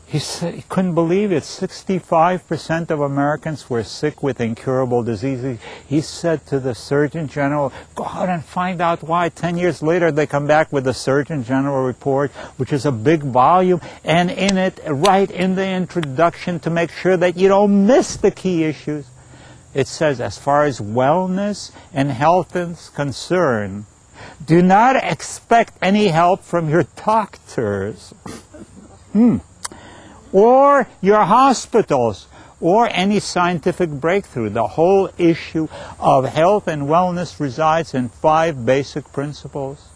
he said he couldn't believe it. 65% of Americans were sick with incurable diseases. He said to the Surgeon General, go out and find out why. 10 years later, they come back with the Surgeon General report, which is a big volume, and in it, right in the introduction, to make sure that you don't miss the key issues, it says, as far as wellness and health is concerned, do not expect any help from your doctors. Or your hospitals, or any scientific breakthrough. The whole issue of health and wellness resides in 5 basic principles.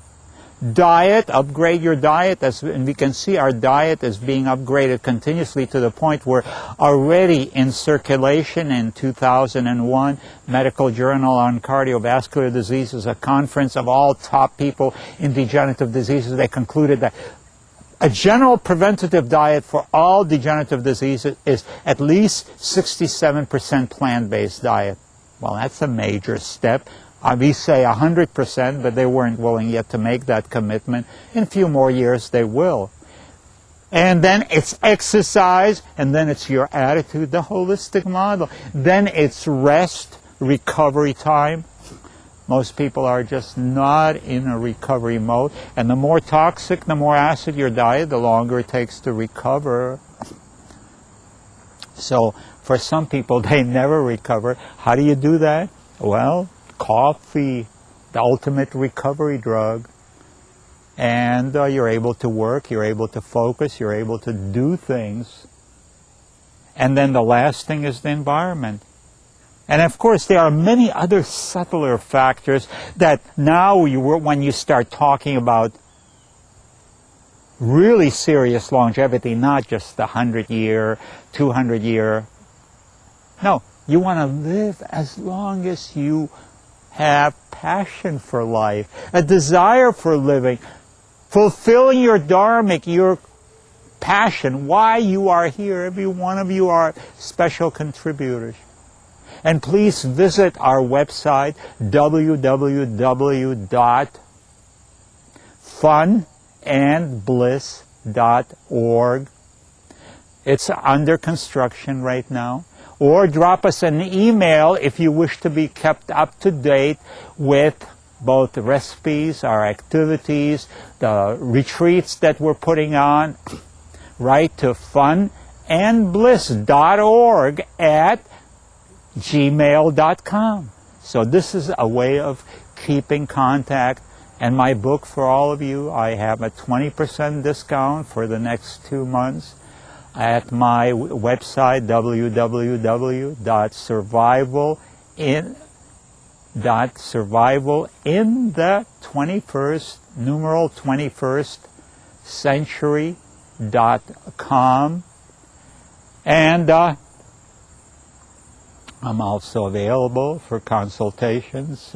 Diet, upgrade your diet, and we can see our diet is being upgraded continuously, to the point where already in circulation in 2001, Medical Journal on Cardiovascular Diseases, a conference of all top people in degenerative diseases, they concluded that a general preventative diet for all degenerative diseases is at least 67% plant-based diet. Well, that's a major step. We say 100%, but they weren't willing yet to make that commitment. In a few more years, they will. And then it's exercise, and then it's your attitude, the holistic model. Then it's rest, recovery time. Most people are just not in a recovery mode. And the more toxic, the more acid your diet, the longer it takes to recover. So for some people, they never recover. How do you do that? Well, coffee, the ultimate recovery drug. And you're able to work, you're able to focus, you're able to do things. And then the last thing is the environment. And of course, there are many other subtler factors that now, when you start talking about really serious longevity, not just the 100-year, 200-year. No, you want to live as long as you have passion for life, a desire for living, fulfilling your dharmic, your passion, why you are here. Every one of you are special contributors. And please visit our website, www.funandbliss.org. It's under construction right now. Or drop us an email if you wish to be kept up to date with both the recipes, our activities, the retreats that we're putting on. Write to funandbliss.org at gmail.com. So this is a way of keeping contact. And my book for all of you, I have a 20% discount for the next 2 months at my website, www.survivalinthe21st century.com. And I'm also available for consultations,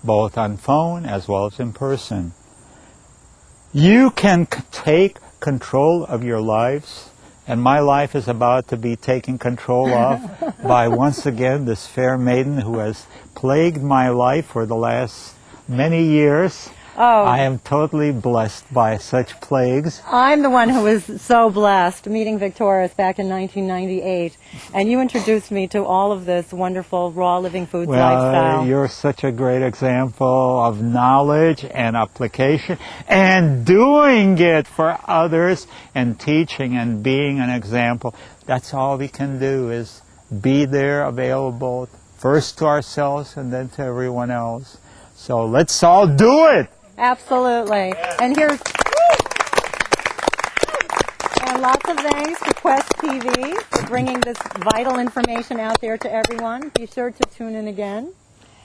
both on phone as well as in person. You can take control of your lives, and my life is about to be taken control of by, once again, this fair maiden who has plagued my life for the last many years. Oh. I am totally blessed by such plagues. I'm the one who was so blessed meeting Victorious back in 1998, and you introduced me to all of this wonderful raw living foods lifestyle. You're such a great example of knowledge and application and doing it for others and teaching and being an example. That's all we can do, is be there, available, first to ourselves and then to everyone else. So let's all do it! Absolutely. And here's and lots of thanks to QUEST.TV for bringing this vital information out there to everyone. Be sure to tune in again.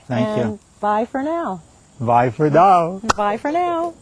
Thank you. Bye for now. Bye for now. Bye for now.